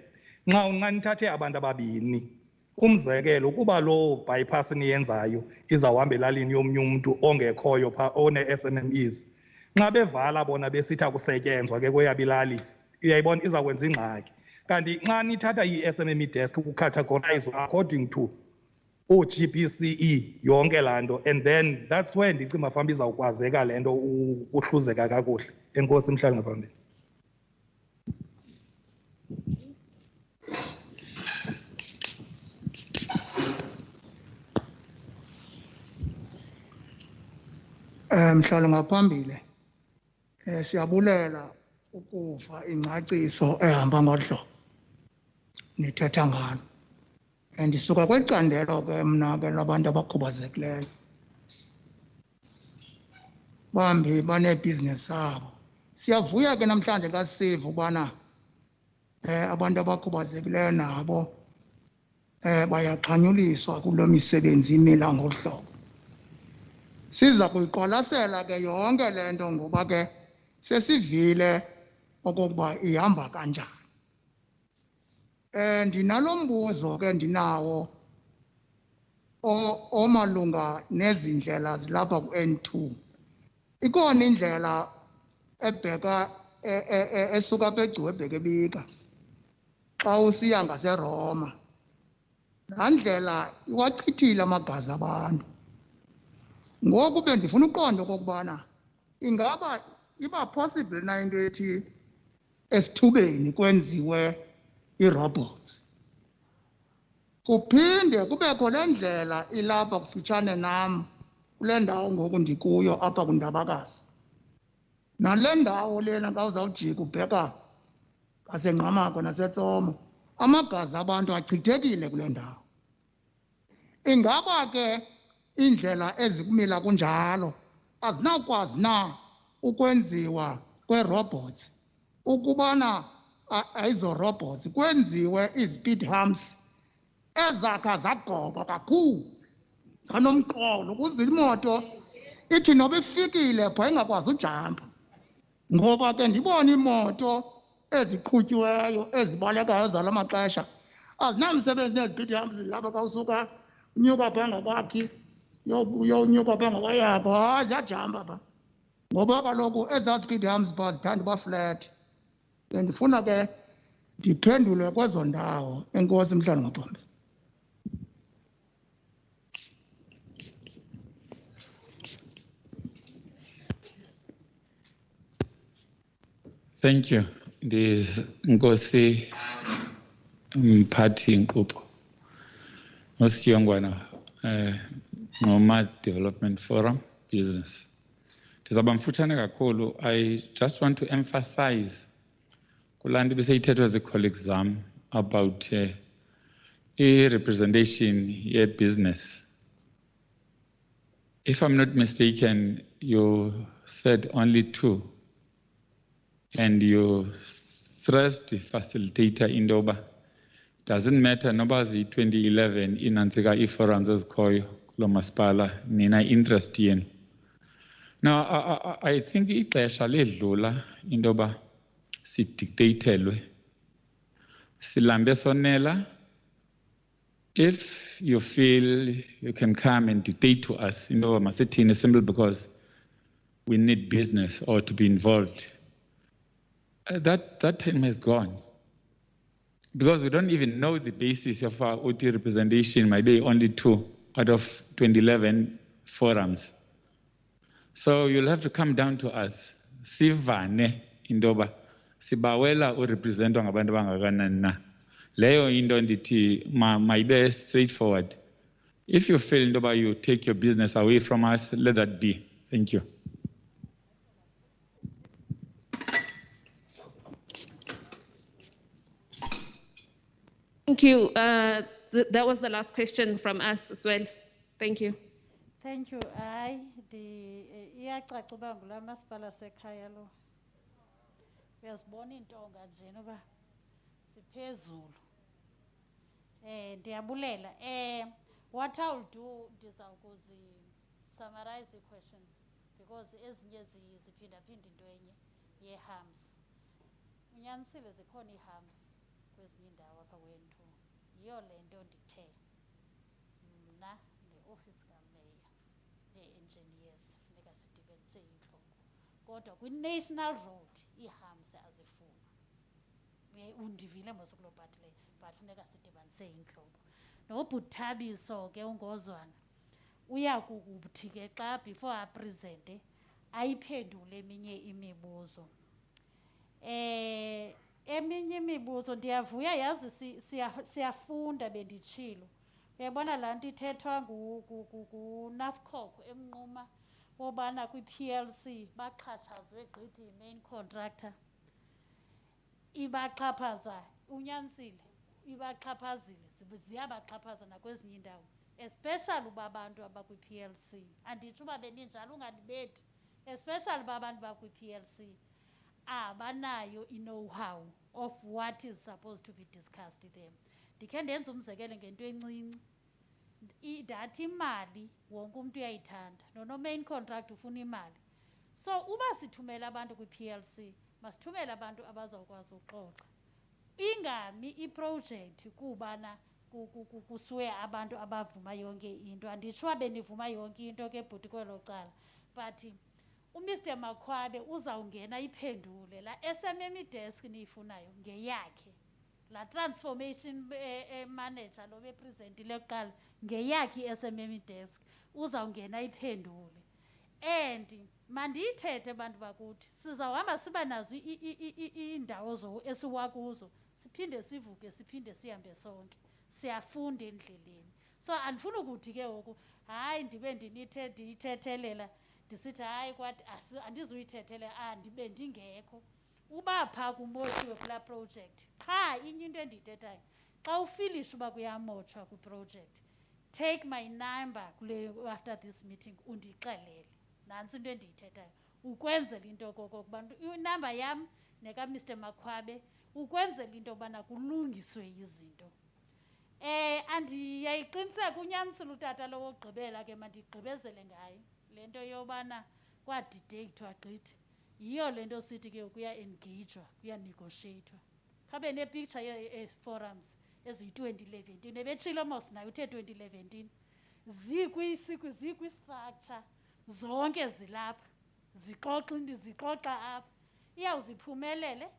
N: nxa nithathe abantu ababini. Umzekelo kuba lo bypass niyenzayo izawuhamba elalini yomnye umuntu ongekhoyo pha one-SMMEs nxa bevala bona besithi akusetyenzwa ke kweyabo ilali uyayibona izawukwenza ingxaki. Kanti nxa nithatha i-SMME desk kucategorize according to o-GBCE yonke laa nto and then that's where ndicinga fanuba izawukwazeka le nto uhluzeka kakuhle. Enkosi mhlali ngaphambili.
O: Mhlali ngaphambili siyabulela ukuva ingcaciso ehamba ngodlo nithetha ngalo. Ndisuka kwicandelo ke mna ke labantu abakhubazekileyo. Bambi banebhizinesi zabo. Siyavuya ke namhlanje xa siva ubana abantu abakhubazekileyo nabo bayaxhanyuliswa kulo misebenzi imila ngohlobo. Siza kuyiqwalasela ke yonke le nto ngoba ke sesivile okokuba ihamba kanjani. Ndinalo mbuzo ke ndinawo omalunga nezindlela zilapha ku-N2. Ikhona indlela ebheka esuka apha eGcuwa ebheka eBika xa usiya ngaseRoma. Laa ndlela iwachithile amagazi abantu. Ngoku bendifuna uqonda okokubana ingaba iba possible na into ethi esithubeni kwenziwe ii-robots. Kuphinde kubekho le ndlela ilapha kufutshane nam kule ndawo ngoku ndikuyo apha kuNdabakazi. Nale ndawo lena xa uzawujika ubheka ngaseNgqamakwe naseTsomo, amagazi abantu achithekile kule ndawo. Ingaba ke indlela ezikumila kunjalo azinawukwazi na ukwenziwa kwe-robots ukubana ayizo robots kwenziwe izipidi humps ezakha zagoba kakhulu zanomqolo ukuze imoto ithi noba ifikile phaa ingakwazi ujampa. Ngoba ke ndibona imoto eziqhutyiweyo ezibalekayo zala maxesha azinamsebenzi nezipidi humps lapha xa usuka unyuka phaa ngakwakhi uyonyuka phaa ngakwayapho. Hayi ziyajampa phaa ngoba kaloku ezaa speed humps phaa zithanda uba flat. Ndifuna ke ndiphendule kwezo ndawo. Enkosi mhlali ngaphambili.
P: Thank you. Nkosi mphathi nkqubo nosiyongwana Noma Development Forum Business. Ndizawuba mfutshane kakhulu. I just want to emphasize kulaa nto beseyithethwa zii-colleagues zam about i-representation ye-business. If I'm not mistaken, you said only 2. And you stressed the facilitator indoba. Doesn't matter noba zi-2011 inantsika i-forums ezikhoyo kulo masipala nina interest yenu. Now, I think ixesha ledlula indoba sidictatelwe. Silambe sonela. If you feel you can come and dictate to us, indoba masithini simply because we need business or to be involved. That time has gone. Because we don't even know the basis of our OT representation, maybe only 2 out of 2011 forums. So you'll have to come down to us. Sivane indoba sibawela urepresentwa ngabantu abangakanani na. Leyo into ndithi mayibe straightforward. If you feel indoba you take your business away from us, let that be. Thank you.
L: Thank you. That was the last question from us as well. Thank you.
A: Thank you. Hayi iyacaca uba ngulaa masipala sekhaya lo. Uyazibona iintonga nje noba siphezulu. Ndiyabulela. What I'll do summarize the questions because ezinye ziphindaphinda into enye ye-hams. Unyanisile zikhona ii-hams kwezinye indawo apha kwe-N2. Yiyo le nto ndithe mna ne-ofisi kameya nee-engineers funeka sidibanise iintloko. Kodwa kwi-national road ii-hams azifuna. Undivile mos kuloo part leyo but funeka sidibanise iintloko. Nobuthabiso ke uNgozwana uya kukuthi ke xa before apresente ayiphendule eminye imibuzo. Eminye imibuzo ndiyavuya yazi siyafunda benditshilo. Uyabona laa nto ithethwa nguNAFCOC emnquma wobana kwi-PLC baxhatshazwe gqithi yi-main contractor ibaxhaphaza unyanisile ibaxhaphazile ziyabaxhaphaza nakwezinye iindawo especially uba abantu abakwi-PLC anditsho uba beninjalo ungandibethi especially uba abantu bakwi-PLC abanayo i-know-how of what is supposed to be discussed there. Ndikhe ndenza umzekelo ngento encinci ndathi imali wonke umuntu uyayithanda nono-main contract ufuna imali so uba sithumela abantu kwi-PLC masithumele abantu abazawukwazi uxoxa ingami iprojekthi kubana kusuwe abantu abavuma yonke into anditsho uba benivuma yonke into ke bhuti kwelo cala but uMr Makhwabe uzawungena iphendule la SMME desk niyifunayo ngeyakhe la transformation manager lo bepresentile kuqala ngeyakhe i-SMME desk uzawungena iphendule and mandiyithethe abantu bakuthi sizawuhamba siba nazo iindawo esiwakuzo siphinde sivuke siphinde sihambe sonke siyafunda endleleni so andifuna ukuthi ke ngoku hayi ndibe ndiyithethelela ndisithi hayi kwathi andizuyithethelela ndibe ndingekho uba phaa kumotshiwe kulaa project qha inye into endiyithethayo xa ufilisha uba kuyamotshwa kwiproject take my number after this meeting undixelele nantsi into endiyithethayo ukwenzela into kokokuba inamba yam nekaMr Makhwabe ukwenzela into yobana kulungiswe izinto andiyayiqiniseka unyanisile utata lo wokugqibela ke mandigqibezele ngayo le nto yobana kwadideyithwa gqithi yiyo le nto sithi ke kuya-engagwa kuyanegoshiyethwa khabe nepicture ye-forums eziyi-2011 ebetshilo mos nayo uthe 2011 zikwi-structure zonke zilapha zixoxa apha iyawuziphumelele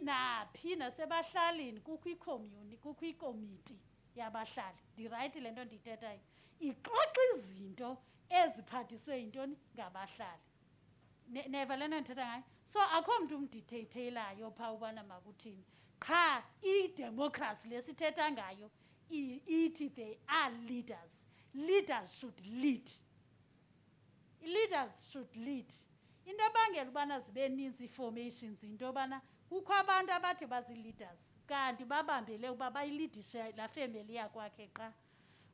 A: naphi nasebahlalini kukho ikomiti yabahlali ndirayithi le nto ndiyithethayo ixoxa izinto eziphathiswe yintoni ngabahlali neva le nto ndithetha ngayo so akho mntu umditheyitheyelayo phaa ubana makuthini qha idemocracy lesithetha ngayo ithi they are leaders should lead into abangela ubana zibe ninzi ii-formations into yobana kukho abantu abathi bazi-leaders kanti babambele uba bayilidishe laa femeli yakwakhe qa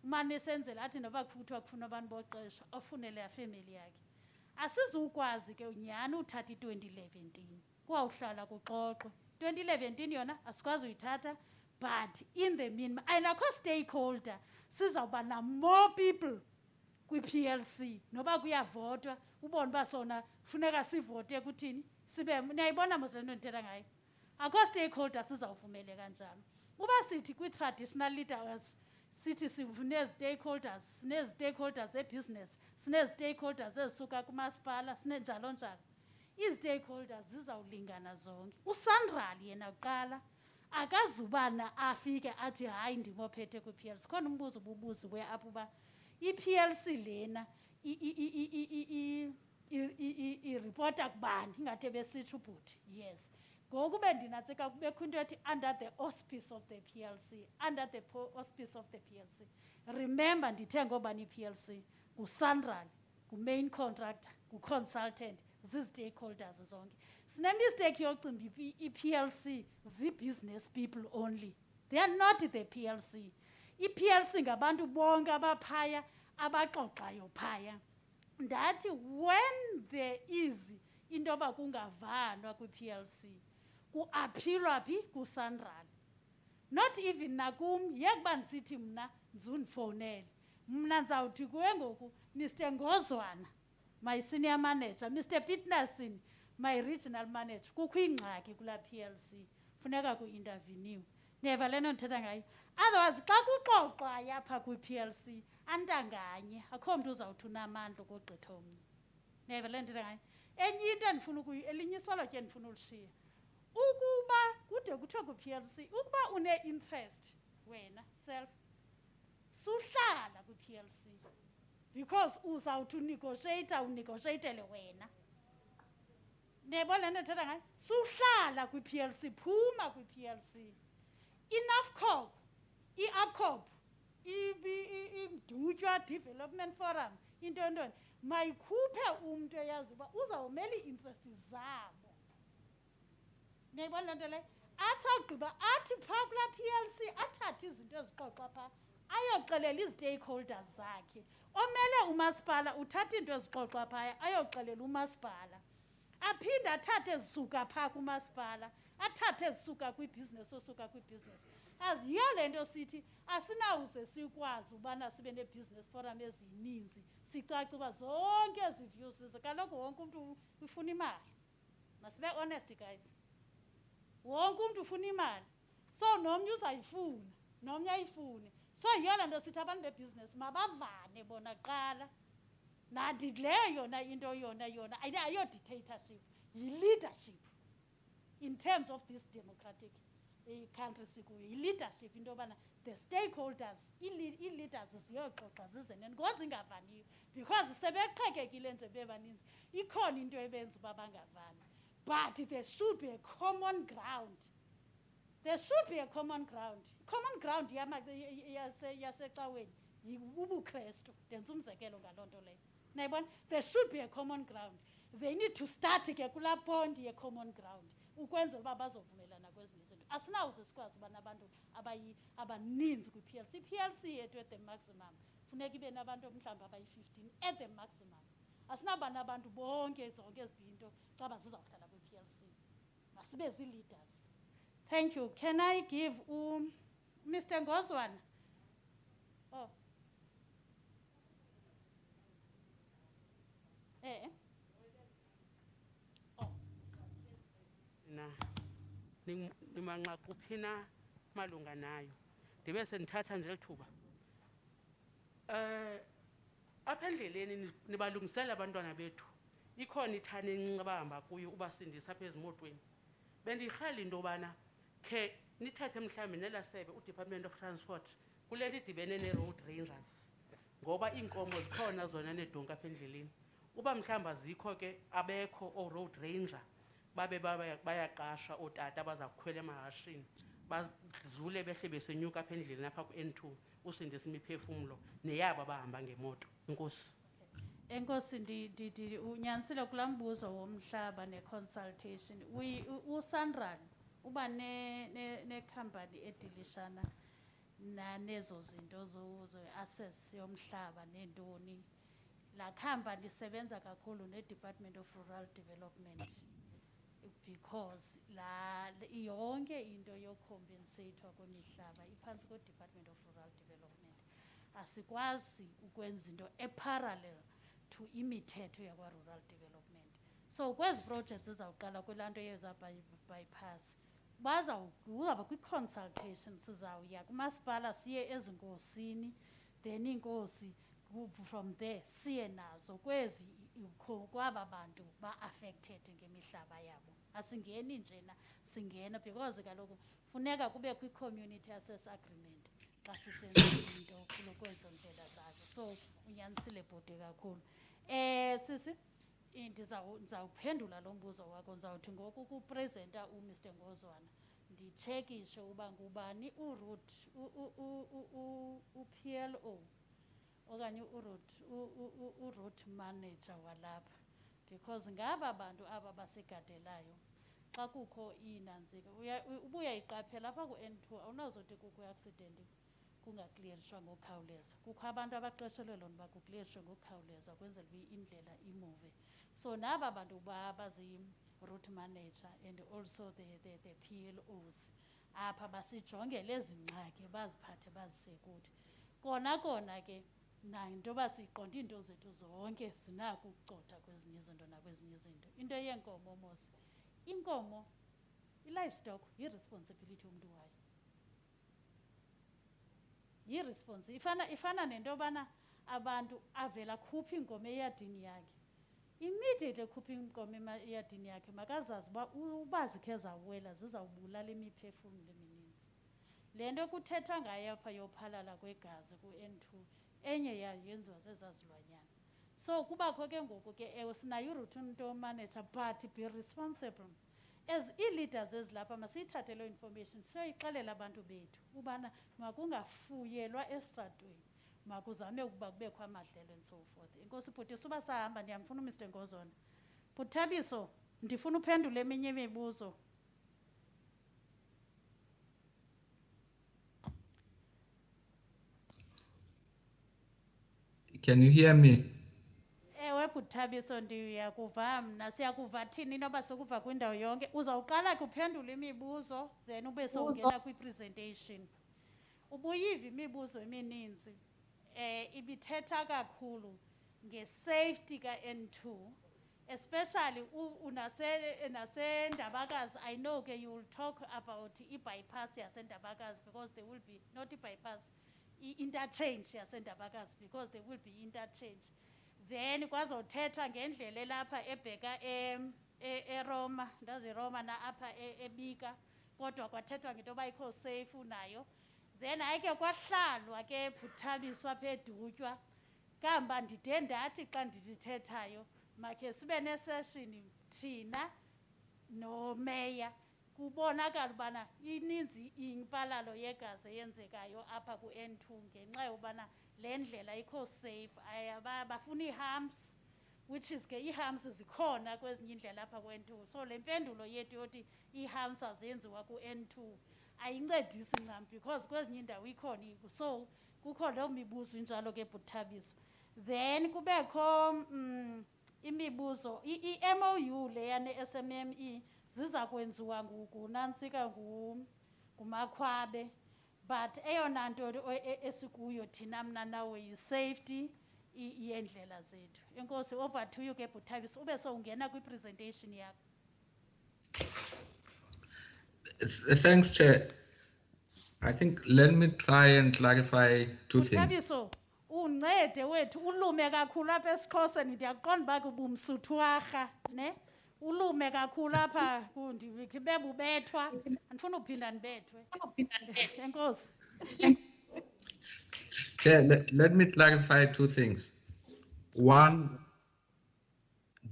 A: umane esenzela athi noba kuthiwa kufuna abantu boqesha ofunele laa femeli yakhe asizukwazi ke nyhani uthatha i-2011 kuwawuhlala kuxoxwe 2011 yona asikwazi uyithatha but in the meantime ayinakho stakeholder sizawuba na-more people kwi-PLC noba kuyavotwa ubone uba sona funeka sivote kuthini sibe niyayibona mos le nto ndithetha ngayo akho stakeholder sizawuvumele kanjalo uba sithi kwi-traditional leaders sithi sinezi-stakeholders sinezi-stakeholders ebusiness sinezi-stakeholders ezisuka kumasipala sinenjalo njalo izi-stakeholders zizawulingana zonke uSandral yena kuqala akazubana afike athi hayi ndimophethe kwi-PLC khona umbuzo ububuziwe apho uba i-PLC lena iripota kubani ingathi besitsho ubhuti yes ngoku bendinatsika kubekho into ethi under the auspice of the PLC remember ndithe ngobani i-PLC nguSandral ngumain contractor nguconsultant zizi-stakeholders zonke sinemistake yocimba i-PLC zii-business people only they are not the PLC i-PLC ngabantu bonke abaphaya abaxoxayo phaya ndathi when there is into yoba kungavanwa kwi-PLC kuaphilwa phi kuSandral not even nakum yekuba ndisithi mna ndizundifowunele mna ndizawuthi kuwe ngoku Mr Ngozwana my senior manager Mr Pitnason my regional manager kukho ingxaki kulaa PLC funeka ku-interveniwe neva le nto ndithetha ngayo otherwise xa kuxoxwa apha kwi-PLC antanganye akho mntu uzawuthi unamandla ukogqitha omnye neva le nto ndithetha ngayo enye into endifuna elinye isolotye endifuna ulishiya ukuba kude kuthiwe kwi-PLC ukuba une-interest wena self suhlala kwi-PLC because uzawuthi unegotiatele wena nebo le nto ndithetha ngayo suhlala kwi-PLC phuma kwi-PLC inafcog i-acop imdutywa development forum into ntoni mayikhuphe umntu eyazi uba uzawumela ii-interest zabo. Niyayibona loo nto leyo? Athi awugqiba athi phaa kulaa PLC athathe izinto ezixoxwa phaa ayoxelela ii-stakeholders zakhe. Omele umasipala uthatha iinto ezixoxwa phaya ayoxelela umasipala. Aphinde athathe ezisuka phaa kumasipala, athathe ezisuka kwibhizinesi osuka kwibhizinesi. Aziyo le nto sithi asinawuze sikwazi ubana sibe ne-business forum ezininzi sicace uba zonke ezi views kaloku wonke umntu ufuna imali. Masibe honest guys. Wonke umntu ufuna imali. So nomnye uzayifuna, nomnye ayifune. So yiyo laa nto sithi abantu bebhizinesi mabavane bona kuqala. Nathi leyo yona into yona ayo-dictatorship, yi-leadership in terms of this democratic country sikuyo. Yi-leadership into yobana the stakeholders, ii-leaders ziyoxoxa zize ngozingavaniyo because sebeqhekekile nje bebaninzi. Ikhona into ebenza uba bangavani. But there should be a common ground. There should be a common ground. Common ground yasecaweni yibuKrestu. Ndenza umzekelo ngaloo nto leyo. Nayibona, there should be a common ground. They need to start ke kulaa point ye-common ground ukwenzela uba bazovumelana kwezinye izinto. Asinawuze sikwazi uba nabantu abaninzi kwi-PLC. I-PLC yethu at the maximum funeka ibe nabantu mhlawumbi abayi-15 at the maximum. Asinaba nabantu bonke zonke ezibhinto caba zizawuhlala kwi-PLC. Masibe zii-leaders. Thank you. Can I give Mr. Ngozwana? Oh.
D: Nimanqa kuphi na malunga nayo. Ndibe sendithatha nje lithuba. Apha endleleni nibalungisela abantwana bethu. Ikhona ithani encinci abahamba kuyo ubasindisa apha ezimotweni. Bendiyirhala into yobana khe nithethe mhlawumbi nelasebe uDepartment of Transport kule nto idibene nee-road rangers. Ngoba iinkomo zikhona zona needonki apha endleleni. Uba mhlawumbi azikho ke abekho oo-road ranger babe bayaqasha ootata abaza kukhwela emahashini bazule behle besenyuka apha endleleni apha ku-N2 usindisa imiphefumlo neyabo abahamba ngemoto. Enkosi.
A: Enkosi, unyanisile kulaa mbuzo womhlaba ne-consultation. USandral uba nekhampani edilishana nezo zinto zo-access yomhlaba neentoni. Laa khampani isebenza kakhulu ne-Department of Rural Development because yonke into yokompenseyithwa kwemihlaba iphantsi kwe-Department of Rural Development. Asikwazi ukwenza into eparallel to imithetho yakwa-rural development. So kwezi projects zizawuqala kwelaa nto bypass kuzawuba kwi-consultation. Sizawuya kumasipala siye ezinkosini, then iinkosi from there siye nazo kwezi kwaba bantu ba-affected ngemihlaba yabo. Asingeni njena, singena because kaloku funeka kube kwi-community access agreement xa sisenza into kwezo ndlela zazo. So unyanisile bhuti kakhulu. Sisi, ndizawuphendula lo mbuzo wakho. Ndizawuthi ngoku kuprezenta uMr. Ngozwana nditshekishe uba ngubani u-PLO okanye u-route manager walapha because ngaba bantu aba basigadelayo xa kukho iinanzika. Ubuyayiqaphela apha ku-N2 awunazothi kukho i-accident kungaklirishwa ngokukhawuleza. Kukho abantu abaqeshelwe loo nto uba kuklirishwe ngokukhawuleza kwenzela uba indlela imuve. So naba bantu bazi-route manager and also the PLOs apha basijongele ezi ngxaki baziphathe bazise kuthi. Kona ke nanto yoba siqonde iinto zethu zonke zinako ukucotha kwezinye izinto nakwezinye izinto. Into yeenkomo mos, inkomo i-livestock yi-responsibility yomntu wayo. Ifana nento yobana abantu avela khupha inkomo eyadini yakhe. Immediately ekhupha inkomo eyadini yakhe makazazi uba zikhe zawela zizawubulala imiphefumlo emininzi. Le nto kuthethwa ngayo apha yophalala kwegazi ku-N2 enye yayo yenziwa zezazilwanyana. So kubakho ke ngoku ke ewe sinayo i-route manager but be responsible. As ii-leaders ezilapha masiyithathe loo information siyoyixelela abantu bethu ubana makungafuyelwa estratweni. makuzame ukuba kubekho amadlelo and so forth. Inkosi bhuti suba sahamba ndiyamfuna uMr Ngozona. Bhuthabiso ndifuna uphendule eminye imibuzo.
Q: Can you hear me?
A: Ewe Bhuthabiso ndiyakuva mna siyakuva thini inoba sikuva kwindawo yonke. Uzawuqala kuphendula imibuzo then ube sowungena kwi-presentation. Ubuyiva imibuzo emininzi ibithetha kakhulu nge-safety ka-N2, especially nasendabakazi. I know ke you will talk about i-bypass yasendabakazi because there will be not i-bypass, i-interchange yasendabakazi because there will be interchange. Then kwazothethwa ngendlela elapha ebheka eRoma, ndazi eRoma na apha eBika, kodwa kwathethwa ngento yoba ikho safe nayo. Then ayike kwahlalwa ke Bhuthabiso apha edutywa. Kamba ndide ndathi xa ndithethayo makhe sibe nesession thina nomeya kubonakala ubana ininzi impalalo yegazi eyenzekayo apha ku-N2 ngenxa yobana le ndlela ikho safe. Bafuna ii-humps, which is ke ii-humps zikhona kwezinye indlela apha ku-N2. So le mpendulo yethu yoti ii-humps azenziwa ku-N2 ayincedisi ncam because kwezinye indawo ikhona. So kukho loo mibuzo injalo ke Bhuthabiso. Then kubekho imibuzo i-MOU leya ne-SMME ziza kwenziwa ngunantsika nguMakhwabe, but eyona nto esikuyo thina mna nawe yi-safety yendlela zethu. Enkosi, over to you ke Bhuthabiso ube sowungena kwi-presentation yakho.
Q: Thanks, Chair. I think let me try and clarify two things.
A: Bhuthabiso uncede wethu ulume kakhulu apha esiXhoseni. Ndiyaqonda uba kubumsuthwarha ne ulume kakhulu apha bebubethwa. Andifuna uphinda ndibethwe. Enkosi.
Q: Chair, let me clarify two things. One,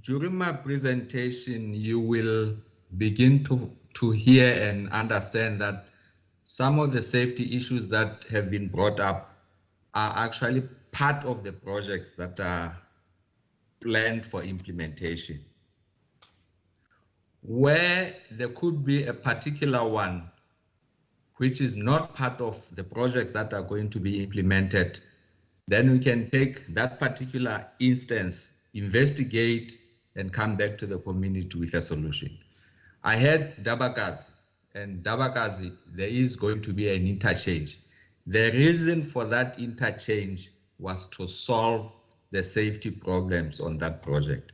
Q: during my presentation, you will begin to hear and understand that some of the safety issues that have been brought up are actually part of the projects that are planned for implementation. Where there could be a particular one which is not part of the projects that are going to be implemented, then we can take that particular instance, investigate, and come back to the community with a solution. I had Dabakazi, and Dabakazi, there is going to be an interchange. The reason for that interchange was to solve the safety problems on that project.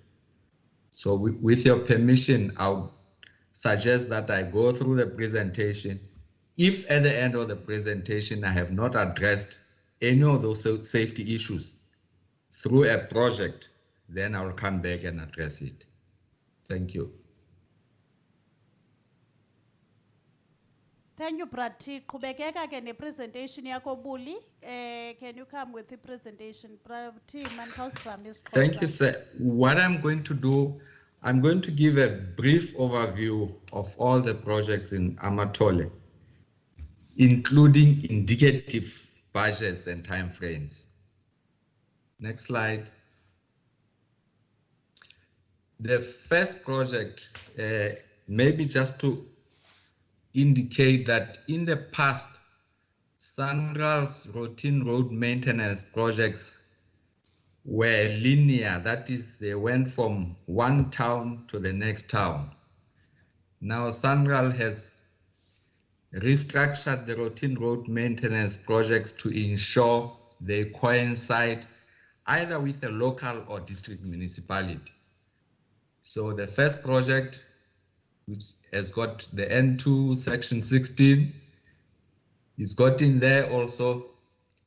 Q: So with your permission, I'll suggest that I go through the presentation. If at the end of the presentation, I have not addressed any of those safety issues through a project, then I'll come back and address it. Thank you.
A: Thank you, Brati. Qhubekeka ke ne-presentation yakho Buli. Can you come with the presentation?
Q: Thank you, sir. What I'm going to do, I'm going to give a brief overview of all the projects in Amatole, including indicative budgets and timeframes. Next slide. The first project, maybe just to indicate that in the past, SANRAL's routine road maintenance projects were linear. That is, they went from one town to the next town. Now SANRAL has restructured the routine road maintenance projects to ensure they coincide either with a local or district municipality. So the first project, which has got the N2 section 16, it's got in there also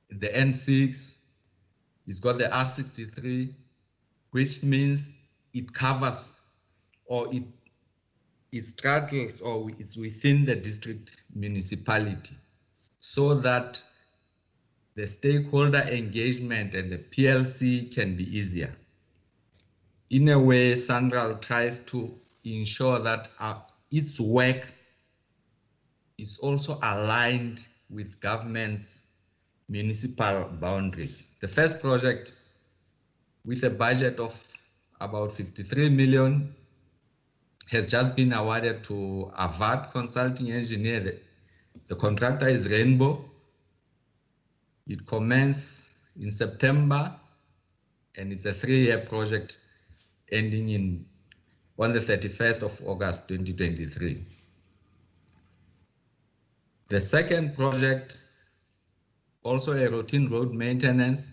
Q: the N6, it's got the R63, which means it covers or it straddles or it's within the district municipality, so that the stakeholder engagement and the PLC can be easier. In a way, SANRAL tries to ensure that its work is also aligned with government's municipal boundaries. The first project, with a budget of about 53 million, has just been awarded to Avad Consulting Engineer. The contractor is Rainbow. It commenced in September, and it's a 3-year project ending on the 31st of August 2023. The second project, also a routine road maintenance,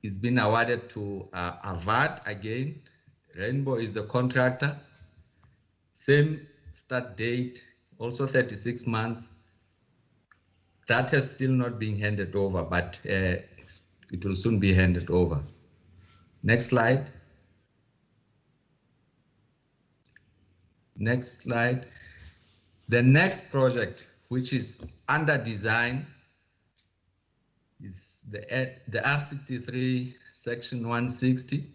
Q: is been awarded to Avad again. Rainbow is the contractor. Same start date, also 36 months. That has still not been handed over, but it will soon be handed over. Next slide. Next slide. The next project, which is under design, is the R63 section 160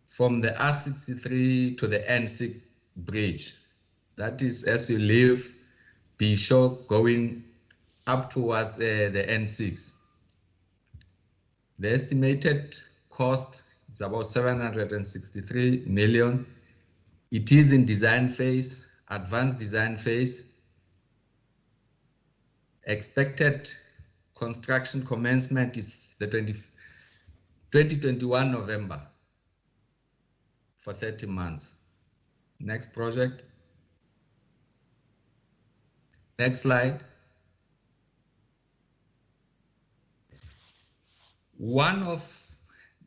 Q: from the R63 to the N6 bridge. That is as you leave Bisho going up towards the N6. The estimated cost is about 763 million. It is in design phase, advanced design phase. Expected construction commencement is the 2021 November for 30 months. Next project. Next slide. One of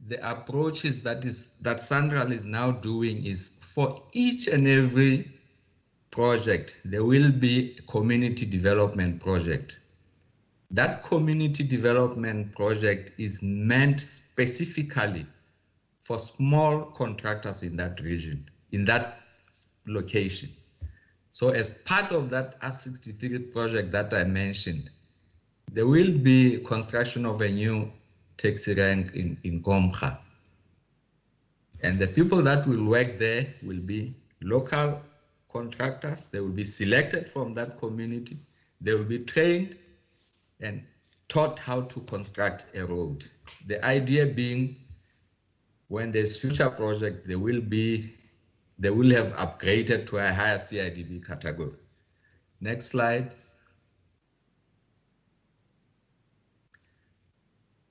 Q: the approaches that Central is now doing is for each and every project, there will be a community development project. That community development project is meant specifically for small contractors in that region, in that location. So as part of that R63 project that I mentioned, there will be construction of a new taxi rank in Gomkha. And the people that will work there will be local contractors. They will be selected from that community. They will be trained and taught how to construct a road. The idea being, when there's future project, they will have upgraded to a higher CIDB category. Next slide.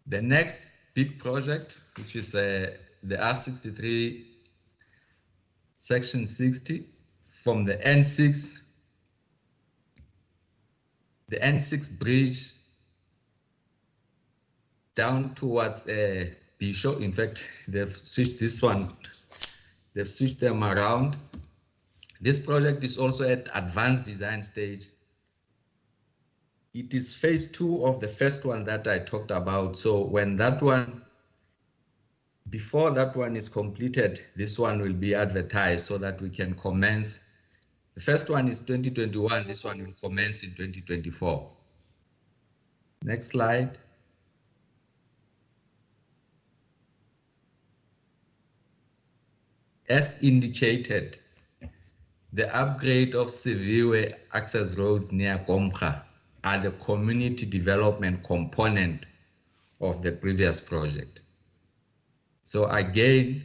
Q: The next big project, which is the R63 section 60 from the N6, the N6 bridge down towards Bisho. In fact, they've switched this one. They've switched them around. This project is also at advanced design stage. It is phase 2 of the first one that I talked about. So when that one, before that one is completed, this one will be advertised so that we can commence. The first one is 2021, this one will commence in 2024. Next slide. As indicated, the upgrade of severe access roads near Gomkha are the community development component of the previous project. So again,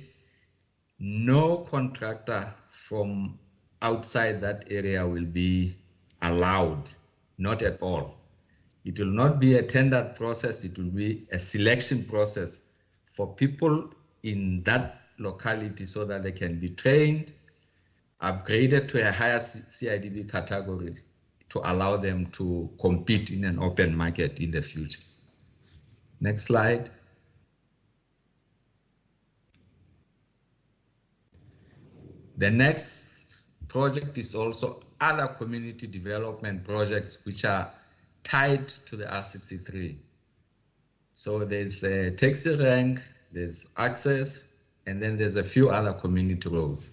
Q: no contractor from outside that area will be allowed, not at all. It will not be a tendered process, it will be a selection process for people in that locality so that they can be trained, upgraded to a higher CIDB category to allow them to compete in an open market in the future. Next slide. The next project is also other community development projects which are tied to the R63. So there's a taxi rank, there's access, and then there's a few other community roads.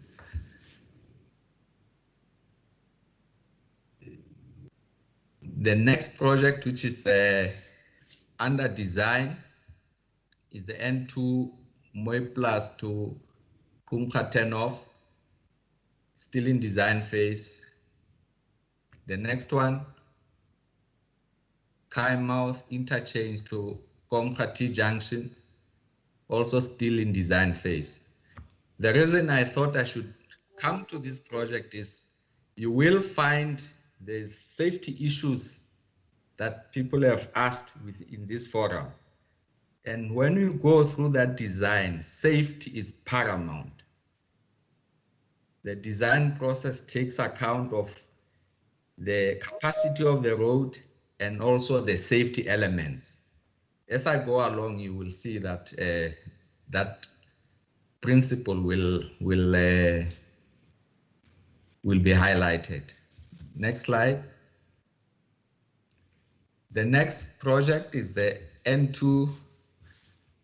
Q: The next project, which is under design, is the N2 Moy Plus to Kumka Turnoff, still in design phase. The next one Mouth Interchange to Komkhati Junction, also still in design phase. The reason I thought I should come to this project is you will find there's safety issues that people have asked in this forum. And when you go through that design, safety is paramount. The design process takes account of the capacity of the road and also the safety elements. As I go along, you will see that that principle will be highlighted. Next slide. The next project is the N2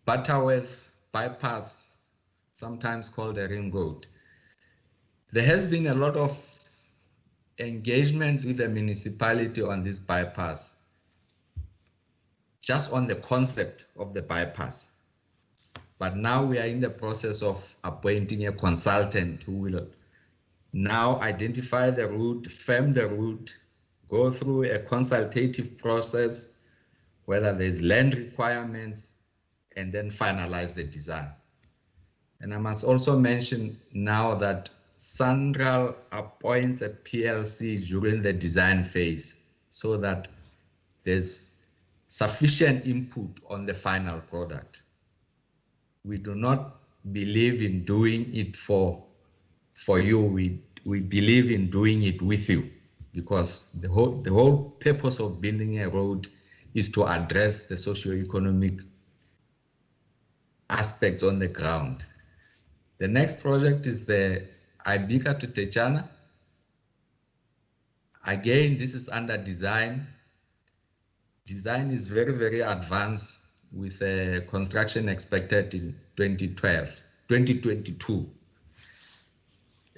Q: Butterworth Bypass, sometimes called a ring road. There has been a lot of engagement with the municipality on this bypass, just on the concept of the bypass. But now we are in the process of appointing a consultant who will now identify the route, firm the route, go through a consultative process, whether there's land requirements, and then finalize the design. And I must also mention now that SANRAL appoints a PLC during the design phase so that there's sufficient input on the final product. We do not believe in doing it for you. We believe in doing it with you, because the whole purpose of building a road is to address the socio-economic aspects on the ground. The next project is the Ibika to Techana. Again, this is under design. Design is very, very advanced, with construction expected in 2022.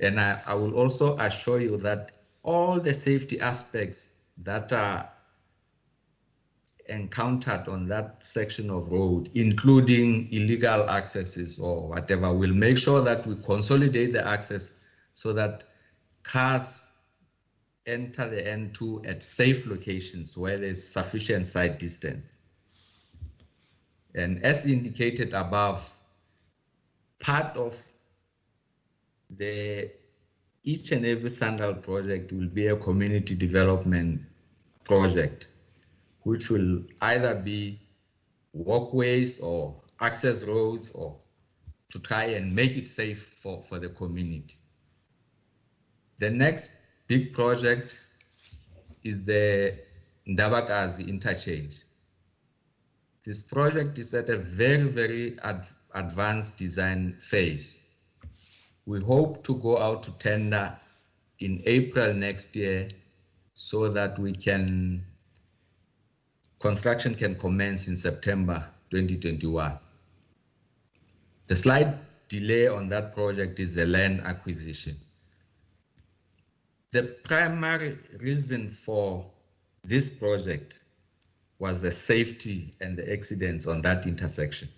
Q: And I will also assure you that all the safety aspects that are encountered on that section of road, including illegal accesses or whatever, we'll make sure that we consolidate the access so that cars enter the N2 at safe locations where there's sufficient sight distance. And as indicated above, part of each and every SANRAL project will be a community development project, which will either be walkways or access roads, or to try and make it safe for the community. The next big project is the Ndabakazi Interchange. This project is at a very, very advanced design phase. We hope to go out to tender in April next year so that construction can commence in September 2021. The slight delay on that project is the land acquisition. The primary reason for this project was the safety and the accidents on that intersection.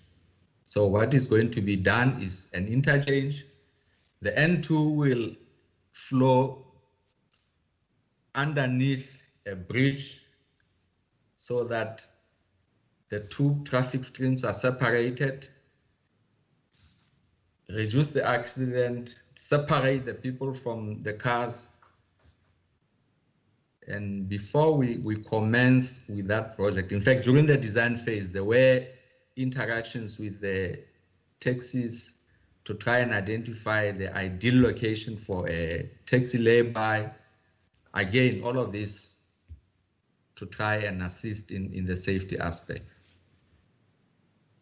Q: So what is going to be done is an interchange. The N2 will flow underneath a bridge so that the two traffic streams are separated, reduce the accident, separate the people from the cars. And before we commence with that project, in fact, during the design phase, there were interactions with the taxis to try and identify the ideal location for a taxi lay-by. Again, all of this to try and assist in the safety aspects.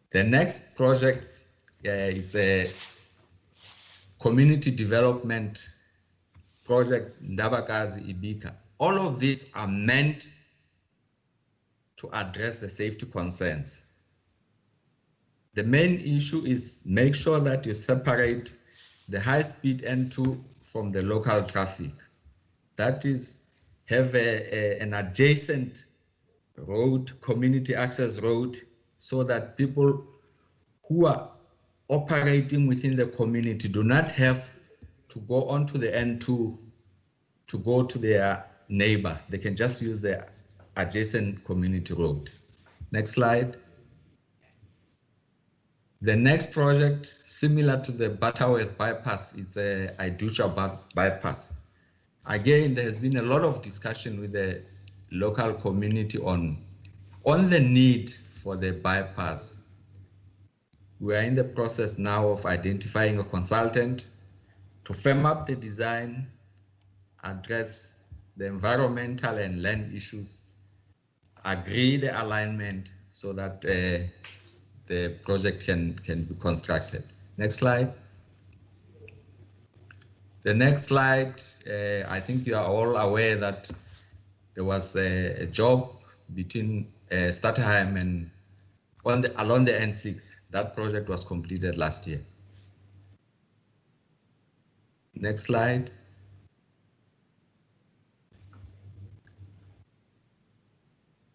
Q: The next project is a community development project, Ndabakazi Ibika. All of these are meant to address the safety concerns. The main issue is make sure that you separate the high-speed N2 from the local traffic. That is, have an adjacent road, community access road, so that people who are operating within the community do not have to go onto the N2 to go to their neighbor. They can just use the adjacent community road. Next slide. The next project, similar to the Butterworth Bypass, is the Untitled Bypass. Again, there has been a lot of discussion with the local community on the need for the bypass. We are in the process now of identifying a consultant to firm up the design, address the environmental and land issues, agree the alignment so that the project can be constructed. Next slide. The next slide, I think you are all aware that there was a job between Stutterheim and along the N6. That project was completed last year. Next slide.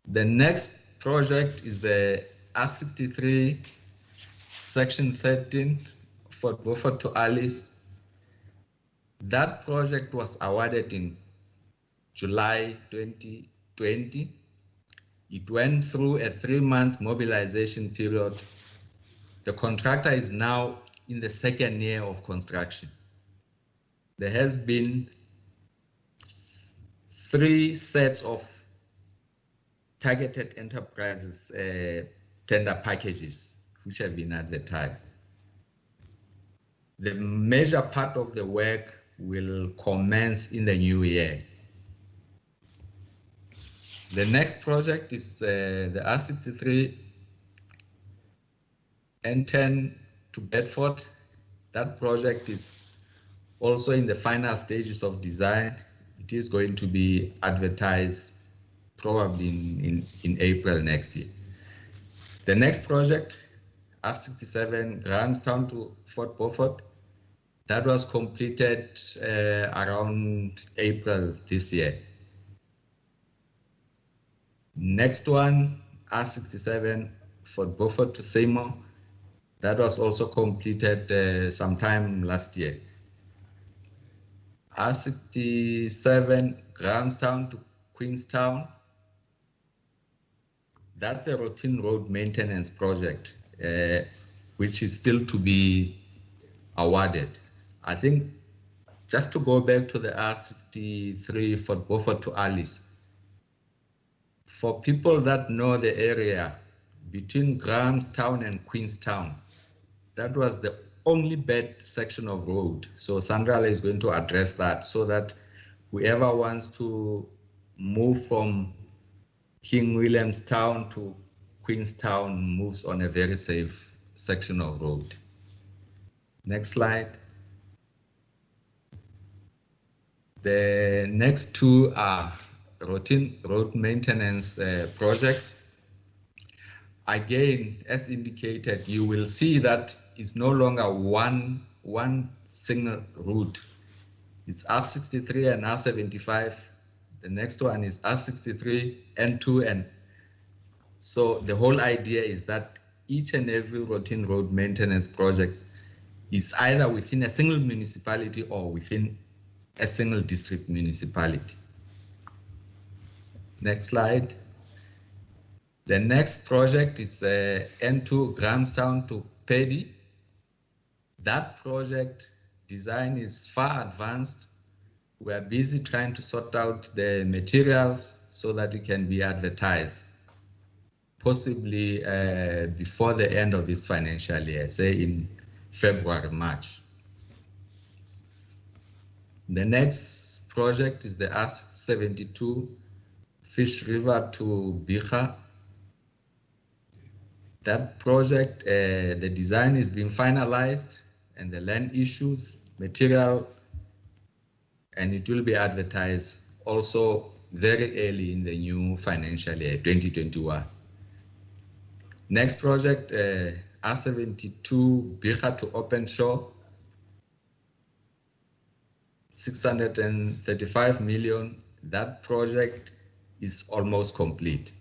Q: The next project is the R63 section 13 Fort Beaufort to Alice. That project was awarded in July 2020. It went through a 3-month mobilization period. The contractor is now in the second year of construction. There has been 3 sets of targeted enterprises tender packages which have been advertised. The major part of the work will commence in the new year. The next project is the R63 N10 to Bedford. That project is also in the final stages of design. It is going to be advertised probably in April next year. The next project, R67 Grahamstown to Fort Beaufort, that was completed around April this year. Next one, R67 Fort Beaufort to Seymour, that was also completed sometime last year. R67 Grahamstown to Queenstown, that's a routine road maintenance project, which is still to be awarded. I think just to go back to the R63 Fort Beaufort to Alice, for people that know the area between Grahamstown and Queenstown, that was the only bad section of road. So Sandra is going to address that so that whoever wants to move from King Williamstown to Queenstown moves on a very safe section of road. Next slide. The next 2 are routine road maintenance projects. Again, as indicated, you will see that it's no longer one single route. It's R63 and R75. The next one is R63, N2, and so the whole idea is that each and every routine road maintenance project is either within a single municipality or within a single district municipality. Next slide. The next project is N2 Grahamstown to Paddy. That project design is far advanced. We are busy trying to sort out the materials so that it can be advertised, possibly before the end of this financial year, say in February, March. The next project is the R72 Fish River to Bicha. That project, the design is being finalized and the land issues, material, and it will be advertised also very early in the new financial year, 2021. Next project, R72 Bicha to Open Shore, 635 million. That project is almost complete.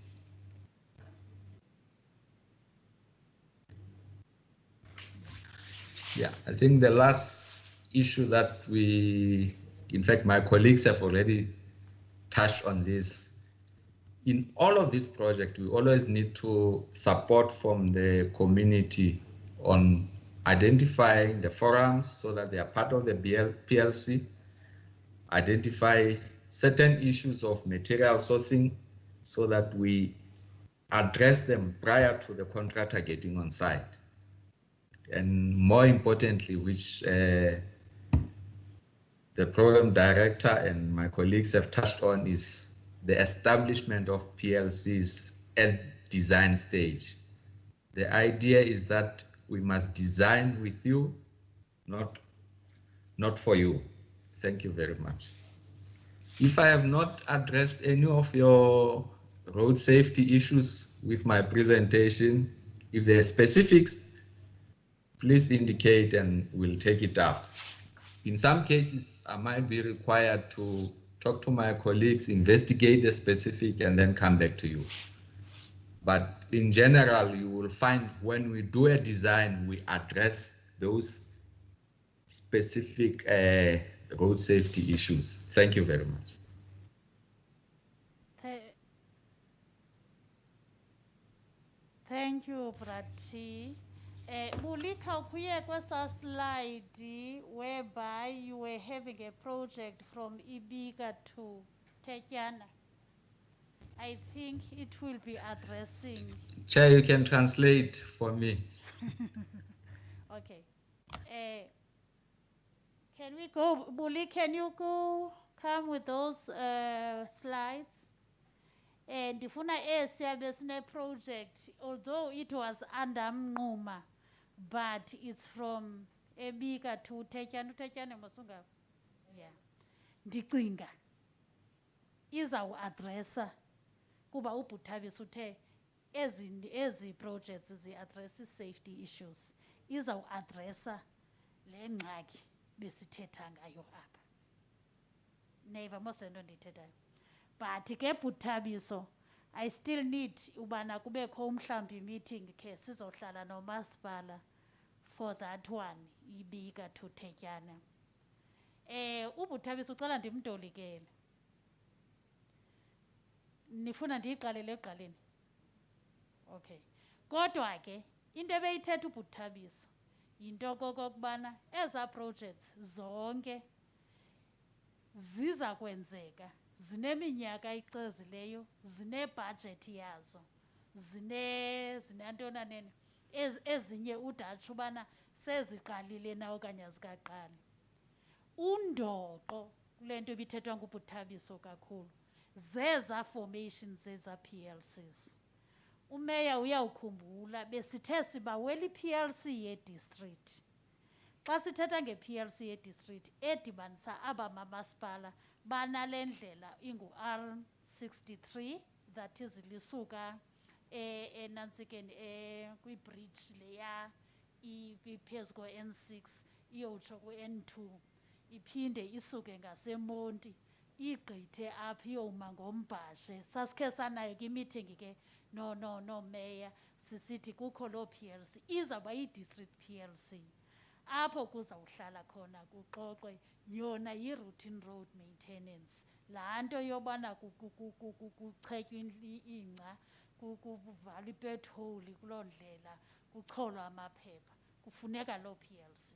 Q: Yeah, I think the last issue that in fact, my colleagues have already touched on this, in all of these projects, we always need to support from the community on identifying the forums so that they are part of the PLC, identify certain issues of material sourcing so that we address them prior to the contractor getting on site. And more importantly, which the program director and my colleagues have touched on, is the establishment of PLCs at design stage. The idea is that we must design with you, not for you. Thank you very much. If I have not addressed any of your road safety issues with my presentation, if there are specifics, please indicate and we'll take it up. In some cases, I might be required to talk to my colleagues, investigate the specific, and then come back to you. But in general, you will find when we do a design, we address those specific road safety issues. Thank you very much.
A: Thank you, Prati. Bulika kuye kwesa slide whereby you were having a project from Ibiga to Tetyana. I think it will be addressing.
Q: Chair, you can translate for me.
A: Okay. Can we go, Buli, can you come with those slides? And Difuna Esiabesne project, although it was under Mnuma, but it's from Ebika to Tetyana Masunga. Yeah. Ndicinga. Iza addressa kuba ubuthabi suthe ezi projects address safety issues. Iza addressa le ngxaki besithetha ngayo apha. Neighbor most lento ndithethayo. But ke buthabiso I still need ubana kubekho umhlambi meeting ke sizohlala nomasipala for that one Ibika to Tetyana. Ubuthabiso ucela ndimtolikele. Nifuna ndiyiqalele eqaleni. Okay. Kodwa ke into ebeyithetha ubuthabiso yinto kokubana eza projects zonke ziza kwenzeka, zineminyaka ixezileyo, zine budget yazo, zinantona nene ezinye udatsho ubana seziqalile na okanye azikaqali. Undoqo kule nto ibithethwa ngubuthabiso kakhulu zeza formations zeza PLCs. Umeya uyawukhumbula besithe sibawela iPLC ye-district. Xa sithetha nge-PLC ye-district edibanisa aba mamasipala banalendlela ingu-R63 that is lisuka enantsikeni kwi-bridge leya iphezu ko-N6 iyotsho ku-N2 iphinde isuke ngaseMonti igqithe apha iyoma ngoMbashe. Sasikhe sanayo ki-meeting ke no mayor sisithi kukho lo PLC izawuba yi-district PLC apho kuzawuhlala khona kuxoxwe yona yi-routine road maintenance. Laa nto yobana kuchetywa ingca, kuvalwa ipetroli kuloo ndlela, kucholwa amaphepha, kufuneka loo PLC.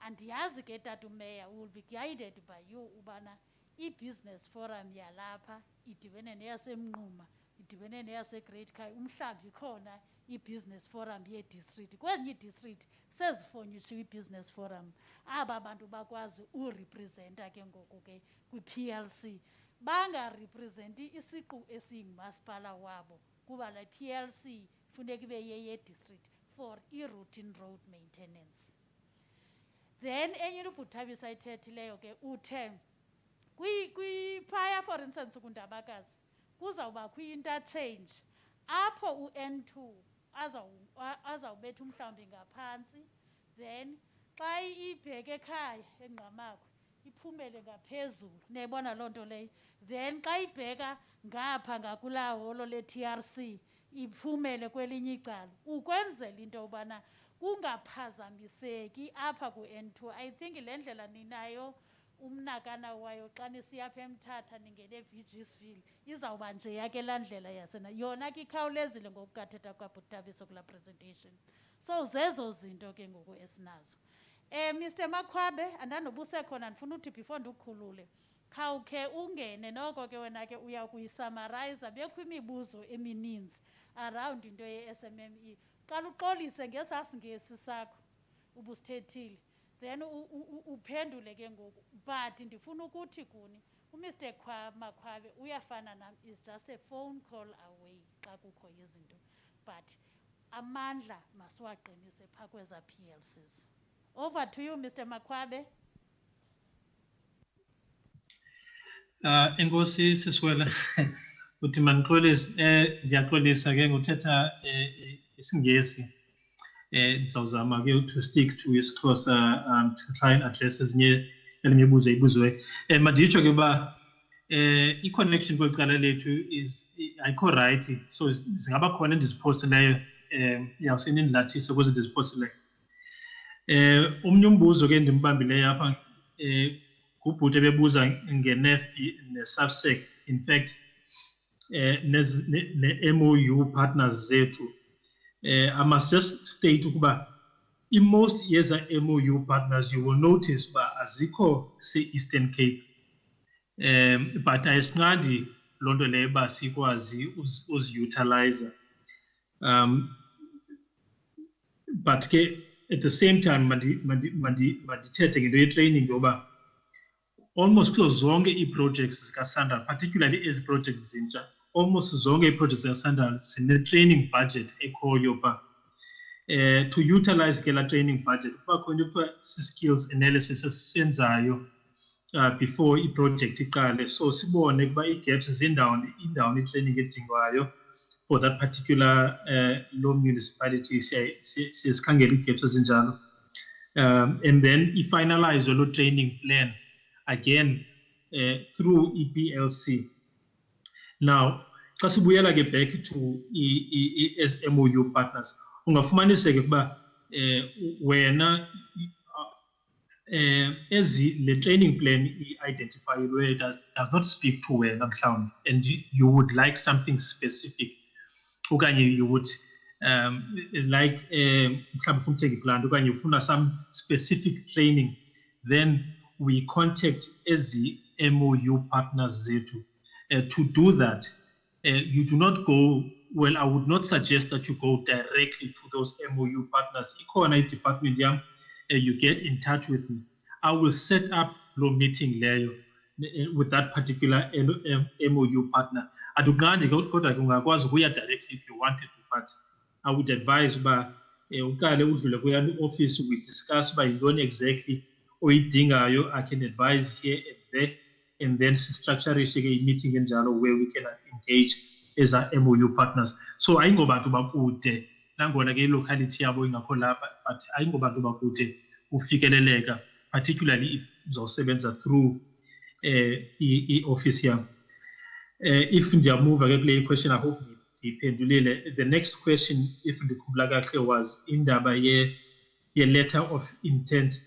A: Andiyazi ke Tata Mayor will be guided by you ubana i-business forum yalapha idibene neyaseMnquma idibene neyaseGreat Kai umhlambi khona i-business forum ye-district. Kwenye i-district sezifonyishiwe i-business forum aba bantu bakwazi urepresenta ke ngoku ke kwi-PLC bangarepresenti isiqu esiyingumasipala wabo kuba la PLC funeka ibe ye-district for i-routine road maintenance. Then enye into ubuthabisa ayithethileyo ke uthe phaya for instance kundabakazi kuzawuba kwi-interchange apho u-N2 azawubetha umhlawumbi ngaphantsi, then xa ibheke ekhaya engqamakho iphumele ngaphezulu. Niyayibona loo nto leyo. Then xa ibheka ngapha ngakulaa holo le-TRC iphumele kwelinye icala ukwenzela into yobana kungaphazamiseki apha ku-N2. I think le ndlela ninayo umnakana wayo xa nisiyapha eMthatha ningene eVigisville izawuba nje yake laa ndlela yasena yona ke ikhawulezile ngokukathetha kwabhutabiso kulaa presentation. So zezo zinto ke ngoku esinazo. Mr. Makhwabe andanoba usekhona ndifuna uthi before ndikukhulule khawukhe ungene noko ke wena ke uya kuyisamarayiza bekho imibuzo emininzi around into ye-SMME. Qala uxolise ngesasingesi sakho ubusithethile then uphendule ke ngoku. But ndifuna ukuthi kuni uMr. Makhwabe uyafana nam is just a phone call away xa kukho izinto. But amandla masiwaqinise phaa kweza PLCs. Over to you, Mr. Makhwabe.
C: Enkosi sisiwela uthi mandixolise ndiyaxolisa ke ngothetha isingesi ndizawuzama ke to stick to isiXhosa to try and address ezinye imibuzo ebuziweyo. Manditsho ke uba i-connection kweli cala lethu ayikho right, so zingaba khona endiziphosileyo yawuseni ndilathise kwezi ndiziphosileyo. Omnye umbuzo ke ndimbambileyo apha kubhuti ebebuza nge-NEF ne-SAFSEC, in fact ne-MOU partners zethu. I must just state ukuba in most years MOU partners you will notice uba azikho se-Eastern Cape, but ayisinqandi loo nto leyo uba sikwazi uziutilizer. But ke at the same time mandithethe ngento ye-training yoba almost close zonke ii-projects zikaSANDAL, particularly ezi projects zintsha, almost zonke ii-projects zikaSANDAL zine-training budget ekhoyo phaa. To utilize ke laa training budget kuba khona into kuthiwa si-skills analysis esisenzayo before i-project iqale, so sibone ukuba ii-gaps zindawoni i-training edingwayo for that particular law municipality. Sikhangela ii-gaps ezinjalo, and then i-finalize loo training plan again through EPLC. Now, xa sibuyela ke back to MOU partners, ungafumaniseke ukuba wena le training plan i-identified does not speak to wena mhlawumbi, and you would like something specific, okanye you would like mhlawumbi ufuna uthenga iplant okanye ufuna some specific training, then we contact ezi MOU partners zethu. To do that, you do not go, well, I would not suggest that you go directly to those MOU partners. Ikhona i-department yam, you get in touch with me. I will set up law meeting leyo with that particular MOU partner. Adukunqandi kodwa ke ungakwazi ukuya directly if you wanted to, but I would advise uba uqale udlule kuyani office, we discuss uba yintoni exactly oyidingayo. I can advise here and there, and then structure a meeting enjalo where we can engage as our MOU partners. So ayingobantu bakude nangona ke locality yabo ingakho lapha, but ayingobantu bakude ufikeleleka, particularly if uzawusebenza through i-office yam. If ndiyamuva ke kule question, I hope ndiphendulile. The next question, if ndikhumbula kakuhle, was indaba ye-letter of intent.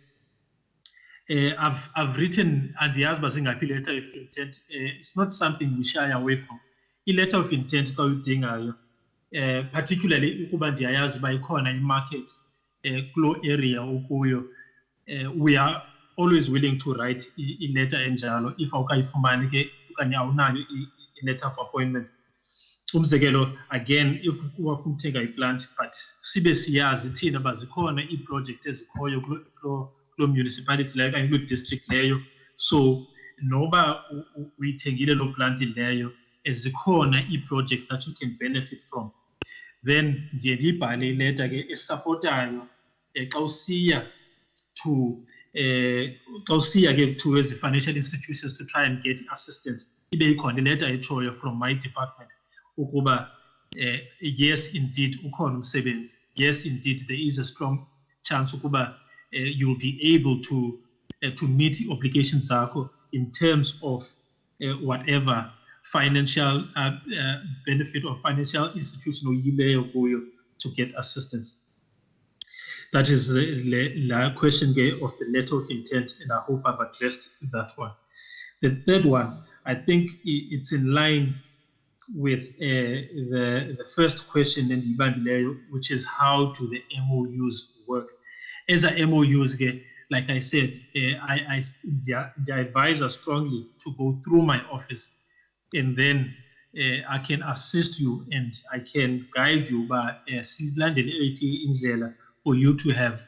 C: I've written, and the husband singaphi letter of intent. It's not something we shy away from. A letter of intent xa uyidingayo, particularly ukuba ndiyayazi uba ikhona i-market kulo area ukuyo, we are always willing to write a letter enjalo if awukayifumani ke okanye awunayo i-letter of appointment. Umzekelo, again, if wafuna uthenga i-plant but sibe siyazi thina uba zikhona ii-project ezikhoyo kulo municipality leyo okanye kuloo district leyo, so noba uyithengile loo plant leyo, zikhona ii-projects that you can benefit from, then ndiye ndiyibhale ileta ke esupportayo xa usiya to ezi financial institutions to try and get assistance, ibe ikhona ileta etshoyo from my department ukuba yes indeed ukhona umsebenzi, yes indeed there is a strong chance ukuba you will be able to meet obligations zakho in terms of whatever financial benefit or financial institution oyileyo kuyo to get assistance. That is the question of the letter of intent, and I hope I've addressed that one. The third one, I think it's in line with the first question, which is how do the MOUs work? As a MOUs, like I said, I advise us strongly to go through my office, and then I can assist you and I can guide you by for you to have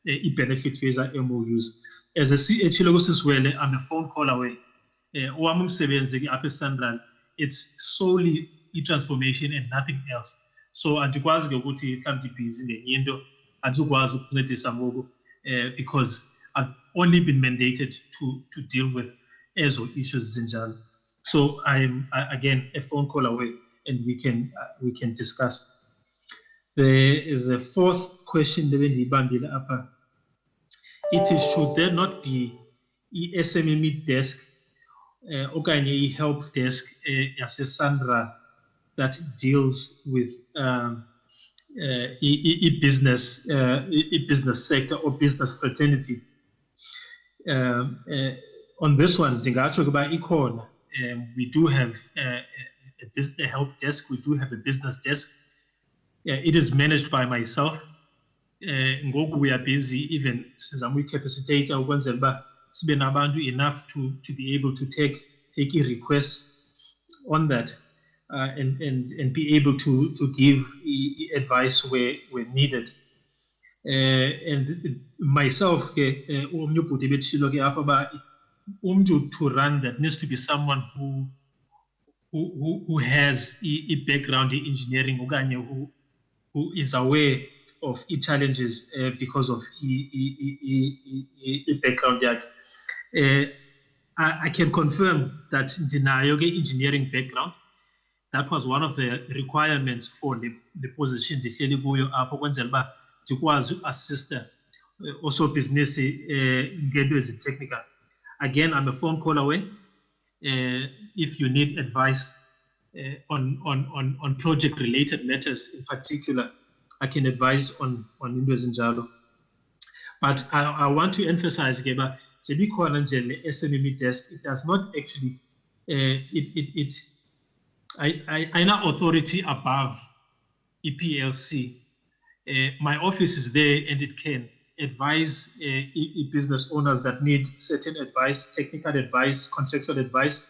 C: a benefit with MOUs. As a CHLO, I'm a phone call away. It's solely e-transformation and nothing else. So andikwazi ke ukuthi mhlawumbe busy ngenye into andikwazi ukuncedisa ngoku because I've only been mandated to deal with ezo issues zinjalo. So I'm again a phone call away, and we can discuss. The fourth question, it is, should there not be SME desk okanye help desk Sandra that deals with business sector or business fraternity? On this one, we do have a help desk. We do have a business desk. It is managed by myself. We are busy even since I'm capacitate enough to be able to take requests on that and be able to give advice where needed. And myself, to run that needs to be someone who has a background in engineering, who is aware of challenges because of background. I can confirm that Dinayoge engineering background, that was one of the requirements for the position to assist also business technical. Again, I'm a phone call away. If you need advice on project related matters in particular, I can advise on Windows and Jalo. But I want to emphasize, Geba, SME desk, it does not actually, I know authority above EPLC. My office is there and it can advise business owners that need certain advice, technical advice, contractual advice.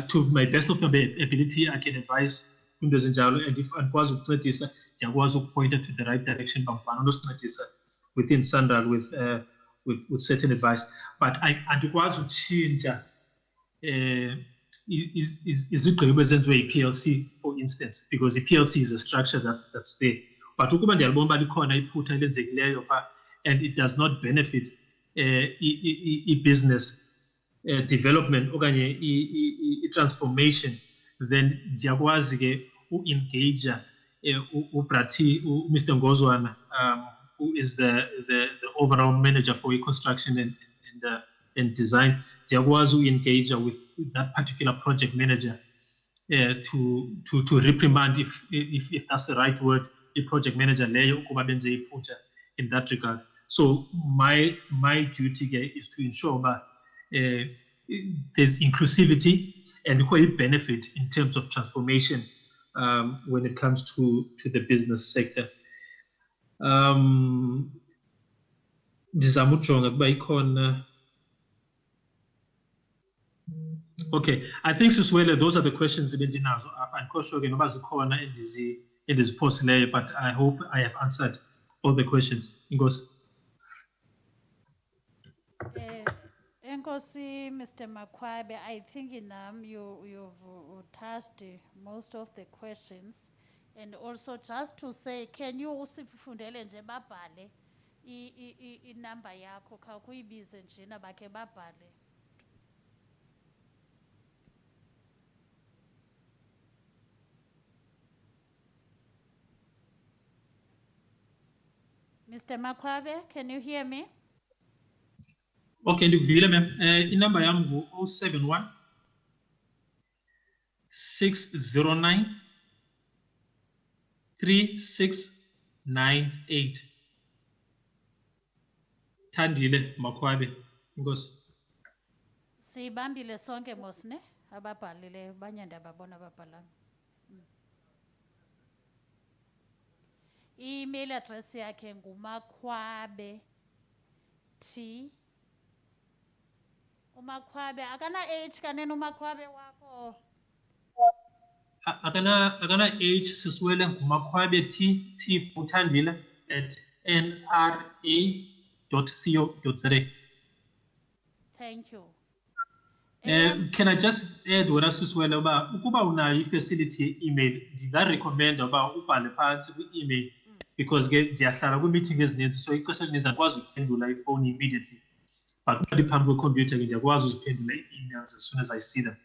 C: To my best of my ability, I can advise Windows and Jalo, and if I was pointed to the right direction within Sandal with certain advice. But I was to change is it PLC, for instance, because the PLC is a structure that's there. But and it does not benefit business development or transformation, then Diagwazi who engage Mr. Ngozwana, who is the overall manager for construction and design. Diagwazi who engage with that particular project manager to reprimand, if that's the right word, the project manager in that regard. So my duty is to ensure that there's inclusivity and benefit in terms of transformation when it comes to the business sector. Okay, I think those are the questions in this post layer, but I hope I have answered all the questions.
A: Enkosi, Mr. Makwabe, I think you've touched most of the questions. And also just to say, can you also fundele nje babhale number yakho kha kuyibize nje nabakhe babhale. Mr. Makwabe, can you hear me?
C: Okay, ndikuvile ma'am. Inamba yam ngu 071 609 3698. Thandile Makwabe. Inkosi.
A: Sibambile sonke mosne ababhalileyo banyanda babona ababhalanga. I-email address yakhe ngumakhwabe T. Umakhwabe akana H kanene umakhwabe wakho.
C: Akana H siswele Makwabe T Thandile at nra.co.za.
A: Thank you.
C: Can I just add what asiswele ukuba unayo facility email ndingarecommenda ubhale phansi email because ke ndiyahlala kwi-meeting ezininzi so ixesha elininzi akwazi ukuphendula ifowuni immediately but xa phambi kwekhompyutha ke ndiyakwazi uziphendula ii-emails as soon as I see them.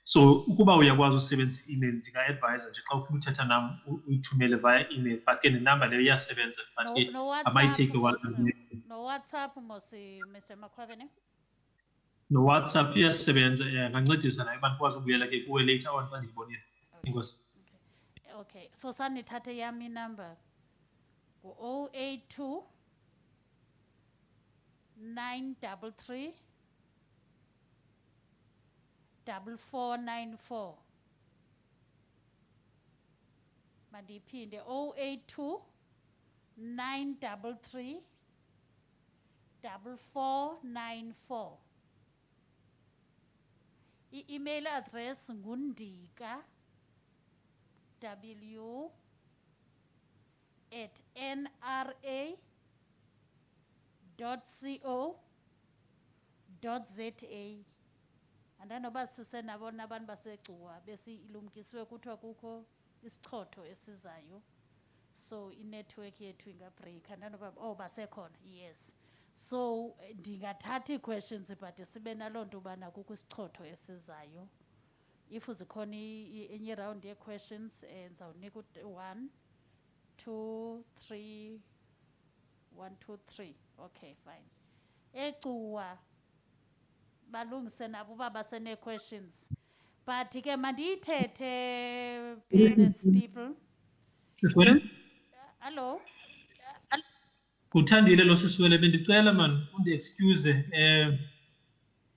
C: So ukuba uyakwazi usebenzisa i-email ndinga-advise nje xa ufuna uthetha nam uyithumele via email but ke nenamba leyo iyasebenza but ke I might take a while.
A: No WhatsApp mosi Mr. Makhwabe ne?
C: No WhatsApp iyasebenza ngancedisa nayo abantu kwazi ukubuyela ke kuwe later on xa ndiyibonile. Inkosi.
A: Okay, so sanithathe yami number ngu-082 933 4494. Mandiphinde 082 933 4494. I-email address ngundika w@nra.co.za. Andanoba sisenabona abantu basegcuwa besilumkisiwe kuthiwa kukho isichotho esizayo so inetwork yethu ingabreak andanoba basekhona yes so ndingathatha ii-questions but sibe naloo nto ubana kukho isichotho esizayo if zikhona enye round yee-questions ndizawunika 1 2 3 1 2 3 okay fine egcuwa balungise nabo uba basene-questions but ke mandiyithethe business people. Hello.
C: Uthandile lo sisiwele bendicela man undi-excuse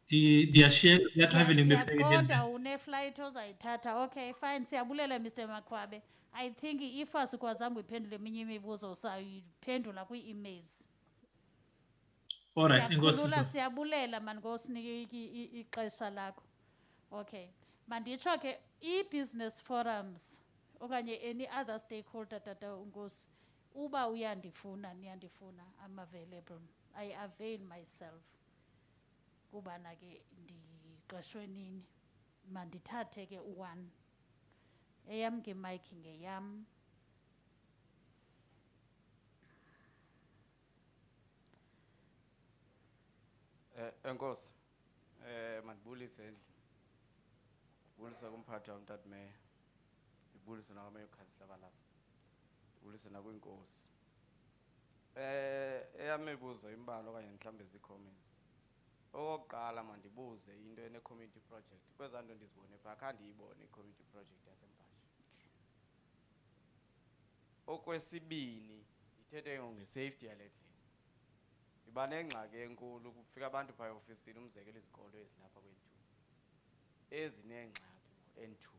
C: ndiyashiyeka ndiyatraveling
A: ndiyaqonda une-flight ozayithatha okay fine siyabulela Mr. Makhwabe I think if asikwazanga uyiphendula eminye imibuzo sayiphendula kwii-emails.
C: Alright,
A: siyakhulula siyabulela mani ngosinika ixesha lakho. Okay manditsho ke i-business forums okanye any other stakeholder tata unkosi uba uyandifuna niyandifuna I'm available I avail myself kubana ke ndiqeshwe nini mandithathe ke u-1 eyam ke mike ngeyam.
R: Enkosi mandibulise endlini ndibulise kumphathi wam Tata Meya ndibulise nakwamanye ukhansila balapha ndibulise nakwinkosi eyam imibuzo imbalwa okanye mhlawumbe zii-comments. Okokuqala mandibuze into ene-community project kwezaa nto ndizibone phaa kha ndiyibone i-community project yasempasha. Okwesibini ndithethe nge-safety yale ndlela iba nengxaki enkulu kufika abantu phaa eofisini umzekelo izikolo ezilapha kwe-N2 ezineengxaki ngo-N2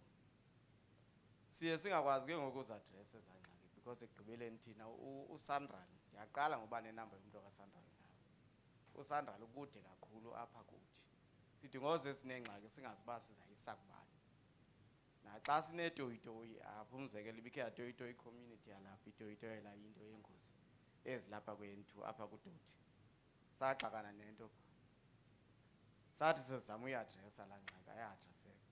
R: siye singakwazi ke ngoku uzadresa ezaa ngxaki because ekugqibeleni thina uSandral ndiyaqala ngoba nenamba yomntu kaSandral nawe uSandral ukude kakhulu apha kuthi sithi ngoze sineengxaki singazi uba sizayisa kubani naxa sinetoyitoyi apha umzekelo ibikhe yatoyitoyi i-community yalapha itoyitoyela into yengozi ezilapha kwe-N2 apha kudoti saxakana nento sathi sizama uyiadresa laa ngxaki ayadreseka.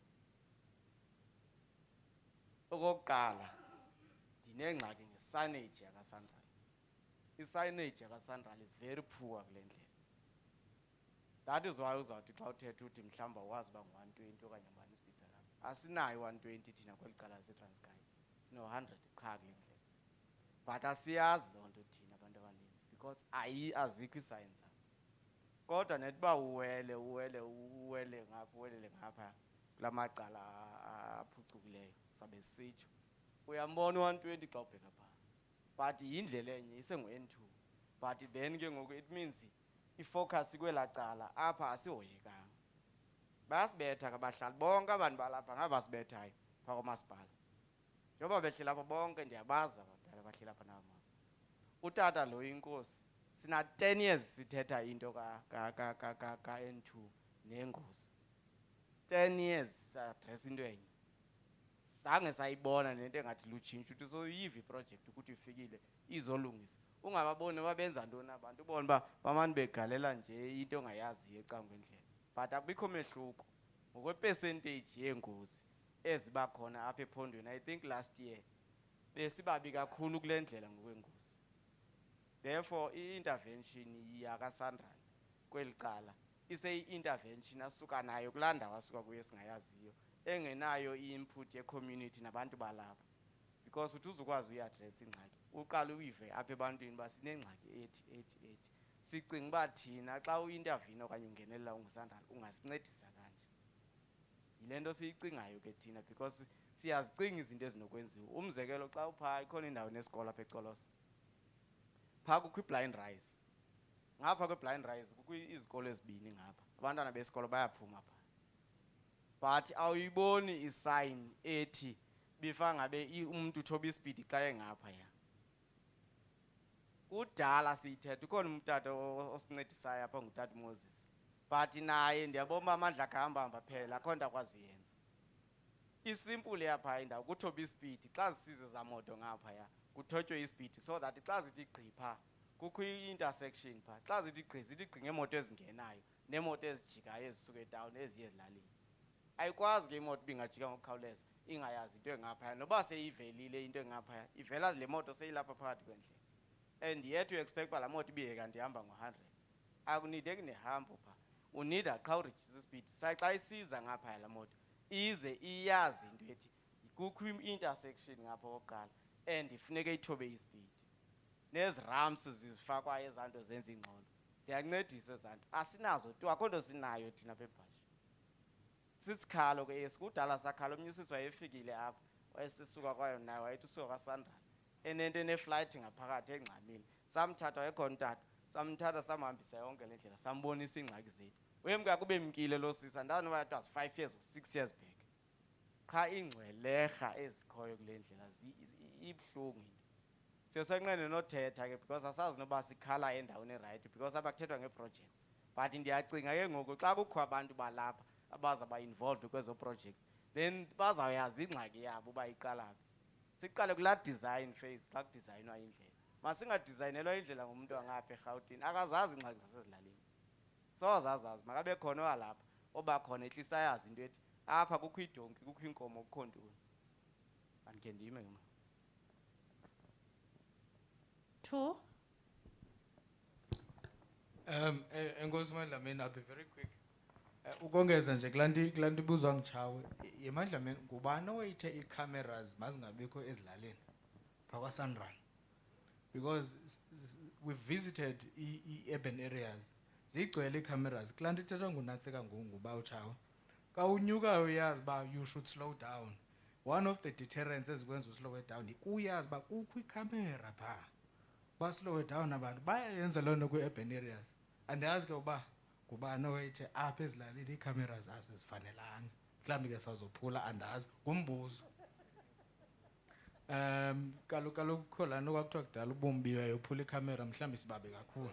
R: Okokuqala ndinengxaki nge-signage yakaSandral. I-signage yakaSandral is very poor kule ndlela. That is why uzawuthi xa uthetha uthi mhlawumbi wazi uba ngu-120 okanye mbani isipitsa lapha asinayo 120 thina kweli cala laseTranskei sino-100 qha kule ndlela but asiyazi loo nto thina abantu abaninzi because azikho ii-signs apha kodwa nethi uba uwele ngapha uwelele ngapha kula macala aphucukileyo sabe sitsho uyambona u-120 xa ubheka phaa but yindlela enye isengu-N2 but then ke ngoku it means ifocus kwela cala apha asihoyekanga. Bayasibetha ke abahlali bonke abantu balapha ngabasibethayo phaa kwamasipala. Njengoba behleli apha bonke ndiyabazi abadala bahleli apha nabo. Utata lo inkosi sina 10 years sithetha into ka N2 nengozi. 10 years address into enye. Zange sayibona nento engathi lutshintsho ukuthi soyiva iproject ukuthi ifikile izolungisa. Ungababoni babenza ntoni abantu ubone ba bamani begalela nje into ongayazi ecangwendlela. But akubikho mehluko ngokwepercentage yengozi eziba khona apha ephondweni. I think last year besibabi kakhulu kule ndlela ngokwengozi. Therefore i-intervention yakaSandral kweli cala ise-intervention asuka nayo kulaa ndawo asuka kuyo esingayaziyo engenayo i-input ye-community nabantu balapha. Because uthi uzukwazi uyi-address ingxaki uqala uyive apha ebantwini uba sinengxaki ethi. Sicinga uba thina xa u-intervene okanye ungenelela unguSandral ungasincedisa kanje. Yile nto siyicingayo ke thina because siyazicinga izinto ezinokwenziwa. Umzekelo xa uphaa ikhona indawo nesikolo apha eColosi. Phaa kukho i-blind rise. Ngapha kwe-blind rise kukho izikolo ezibini ngapha. Abantwana besikolo bayaphuma phaa. But awuyiboni isign ethi bifa ngabe umuntu uthoba ispeed xa engapha ya. Kudala siyithetha ukhona umtata osincedisayo apha ngutata Moses. But naye ndiyabona amandla akahamba phela akho nto akwazi uyenza. Isimple yapha indawo kuthoba ispeed xa zisize zamoto ngapha ya. Kuthotywe ispeed so that xa zithi gqipha kukho i-intersection phaa. Xa zithi gqi ngeemoto ezingenayo neemoto ezijikayo ezisuka etown eziye ezilalini. Ayikwazi ke imoto bingajika ngokukhawuleza ingayazi into engapha noba seyivelile into engapha ivela le moto seyilapha phakathi kwendlela. And yet you expect uba laa moto ibiye kanti ihamba ngo-100. Akunideki nehambo phaa. Unida qha ureduce ispeed. Xa isiza ngapha laa moto ize iyazi into ethi kukho i-intersection ngapha okokuqala and ifuneke ithobe ispeed. Nezi ramps zizifakwayo ezaa nto zenza ingxolo ziyancedisa ezaa nto. Asinazo tu akho nto sinayo thina apha eBhashi. Sisikhalo ke esi kudala sakhala omnye usisi wayefikile apha wayesisuka kwayo naye wayethi usuka kwaSandral enento eneflight ngaphakathi engxamile. Samthatha wayekhona utata samthatha samhambisa yonke le ndlela sambonisa iingxaki zethu. Wemka kube mkile lo sisa ndanoba it was 5 years or 6 years back. Qha ingcwelerha ezikhoyo kule ndlela ibuhlungu into. Siyasenqene nothetha ke because asazi noba sikhala endaweni right because abakuthethwa ngeeprojects. But ndiyacinga ke ngoku xa kukho abantu balapha abazaba involved kwezo projects then bazawuyazi ingxaki yabo uba iqala phi. Siqale kulaa design phase xa kudizayinwa indlela. Masingadizayinelwa indlela ngumuntu wangapha eRhawutini akazazi ingxaki zasezilalini. Sozazazi makabe khona walapha oba khona ehlisa yazi into ethi apha kukho idonki kukho inkomo kukho ntoni. Andikhe ndime ngema.
A: 2.
K: Enkosi Madlamini, I'll be very quick. Ukongeza nje kulanti ibuzwa ngichawe yeMadlamini ngubani owayithe i-cameras mazingabikho ezilalini phakwa Sandral because we've visited i-urban areas zigcwele i-cameras kulanti ithethwa nguNatseka nguba uchawe ka unyukayo uyazi ba you should slow down. One of the deterrents ezikwenza uslow down kuyazi ba kukho i-camera phaa ba slow down abantu bayayenza loo nto kwi-urban areas. Andazi ke uba ngubani owayithe apha ezilalini ii-cameras azifanelanga mhlawumbi ke sazophula andazi ngumbuzo. Kaloku kukho laa nto kwakuthiwa kudala ubomi biweyo uphula ikhamera mhlawumbi sibabe kakhulu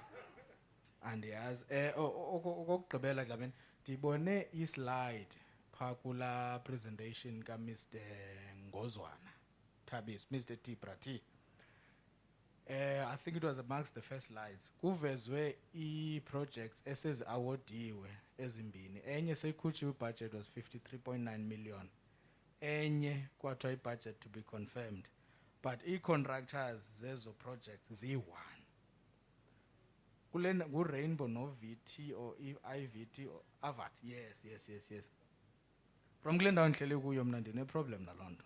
K: andiyazi. Okokugqibela Dlamini ndibone islide phaa kulaa presentation kaMr Ngozwana Thabiso, Mr Tibra T. I think it was amongst the first slides. Kuvezwe i-projects esezi-awodiwe ezimbini. Enye seyikhutshiwe i-budget was 53.9 million. Enye kwathiwa i-budget to be confirmed. But i-contractors zezo projects ziyi-1. Kule ngu-Rainbow no-VT or IVT or Avat. Yes. From kule ndawo ndihleli kuyo mna ndine-problem naloo nto.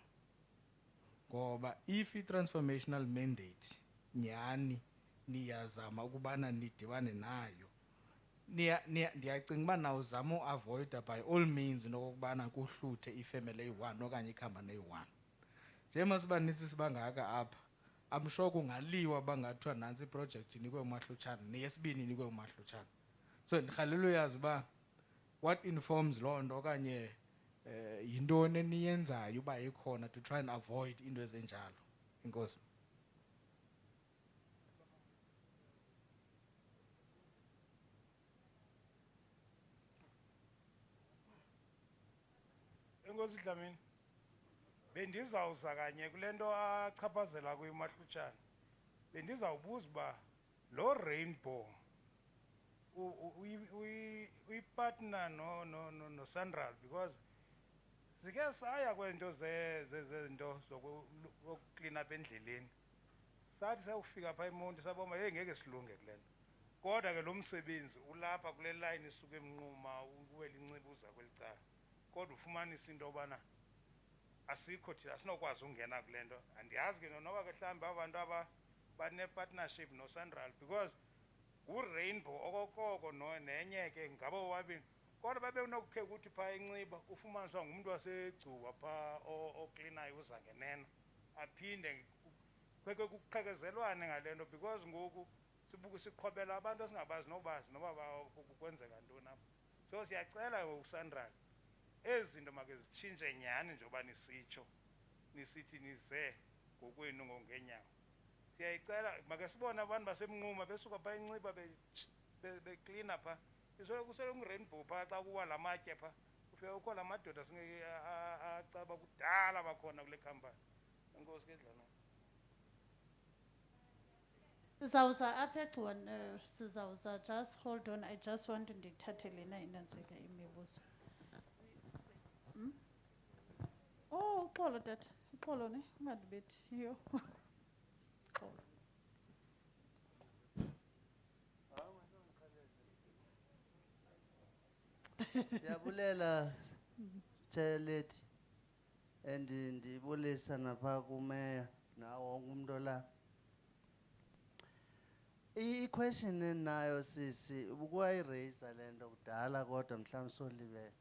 K: Ngoba if i-transformational mandate nyani niyazama ukubana nidibane nayo ndiyacinga uba nawuzama uavoida by all means nokokubana kuhluthe ifemeli eyi-1 okanye ikhampani eyi-1. Njema siba nintsi sibangaka apha I'm sure kungaliwa bangathiwa nantsi iproject inikwe umahlutshana neyesibini inikwe umahlutshana. So ndikhalela uyazi uba what informs loo nto okanye yintoni eniyenzayo uba ikhona to try and avoid into ezinjalo. Inkosi.
F: Enkosi Dlamini. Bendizawuza kanye kule nto achaphazela kuyimahlutshana. Bendizawubuza uba lo Rainbow uyipartner no Sandral because sike saya kwento zezinto zokuclean up endleleni. Sathi sayufika pha eMonti sabona hey ngeke silunge kule nto. Kodwa ke lo msebenzi ulapha kule line isuke emnquma ukuwela inceba uza kwelicala. Kodwa ufumanisa into obana asikho thina sinokwazi ungena kule nto. Andiyazi ke noba ke mhlawumbi abantu bane-partnership no-Sandral because uRainbow okokoko nenye ke ngabo bobabini kodwa babenokukhe ukuthi phaa enciba ufumanise uba ngumntu wasegcuwa phaa oklinayo uza ngeneno aphinde kweke kuqhekezelwane ngale nto because ngoku siqhobela abantu esingabazi nobazi noba kwenzeka ntoni apha. So siyacela uSandral ezi zinto make zitshintshe nyhani njengoba nisitsho nisithi nize ngokwenu ngeenyawo. Siyayicela make sibone abantu basemnquma besuka phaa enciba beklina phaa kusele ungurainbow phaa xa kuwa la matye phaa ufika ukho la madoda acaba kudala bakhona kule khampani. Enkosi ke Dlamini.
A: Sizawuza apha egciwane sizawuza, just hold on, I just want to ndithathe lena inantsika imibuzo. Oh, uxolo tata, uxolo ne, ungandibethi yho. Uxolo.
S: Ndiyabulela Chairlady and ndibulisa napha kumeya nawo wonke umuntu la. I-question endinayo sisi ubukuyiraise le nto kudala kodwa mhlawumbi solibele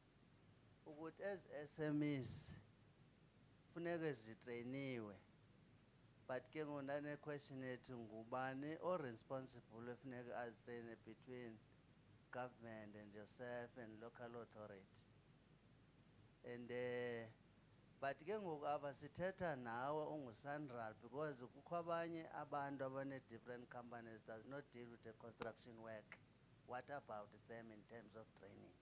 S: ukuthi ezi SMEs funeke zitreyiniwe but ke ngoku ndane-question ethi ngubani o-responsible efuneka azitreyine between government and yourself and local authority and but ke ngoku apha sithetha nawe unguSandral because kukho abanye abantu abane-different companies does not deal with the construction work. What about them in terms of training?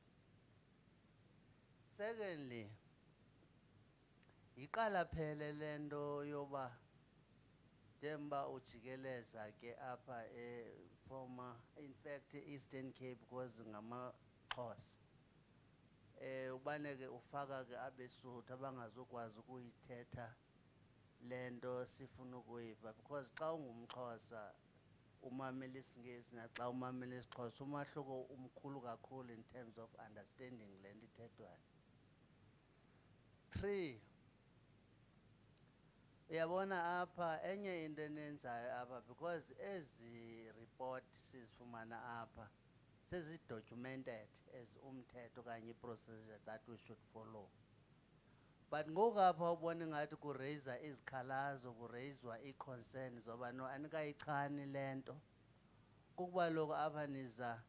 S: Secondly, iqala phele le nto yoba njengoba ujikeleza ke apha former in fact Eastern Cape because ngamaXhosa ubane ke ufaka ke abeSuthu abangazokwazi ukuyithetha le nto sifuna ukuyiva because xa ungumXhosa umamela isiNgesi naxa umamela isiXhosa umahluko umkhulu kakhulu in terms of understanding le nto ithethwayo. 3, uyabona apha enye into enenzayo apha because ezi report sizifumana apha sezi-documented as umthetho kanye procedure that we should follow. But ngoku apha ubona ngathi kureyizwa izikhalazo kureyizwa ii-concerns zoba no anikayichani le nto kukuba lokhu apha niza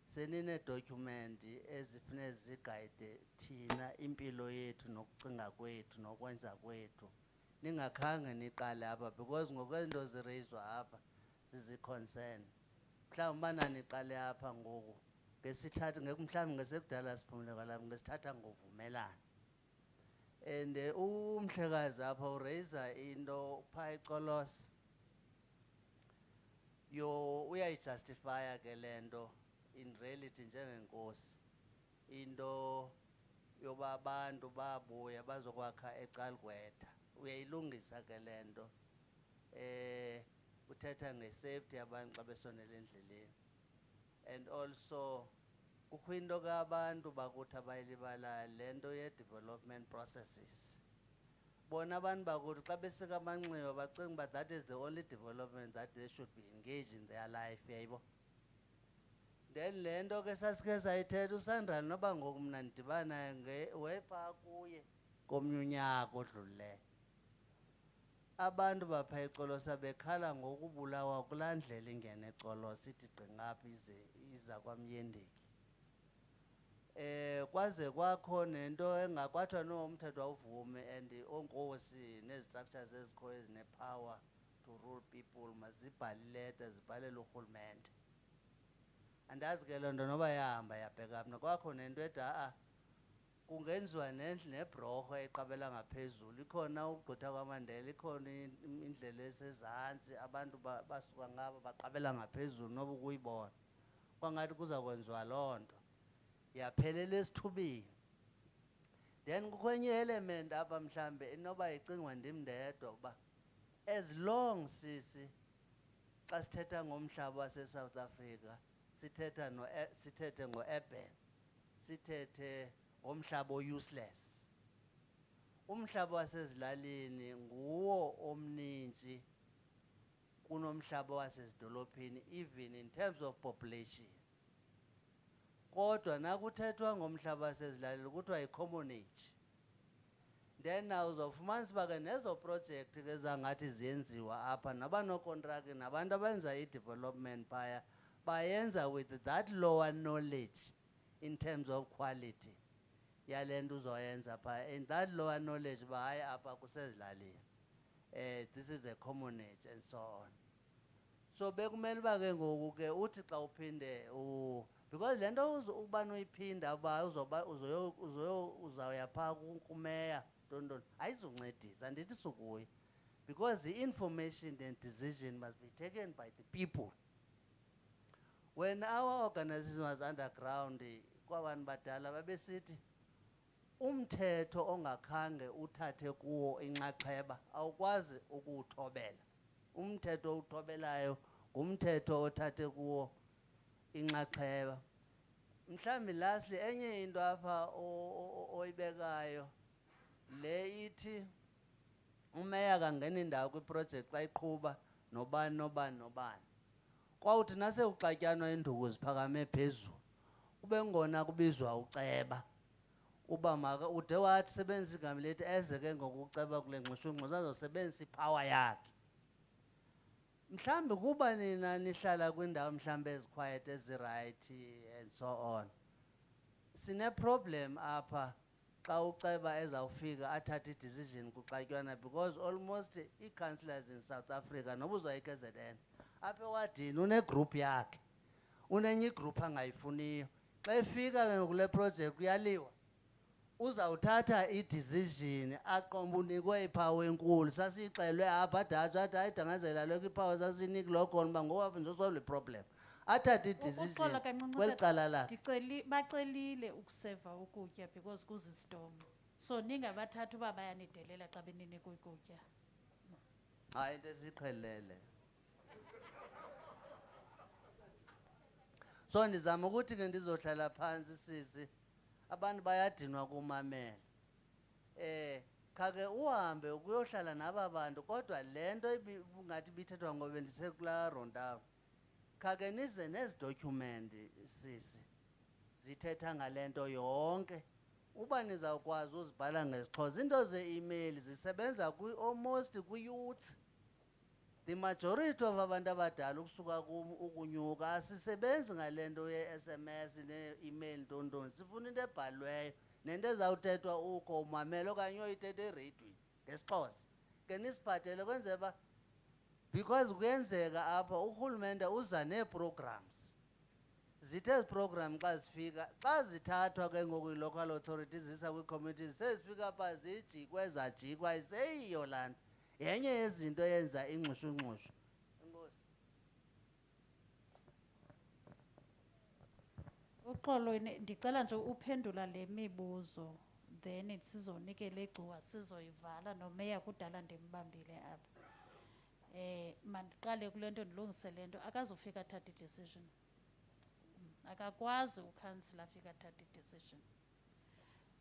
S: senine-document ezifune zigayide thina impilo yethu nokucinga kwethu nokwenza kwethu ningakhange niqale apha because ngokwezinto zireyizwa apha zizi-concern. Mhlawumbi ubana niqale apha ngoku ngesithatha mhlawumbi ngesekudala siphumle kwalapha ngesithatha ngovumelana and umhlekazi apha ureyisa into phaa eColosa uyayijustifya ke le nto in reality njengenkosi into yoba abantu babuya bazokwakha eCalgwetha uyayilungisa ke le nto uthetha nge-safety yabantu xa besondela endleleni and also kukho into ke abantu bakuthi abayilibalayo le nto ye-development processes. Bona abantu bakuthi xa besika amanxiwa bacinga uba that is the only development that they should be engaged in their life yayibo. Then le nto ke sasike sayithetha uSandral noba ngoku mna ndidibana wephaa kuye komnye unyaka odlulileyo abantu bapha eColosa bekhala ngokubulawa kulaa ndlela ingena eColosa ithi gqingapha iza kwaMyendeki kwaze kwakho nento engakwathiwa no umthetho awuvume and onkosi nezistructures ezikhoyo ezine-power to rule people mazibhale ileta zibhalele urhulumente. Andazi ke loo nto noba yahamba yabheka mna kwakho nento ethi kungenziwa nebhrorho eqabela ngaphezulu. Ikhona ukugqitha kwamandela, ikhona indlela esezantsi abantu basuka ngabo baqabela ngaphezulu noba ukuyibona. Kwangathi kuza kwenziwa loo nto yaphelela esithubeni. Then kukho enye element apha mhlambe inoba icingwa ndim ndedwa uba as long sisi xa sithetha ngomhlaba wase-South Africa sithethe ngo-urban, sithethe ngomhlaba o-useless. Umhlaba wasezilalini nguwo omninzi kunomhlaba wasezidolophini even in terms of population. Kodwa nakuthethwa ngomhlaba wasezilalini kuthiwa yi-commonage. Then now uzofumanisa uba ke nezo project ke zangathi ziyenziwa apha nabanokontraki nabantu abenza i-development phaya bayenza with that lower knowledge in terms of quality yale nto uzoyenza phaya, and that lower knowledge uba hayi apha kusezilalini. This is a commonage and so on. So bekumele uba ke ngoku ke uthi xa uphinde because le nto ubani uyiphinda uba uzawuya phaa kumeya tontoni ayizuncedisa, andithi sukuye, because the information and decision must be taken by the people. When our organization was underground, kwabantu badala babesithi umthetho ongakhange uthathe kuwo inxaxheba awukwazi ukuwuthobela. Umthetho owuthobelayo ngumthetho othathe kuwo inxaxheba. Mhlambi lastly enye into apha oyibekayo le ithi umeya kangena indawo kwiproject xa iqhuba nobani. Kwawuthi nasekuxatyanwa induku ziphakame phezulu kube ngona kubizwa uceba uba ude wathi sebenzisa igama lethi eze ke ngokuceba kule ngxushungxusu azosebenzisa ipower yakhe. Mhlambi kuba nina nihlala kwindawo mhlambi eziquiet ezirayithi and so on, sine-problem apha xa uceba ezawufika athathe i-decision kuxatyanwa, because almost ii-councillors in South Africa noba uzoyika KZN apha ewadini unegroup yakhe, unenye igroup angayifuniyo. Xa efika ke ngokule project kuyaliwa, uzawuthatha i-decision aqomba unikwe iphawu enkulu. Sasiyixelwe apha adatshwa athi hayi dangazela lokho iphawu sasiyinika loo khona uba ngoku ndizosolva i-problem. Athathe i-decision kweli cala lakhe.
A: Bacelile ukuseva ukutya because kuzistorm. So ningabathatha uba bayanidelela xa beninika ukutya.
S: Hayi into esiyiqhelele. So ndizama ukuthi ke ndizohlala phansi sisi, abantu bayadinwa kumamela. Khake uhambe ukuyohlala naba bantu kodwa le nto ngathi bithethwa ngoba ndisekulaa rundown. Khake nize nezi document sisi zithetha ngale nto yonke. Uba nizawukwazi uzibhala ngesiXhosa, into ze-email zisebenza almost kwi-youth. The majority of abantu abadala ukusuka ukunyuka asisebenzi ngale nto ye-SMS ne-email ntontoni. Sifuna into ebhalweyo nento ezawuthethwa ukho umamela okanye uyoyithetha ereyidweni ngesiXhosa. Ke nisiphathele kwenzela uba because kuyenzeka apha urhulumente uza nee-programs. Zithi ezi program xa zifika, xa zithathwa ke ngoku i-local authorities zisa kwii-communities sezifika phaa zijikwe zajikwa iseyiyo laa nto. Yenye yezinto eyenza ingxushungxushu. Enkosi.
A: Uxolo ndicela nje uphendula le mibuzo then sizonikela igcuwa sizoyivala nomeya kudala ndimbambile apha. Mandiqale kule nto ndilungise le nto, akazufika athathe i-decision. Akakwazi ukhansila afika athathe i-decision.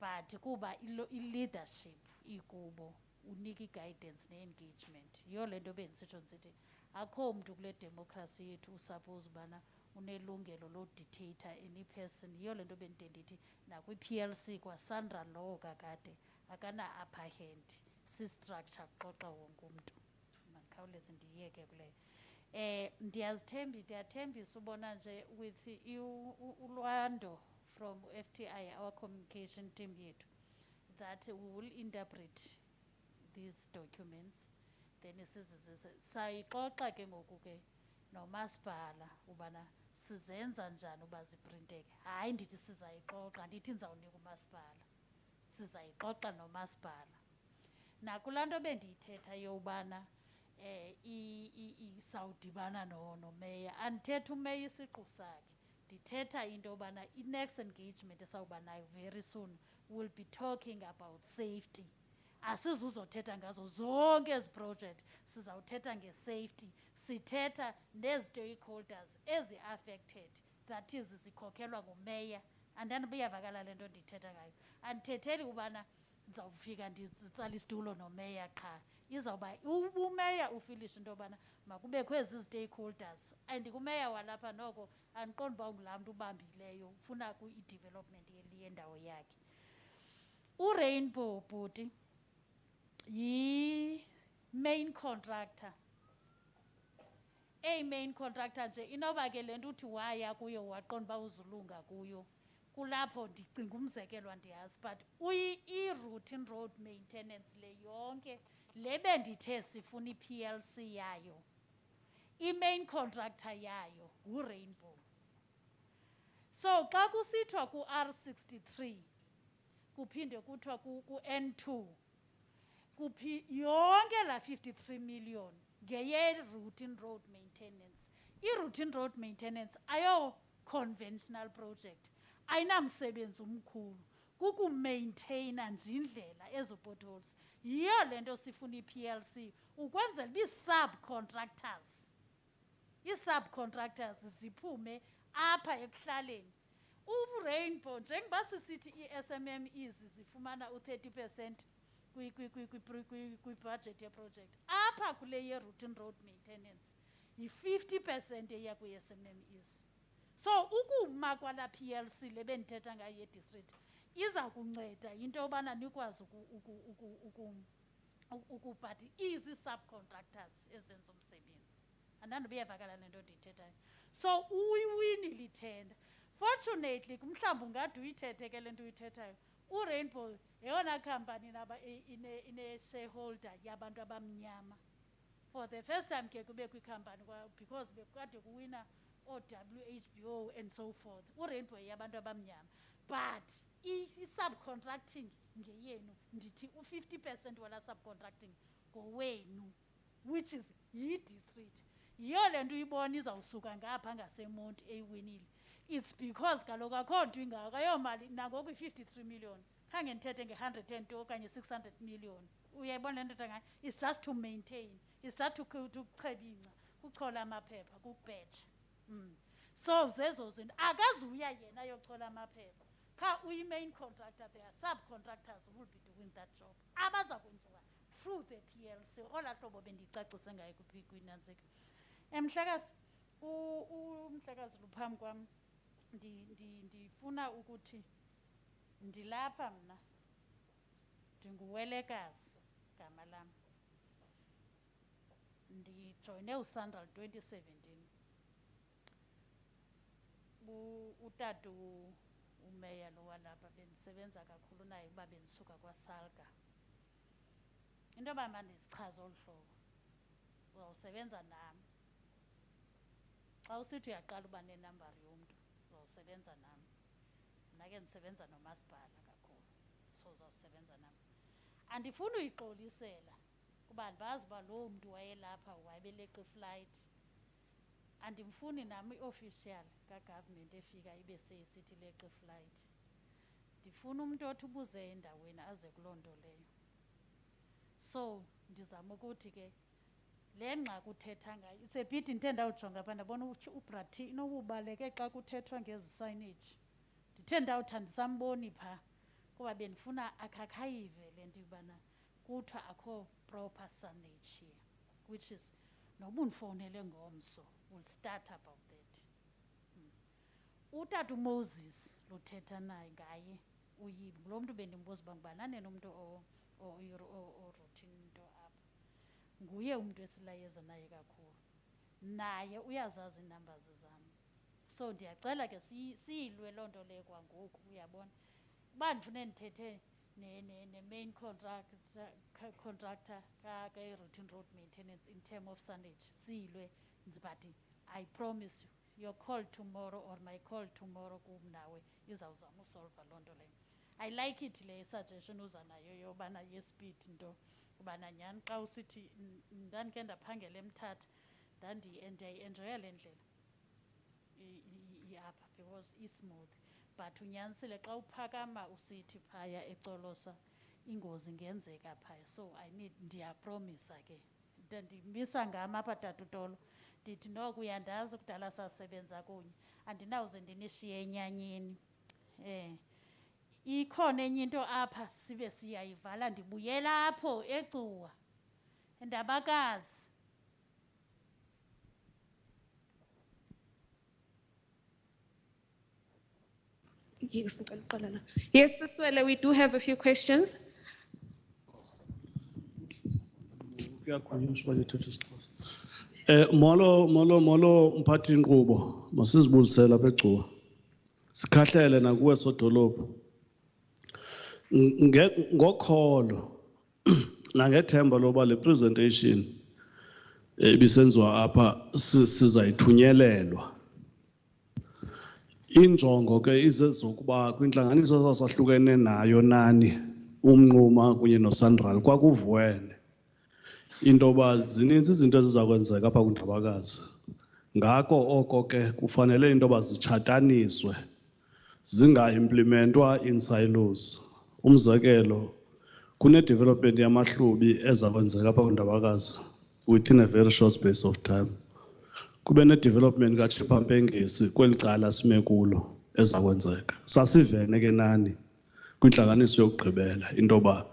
A: But kuba i-leadership ikubo unika i-guidance ne-engagement. Yiyo le nto bendisitsho ndisithi akho mntu kule democracy yethu usuppose ubana unelungelo lodictator any person. Yiyo le nto bendide ndithi nakwi-PLC kwaSandra lowo kakade akana-upper hand, si-structure kuxoxa wonke umntu. Mandikhawuleze ndiyeke kuleyo. Ndiyathembisa ubona nje with uLwando from FTI, our communication team yethu, that we will interpret these documents. Then sayixoxa ke ngoku ke nomasipala ubana sizenza njani uba ziprinteke. Hayi ndithi sizayixoxa, ndithi ndizawunika umasipala. Sizayixoxa nomasipala. Nakulaa nto bendiyithetha yobana sawudibana nomeya, andithetha umeya isiqu sakhe, ndithetha into yobana i-next engagement esawuba nayo very soon will be talking about safety. Asizuzothetha ngazo zonke ezi project, sizawuthetha nge-safety, sithetha nezi-stakeholders ezi-affected, that is zikhokhelwa ngumeya. Andandibuyavakala le nto ndithetha ngayo, andithetheli ubana ndizawufika nditsala isitulo nomeya qha. Izawuba umeya ufilishe into yobana makubekho ezi stakeholders, and kumeya walapha noko andiqondi uba ungulaa mntu ubambileyo ufuna i-development yendawo yakhe. URainbow bhuti yi-main contractor. Main contractor nje inoba ke le nto uthi waya kuyo waqonda uba uzulunga kuyo, kulapho ndicinga umzekelo andiyazi, but i-routine road maintenance le yonke le bendithe sifuna i-PLC yayo, i-main contractor yayo nguRainbow. So xa kusithiwa ku-R63 kuphinde kuthiwa ku-N2 yonke la 53 million ngeye-routine road maintenance. I-routine road maintenance ayo conventional project, ayinamsebenzi omkhulu, kukumaintaina nje indlela ezo potholes. Yiyo le nto sifuna i-PLC ukwenzela uba ii-subcontractors ziphume apha ekuhlaleni. URainbow njengoba sisithi ii-SMMEs zifumana u-30% kwibudget yeproject, apha kule ye-routine road maintenance yi-50% eya kwii-SMMEs. So ukuma kwala PLC le bendithetha ngayo ye-district iza kunceda into yobana nikwazi ukubhati izi-subcontractors ezenza umsebenzi. Andandibuyavakala le nto ndiyithethayo. So uyiwinile ithenda. Fortunately mhlawumbi ungade uyithethe ke le nto uyithethayo, uRainbow yeyona khampani naba ine-shareholder yabantu abamnyama. For the first time ke kube kwikhampani because bekade kuwina o-WHBO and so forth. URainbow yabantu abamnyama, but i-subcontracting ngeyenu. Ndithi u-50% wala subcontracting ngowenu, which is yi-district. Yiyo le nto uyibona izawusuka ngapha ngaseMonti eyiwinile. It's because kaloku akho nto ingako, ayomali nangoku i-53 million khange ndithethe nge-102 okanye 600 million. Uyayibona le nto ngayo, it's just to maintain, it's just to kucheba ingca, kuchola amaphepha, kubheja. So zezo zinto akazuya yena yochola amaphepha, qha uyi-main contractor. There are subcontractors who will be doing that job abaza kwenziwa through the PLC. Olaa hlobo bendicacise ngayo kwinantsika. Mhlekazi, umhlekazi luphambi kwam, ndifuna ukuthi ndilapha mna, ndinguwelekazi gama lam, ndijoyine uSandral 2017. Utata umeya lo walapha bendisebenza kakhulu naye uba bendisuka kwaSalga. Into yoba mandizichaze olu hlobo, uzawusebenza nam. Xa usithi uyaqala uba nenambari yomntu uzawusebenza nam. Mna ke ndisebenza nomasipala kakhulu, so uzawusebenza nam. Andifuni uyixolisela kuba ndibazi uba loo mntu wayelapha wayebeleqa iflight. Andimfuni nam i-official kagovernment efika ibe seyisithi leqa iflight. Ndifuna umntu othi ubuze endaweni aze kuloo nto leyo. So ndizama ukuthi ke le ngxaki uthetha ngayo, it's a bit ndithe ndawujonga phaa ndabona uBrati inobubaleke xa kuthethwa ngezi signage. Ndithe ndawuthi andisamboni phaa kuba bendifuna akhakhayive le nto yobana kuthiwa akho proper signage here, which is noba undifowunele ngomso, we'll start about that. Utata uMoses luthetha naye ngaye uyibi ngulo mntu bendimbuza uba ngubani nomntu o-routine into apha. Nguye umntu esilayeza naye kakhulu, naye uyazazi iinumbers zam. So ndiyacela ke siyilwe loo nto leyo kwangoku, uyabona. Uba ndifune ndithethe ne-main contractor ka-routine road maintenance in term of sandage, siyilwe, but I promise you, your call tomorrow or my call tomorrow kum nawe izawuzama usolva loo nto leyo. I like it le suggestion uza nayo yobana ye-speed nto, ubana nyhani xa usithi ndandike ndaphangela eMthatha ndiyayi-enjoya le ndlela apha because i-smooth, but unyanisile xa uphakama usithi phaya eColosa ingozi ngenzeka phaya. So ndiyapromisa ke, ndimisa ngam apha tatutolo, ndithi noko uyandazi kudala sasebenza kunye, andinawuze ndinishiye enyanyeni. Ikhona enye into apha sibe siyayivala, ndibuyela apho eCuwa Endabakazi.
L: Yes, Siswele, we do have a few questions.
T: Molo mphathi inkqubo, masizibulisele apha eCuwa. Sikhahlele nakuwe sodolophu. Ngokholo nangethemba loba le presentation ibisenziwa apha sizayithunyelelwa. Injongo ke izezokuba kwintlanganiso zasahlukene nayo nani umnquma kunye noSandral kwakuvuwene into yoba zininzi izinto eziza kwenzeka apha kuNdabakazi. Ngako oko ke kufanele into yoba zitshataniswe zinga-implementwa in silos. Umzekelo, kune-development yamahlubi eza kwenzeka apha kuNdabakazi within a very short space of time. Kube ne-development kaChipampengesi kweli cala sime kulo eza kwenzeka. Sasivene ke nani kwintlanganiso yokugqibela into yoba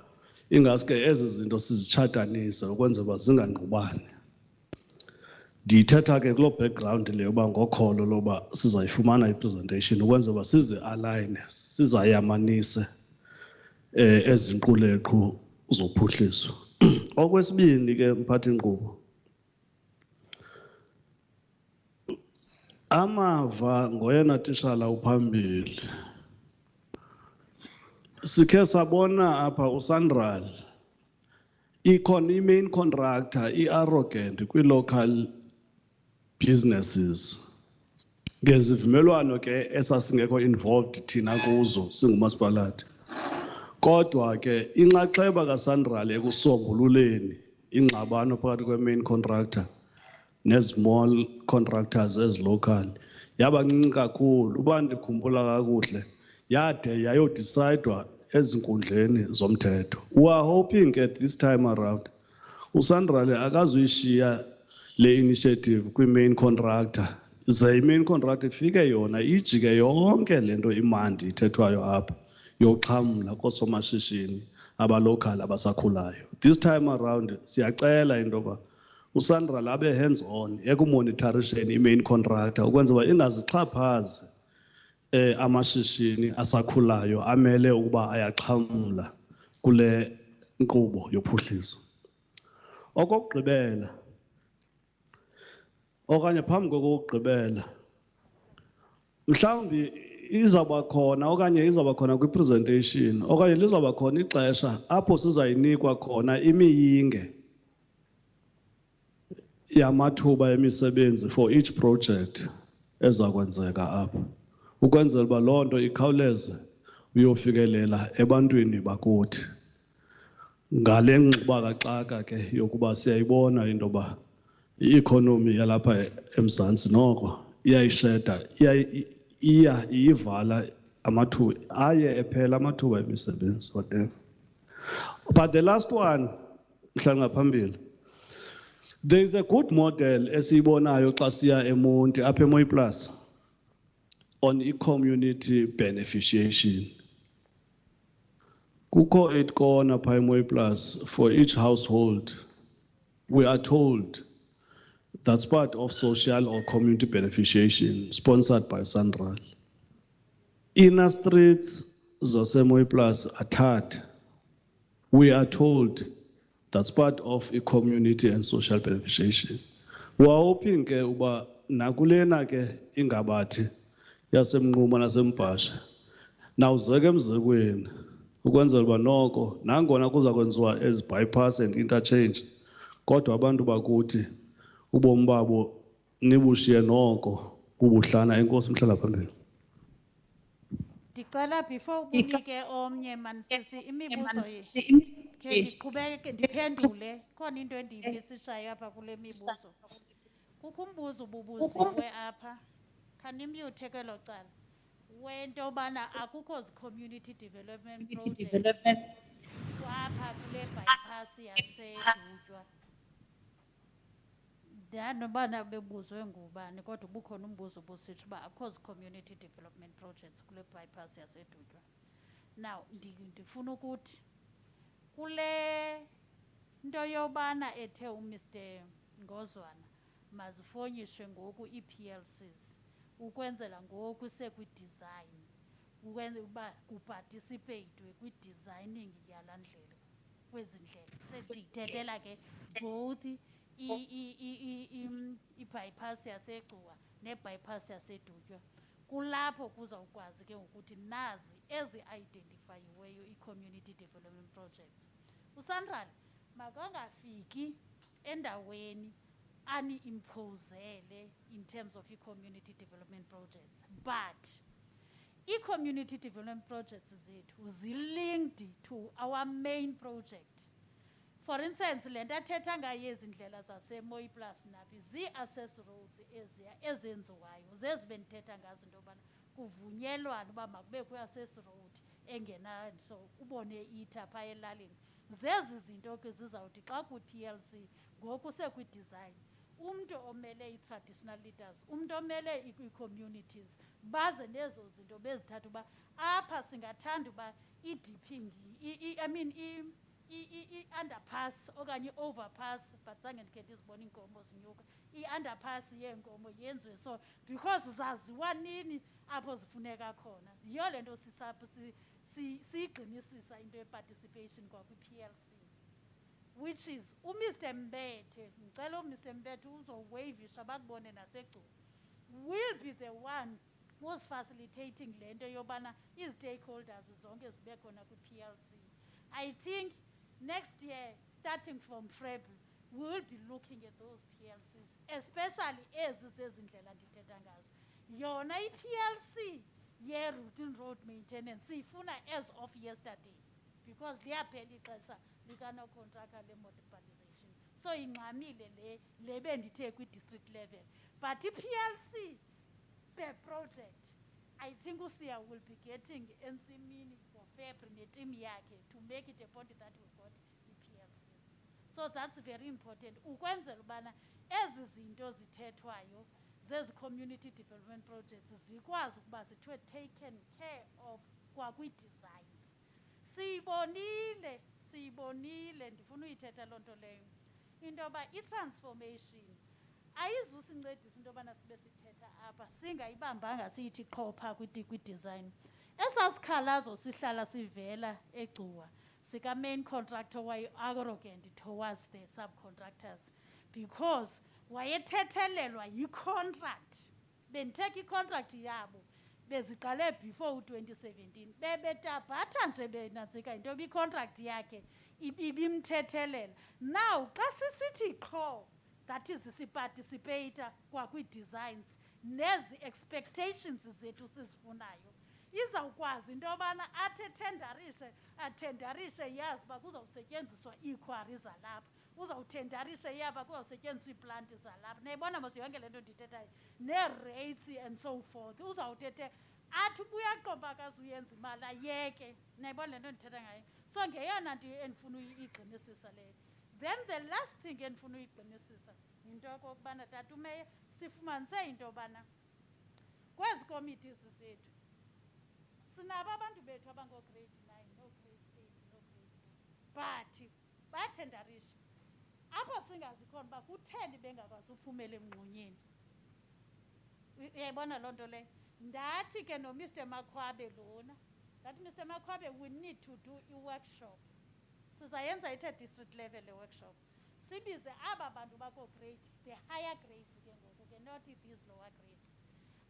T: ingaske ezi zinto sizitshatanise ukwenzela uba zingangqubani. Ndiyithetha ke kuloo background leyo uba ngokholo loba sizayifumana i-presentation ukwenzela uba sizi-alayine, sizayamanise ezi nquleqhu zophuhliso. Okwesibini ke mphathi inkqubo, amava ngoyena tishala uphambili. Sikhe sabona apha uSandral ikhona i-main contractor i-arrogant kwi-local businesses. Ngezivumelwano ke esasingekho involved thina kuzo singumasipalathi. Kodwa ke inxaxheba kaSandral ekusombululeni ingxabano phakathi kwe-main contractor ne-small contractors ezilocal yabancinci kakhulu. Uba ndikhumbula kakuhle yade yayodicidwa ezinkundleni zomthetho. We are hoping at this time around uSandral akazuyishiya le initiative kwi-main contractor, ze i-main contractor ifike yona ijike yonke le nto imandi ithethwayo apha yoxhamla koosomashishini abalocal abasakhulayo. This time around siyacela into yoba uSandral abe hands on ekumonitoriseni i-main contractor ukwenzela uba ingazixhaphazi amashishini asakhulayo amele ukuba ayaxhamla kule nkqubo yophuhliso. Okokugqibela okanye phambi kokugqibela, mhlawumbi izawuba khona okanye izawuba khona kwi-presentation okanye lizawuba khona ixesha apho sizayinikwa khona imiyinge yamathuba emisebenzi for each project eza kwenzeka apha ukwenzela uba loo nto ikhawuleze uyofikelela ebantwini bakuthi. Ngale ngxubakaxaka ke yokuba siyayibona into yoba i-economy yalapha eMzantsi noko iyayisheda, iyivala amathuba, aye ephela amathuba emisebenzi whatever. But the last one, mhlanga phambili, there is a good model esiyibonayo xa siya eMonti apha eMoy Plus on i-community beneficiation. Kukho 8 corner phaa eMoy Plus for each household. We are told that's part of social or community beneficiation sponsored by Sandral. Inner streets zaseMoy Plus are third. We are told that's part of a community and social beneficiation. We are hoping uba nakulena ke ingabathi yasemnquma nasembhasha nawuzeke emzekweni ukwenzela uba noko nangona kuza kwenziwa ezi bypass and interchange kodwa abantu bakuthi ubomi babo nibushiye noko bubuhlana. Enkosi mhlala phambili.
A: Ndicela before ubunike omnye manisisi imibuzo khe ndiqhubeke ndiphendule khona into endiyimisishayo apha kule mibuzo. Kukho umbuzo ububuziwe apha khanimyuthe kwelo cala wento yobana akukho zi-community development projects kwapha kule bypass yaseDutywa. Ndanobana bebuzwe ngubani kodwa ubukhona umbuzo obusitsho uba akukho zi-community development projects kule bypass yaseDutywa. Now ndifuna ukuthi kule nto yobana ethe uMr Ngozwana mazifonyishwe ngoku ii-PLCs ukwenzela ngoku sekwi-design ukwenza uba kuparticipatwe kwi-designing yala ndlela kwezi ndlela ndiyithethela ke both i-bypass yaseGcuwa ne-bypass yaseDutywa. Kulapho kuzawukwazi ke ukuthi nazi ezi-identifayiweyo ii-community development projects. USandral makangafiki endaweni ani-impozele in terms of ii-community development projects, but ii-community development projects zethu zi-linked to our main project. For instance, le nto athetha ngayo ezi ndlela zaseMoyi Plus naphi zii-access roads eziya ezenziwayo zezi bendithetha ngazo into yobana kuvunyelwana uba makube kwi-access road engena so ubone itha phaa elalini. Zezi zinto ke zizawuthi xa kwi-PLC ngoku sekwi-design umntu omele i-traditional leaders umntu omele ii-communities baze nezo zinto bezithatha uba apha singathanda uba i-dipping I mean i-underpass okanye i-overpass but zange ndikhe ndizibona iinkomo zinyuka i-underpass yeenkomo yenziwe so because zaziwa nini apho zifuneka khona. Yiyo le nto siyigxinisisa into ye-participation kwakwi-PLC which is uMr Mbethe ndicela uMr Mbethe uzowavisha bakubone naseGcuwa will be the one who's facilitating le nto yobana i-stakeholders zonke zibe khona kwi-PLC. I think next year, starting from February, we will be looking at those PLCs, especially ezi zezindlela ndithetha ngazo. Yona i-PLC ye-routine road maintenance siyifuna as of yesterday because liyaphela ixesha likanokontraka le-municipalization. So ingxamile le bendithe kwi-district level. But i-PLC per project, I think Usia will be getting entsimini for February neteam yakhe to make it a point that we've got PLCs. So that's very important. Ukwenzela ubana ezi zinto zithethwayo zezi community development projects zikwazi ukuba zithiwe taken care of kwakwi-designs. Siyibonile ndifuna uyithetha loo nto leyo into yoba i-transformation ayizusincedisa into yobana sibe sithetha apha singayibambanga siyithi qho phaa kwi-design. Esaa sikhalazo sihlala sivela eGcuwa sika-main contractor waye-arrogant towards the subcontractors because wayethethelelwa yi-contract. Bendithetha i-contract yabo beziqale before u-2017 bebetabhatha nje benantsika into yoba i-contract yakhe ibimthethelela. Now xa sisithi qho that is siparticipate kwakwi-designs nezi expectations zethu sizifunayo izawukwazi into yobana athendarishe yazi uba kuzawusetyenziswa iikhwari zalapha uzawuthendarishe yaba kuzawusetyenziswa iiplanti zalapha. Nayibona mos yonke le nto ndithethayo nee-rates and so forth uzawuthethe athi ubuyaqomba akazuyenza imali ayeke. Nayibona le nto ndithetha ngayo. So ngeyona nto endifuna uyigxinisisa leyo. Then the last thing endifuna uyigxinisisa yinto yokokubana tata umeya sifumanise into yobana kwezi committees zethu sinabo abantu bethu abangoo-grade 9 no-grade 8 no-grade 2 but bayathendarisha apho singazikhona uba kutheni bengakwazi uphumela emngxunyeni. Uyayibona loo nto leyo. Ndathi ke noMr Makhwabe lona ndathi Mr Makhwabe we need to do i-workshop. Sizayenza ithe district level le-workshop sibize aba bantu bako grade, the higher grades ke ngoku ke, not these lower grades.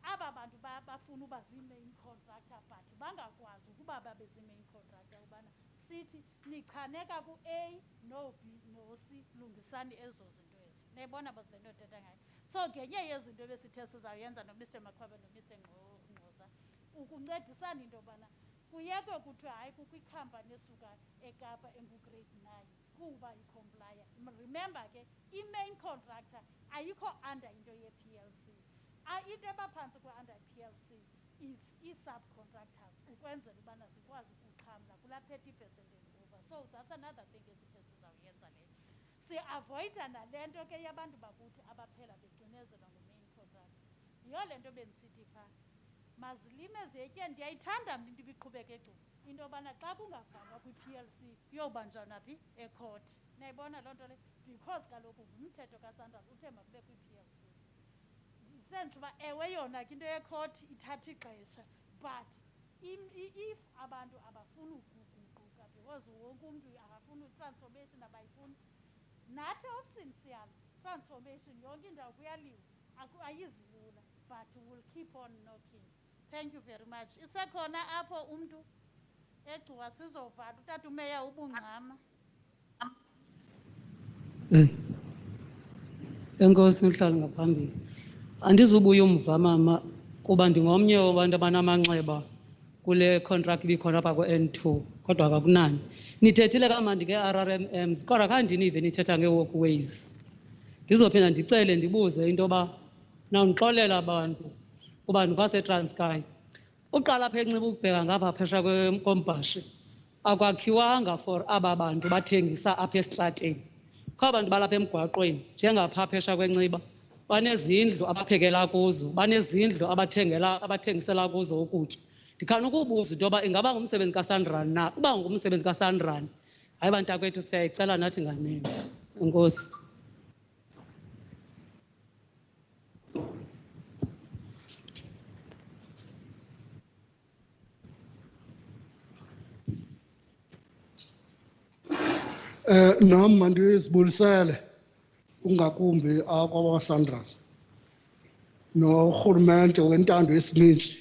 A: Aba bantu bafuna uba zii-main contractor but bangakwazi ukuba babe zii-main contractor ubana sithi nichaneka ku-A no-B no-C, lungisani ezo zinto ezo. Niyayibona bos le nto ethetha ngayo. So ngenye yezinto ebesithe sizawuyenza noMr Makhwebe noMr Ngqoza ukuncedisana into yobana kuyekwe kuthiwe hayi kukho ikhampani esuka eKapa engu-grade 9 kuba icomplya. Remember ke i-main contractor ayikho under into ye-PLC. Into ebaphantsi kwe-under PLC is ii-subcontractors ukwenzela ubana zikwazi ukuxhamla kulaa 30% and over. So that's another thing esithe sizawuyenza leyo. Si-avoida nale nto ke yabantu bakuthi abaphela becinezelwa ngu-main contractor. Yiyo le nto bendisithi phaa mazilime zetyeni. Ndiyayithanda mna into ibiqhubeka egcuba into yobana xa kungavalwa kwi-PLC kuyobanjwa naphi ecourt. Nayibona loo nto le because kaloku ngumthetho kaSandral uthe makube kwii-PLCs. Ndisentsho uba ewe yona ke into yecourt ithatha ixesha but if abantu abafuni ukuguquka because wonke umntu akafuni transformation abayifuni, nathi ofisini siyalo transformation yonke indawo kuyaliwa ayizilula but we'll keep on knocking. Thank you very much. Isekhona apho umntu egcuwa sizovala utata umeya ubungqama.
U: Enkosi mhlali ngaphambili. Andizubuya umva mama kuba ndingomnye wabantu abanamanxeba kule contract ibikhona apha kwe-N2 kodwa akakunani. Nithethile kamandi nge-RRMMs kodwa khandinive nithetha ngee-walkways. Ndizophinda ndicele ndibuze into yoba nawundixolela abantu kuba ndikwaseTranskei. Uqala apha eNciba ukubheka ngapha phesha kombhashi akwakhiwanga for aba bantu bathengisa apha esitrateni. Kho abantu balapha emgwaqweni njengapha phesha kweNciba banezindlu abaphekela kuzo, banezindlu abathengisela kuzo ukutya. Ndikhana ukubuza into yoba ingaba ngumsebenzi kaSandral na. Uba ngumsebenzi kaSandral, hayi bantakwethu siyayicela nathi nganene. Enkosi.
O: Nam mandizibulisele ungakumbi akwaSandral norhulumente wentando yesininzi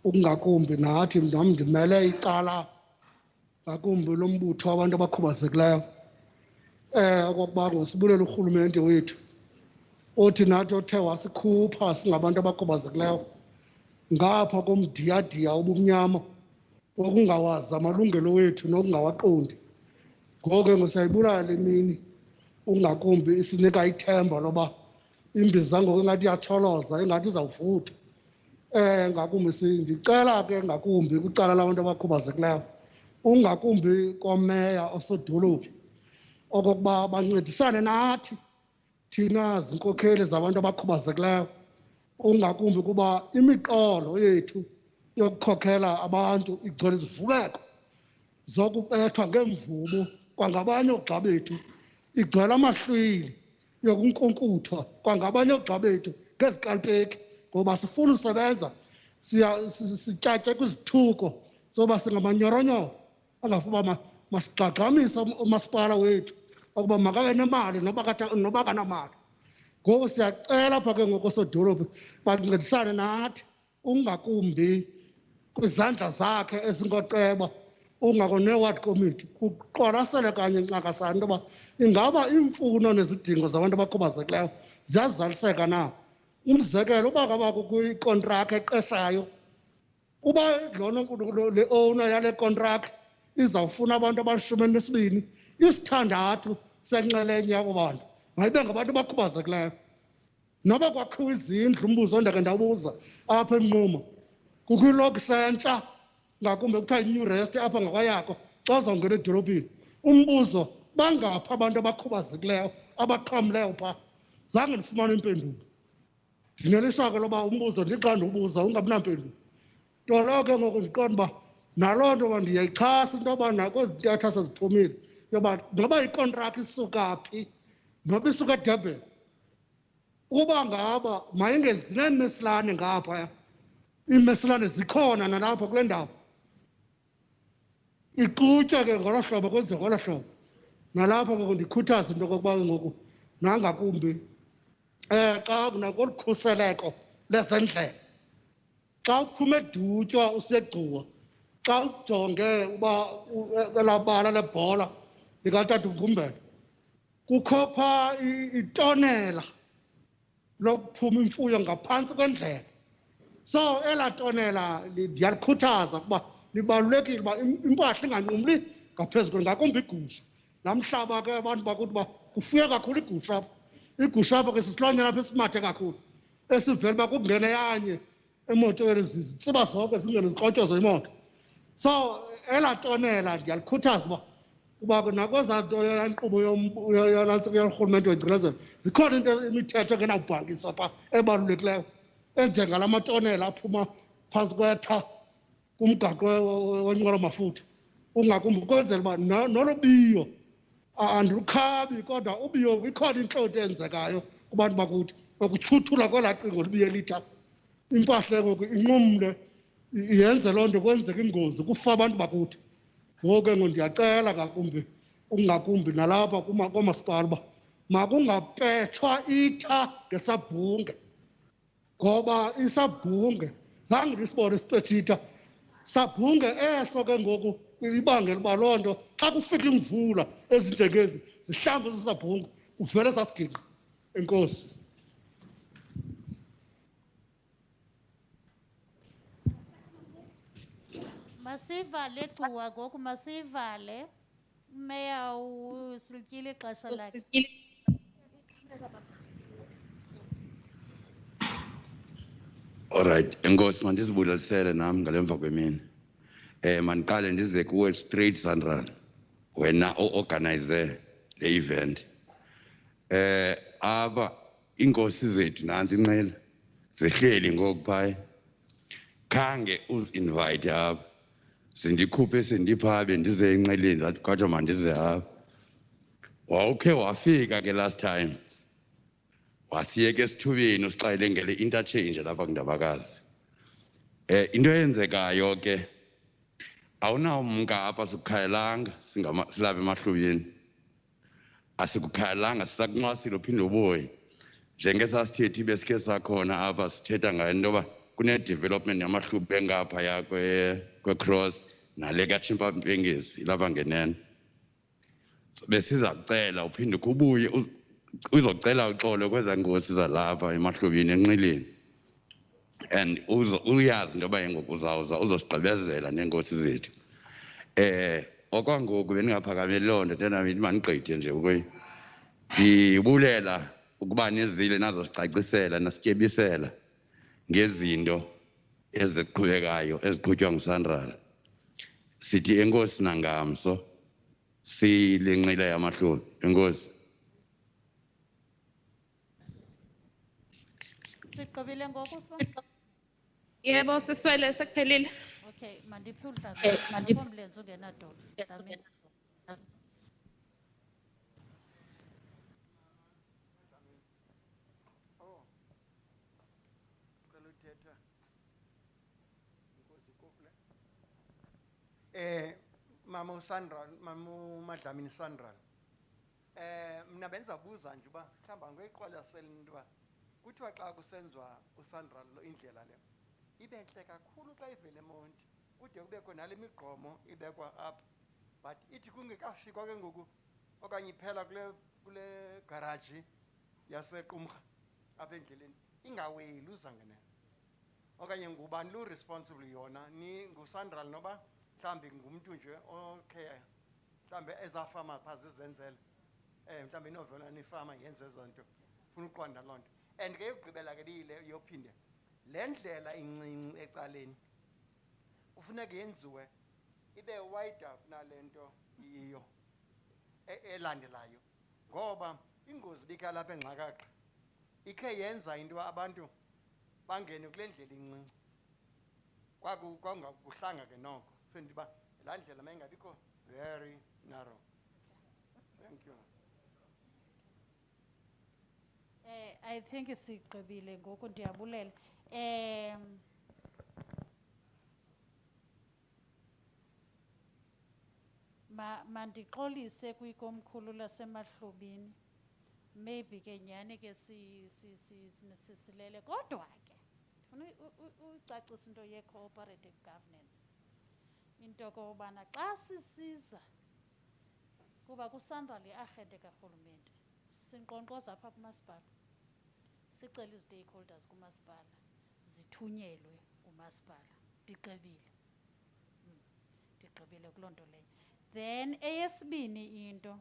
O: ukungakumbi nathi nam ndimele icala ngakumbi lombutho wabantu abakhubazekileyo okokuba ngosibulela urhulumente wethu othi nathi othe wasikhupha singabantu abakhubazekileyo ngapha komdiyadiya obumnyama wokungawazi amalungelo wethu nokungawaqondi. Ngoko ke ngosayibulala le mini ungakumbi isinika ithemba loba imbiza ngoku engathi iyatsholoza engathi izawuvutha. Ngakumbi ndicela ke ngakumbi kwicala labantu abakhubazekileyo ungakumbi komeya osodolophu okokuba bancedisane nathi thina zinkokheli zabantu abakhubazekileyo ungakumbi kuba imiqolo yethu yokukhokhela abantu igcwele izivubeko zokubethwa ngemvubo kwangabanye oogxa bethu, igcwele amahlwili yokunkunkuthwa kwangabanye oogxa bethu ngezikalpeki ngoba sifuna usebenza sityatye kwizithuko soba singamanyoronyoro angafuba masigqagqamise umasipala wethu ukuba makabe nemali noba kanamali. Ngoku siyacela apha ke ngokosodolophu bancedisane nathi ungakumbi kwizandla zakhe ezingoceba ungakone-ward committee kuqwalasele kanye ncakasana into yoba ingaba iimfuno nezidingo zabantu abakhubazekileyo ziyazaliseka na. Umzekelo uba kabakho kwikontrakthi eqeshayo uba le owner yale kontrakthi izawufuna abantu abali-12 isithandathu senxelenye yabo bantu mayibe ngabantu abakhubazekileyo. Noba kwakhiwa izindlu umbuzo ondake ndawubuza apha emnquma kukho ilog sentsha ngakumbi kuthiwa yi-new rest apha ngakwayakho xa uzawungena edolophini. Umbuzo bangaphi abantu abakhubazekileyo abaqhamleyo phaa? Zange ndifumane impendulo. Ndinelishaka loba umbuzo ndixa ndiwubuza ungabi nampendulo. Nto leyo ke ngoku ndiqonda uba naloo nto uba ndiyayixhasa into yoba nakwezi ntetha seziphumile yoba noba ikontrakthi isuka phi noba isuka eDurban uba ngaba mayingezi neemesilane ngaphaya. Iimesilane zikhona nalapha kule ndawo. Ixutywe ke ngolo hlobo kwenziwe ngolo hlobo. nalapho ke ndikhuthaza into kokuba ngoku nangakumbi xa kunakolu khuseleko lezendlela xa uphuma edutywa usegcuwa xa ujonge uba kwelaa bala lebhola likatata uNgumbele kukho phaa itonela lokuphuma imfuyo ngaphantsi kwendlela so elaa tonela ndiyalikhuthaza kuba libalulekile uba impahla inganqumli ngaphezu kwe ngakumbi igusha namhlaba ke abantu bakuthi uba kufuye kakhulu igusha apha igusha apha ke sisilwanyana apha esimathe kakhulu esivele uba kungene yanye emotweni zitsiba zonke zingene zikrotyozo imoto so elaa tonela ndiyalikhuthaza uba nakwezaa nto yankqubo yorhulumente wengcinezelo zikhona imithetho engenawubhankiswa phaa ebalulekileyo enjengala matonela aphuma phantsi kwetha kumgaqo wenqwelomafutha ungakumbi ukwenzela uba nolo biyo andilukhabi kodwa ubiyo ikhona intlonti eyenzekayo kubantu bakuthi okutyhuthula kwelaa cingo libiye litha impahla ngoku inqumle yenze loo nto kwenzeka ingozi kufa abantu bakuthi ngoku ke ndiyacela ngakumbi nalapha koomasipala uba makungapethwa itha ngesabhunge ngoba isabhunge zange ndisibone sipethe itha sabhunge eso ke ngoku ibangela uba loo nto xa kufika imvula ezinjengezi zihlambe zisabhunge kuvele sasigingqa. Enkosi.
A: Masivale gcuwa ngoku masivale umeya usilityile ixesha lakhe.
B: Alright, enkosi mandizibulisele nami ngalemva kwemini. Mandiqale ndize kuwe straight Sandra. Wena o-organize le event. Aba inkosi zethu nansi inqela zihleli ngoku phaya. Khange uzi-invite apha. Sindikhuphe sendipha bendize enqeleni zathi kodwa mandize apha. Wawukhe wafika ke last time. Wasiyeke esithubeni usixayele ngele interchange lapha kuNdabakazi. Into eyenzekayo ke awunawumka apha sikukhayelanga silapha emahlubini. Asikukhayelanga sisakunxwasile uphinde ubuye. Njengesasithethi besikhe sakhona apha sithetha ngayo into yoba kune-development yamahlubi engaphaya kwe-cross nale kaChimpampengezi lapha ngenene. Besiza kucela uphinde kubuye uzocela uxolo kweza ngosi zalapha emahlubini enqileni. And uyazi into yoba ngoku uzawuza uzosigqibezela neenkosi zethu. Okwangoku bendingaphakameli loo nto nami mandigqithe nje ukuyi. Ndibulela ukuba nezile nazo sicacisela nasityebisela ngezinto eziqhubekayo eziqhutywa nguSandral. Sithi enkosi nangamso silenqila yamahlubi. Enkosi.
A: Sigqibile ngoku siba?
L: Yebo siswele sekuphelile.
A: Okay, mandiphi uDlamini. Mandiphi umlenze ungenadolo. Dlamini.
I: Mama Sandra, Mama Madlamini Sandra. Mina benza buza nje uba mhlawumbi ngoyiqwalasela into uba kuthiwa xa kusenziwa uSandra lo indlela le ibe ntle kakhulu xa ivele eMonti kude kubekho nale migqomo ibekwa apha but ithi kungekafikwa ke ngoku okanye iphela kule garaji yaseQumrha apha endleleni ingaweli uzangenela okanye ngubani lo responsible yona ni nguSandra noba mhlambi ngumntu nje okay mhlambi ezafama pha zizenzele mhlambi inovela nifama yenze ezo nto funa uqonda loo nto and ke yokugqibela ke biyile yophinde le ndlela incinci ecaleni kufuneka yenziwe ibe wider kunale nto yiyo elandelayo ngoba ingozi bikha lapha engxakaxa ikhe yenza into abantu bangene kule ndlela incinci kwakuhlanga ke noko so ndiba laa ndlela mayingabikho very narrow. Thank you.
A: I think sigqibile ngoku ndiyabulela. mandixolise kwikomkhulu lasemahlubini. Maybe ke nyani ke sisilele kodwa ke ndifuna ucacisa into ye-cooperative governance. Into okobana xa sisiza kuba kusandra le arhente karhulumente sinkqonkqoza apha kumasipala sicela izi-stakeholders kumasipala zithunyelwe kumasipala. Ndiqibile kuloo nto leyo. Then eyesibini into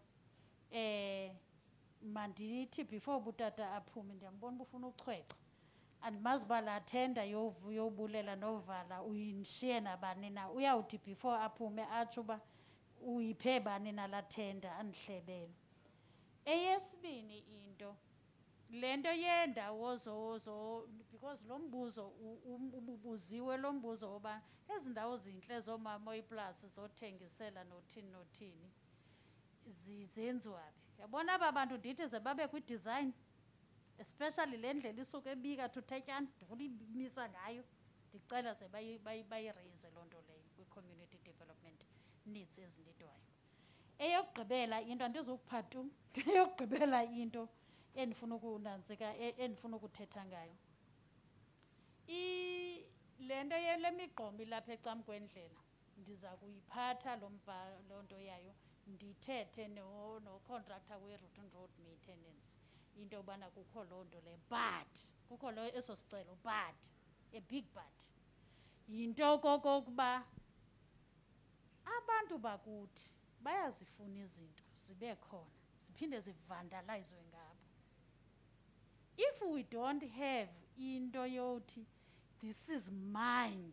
A: mandithi before butata aphume ndiyambona uba ufuna uchwecha andimazi uba laa tenda yobulela novala uyishiye nabani na. Uyawuthi before aphume atsho uba uyiphe bani na laa tenda andihlebele. Eyesibini into le nto yeendawo because lo mbuzo ububuziwe lo mbuzo woba ezi ndawo zintle zoomama oyiplasi zothengisela nothini zenziwa phi. Yabona aba bantu ndithi ze babe kwi-design, especially le ndlela isuke ebika thuthetyana ndifuna uyimisa ngayo. Ndicela ze bayirayize loo nto leyo kwi-community development needs ezinidwayo. Eyokugqibela into andizukupha tu eyokugqibela into endifuna ukunantsika endifuna ukuthetha ngayo. Le nto yele migqomo ilapha ecam kwendlela ndiza kuyiphatha loo nto yayo ndithethe no-contractor we-route and road maintenance into yobana kukho loo nto leyo. But kukho lo eso sicelo but a big but yinto kokokuba abantu bakuthi bayazifuna izinto zibe khona ziphinde zivandalizwe ngabo. If we don't have into yothi this is mine,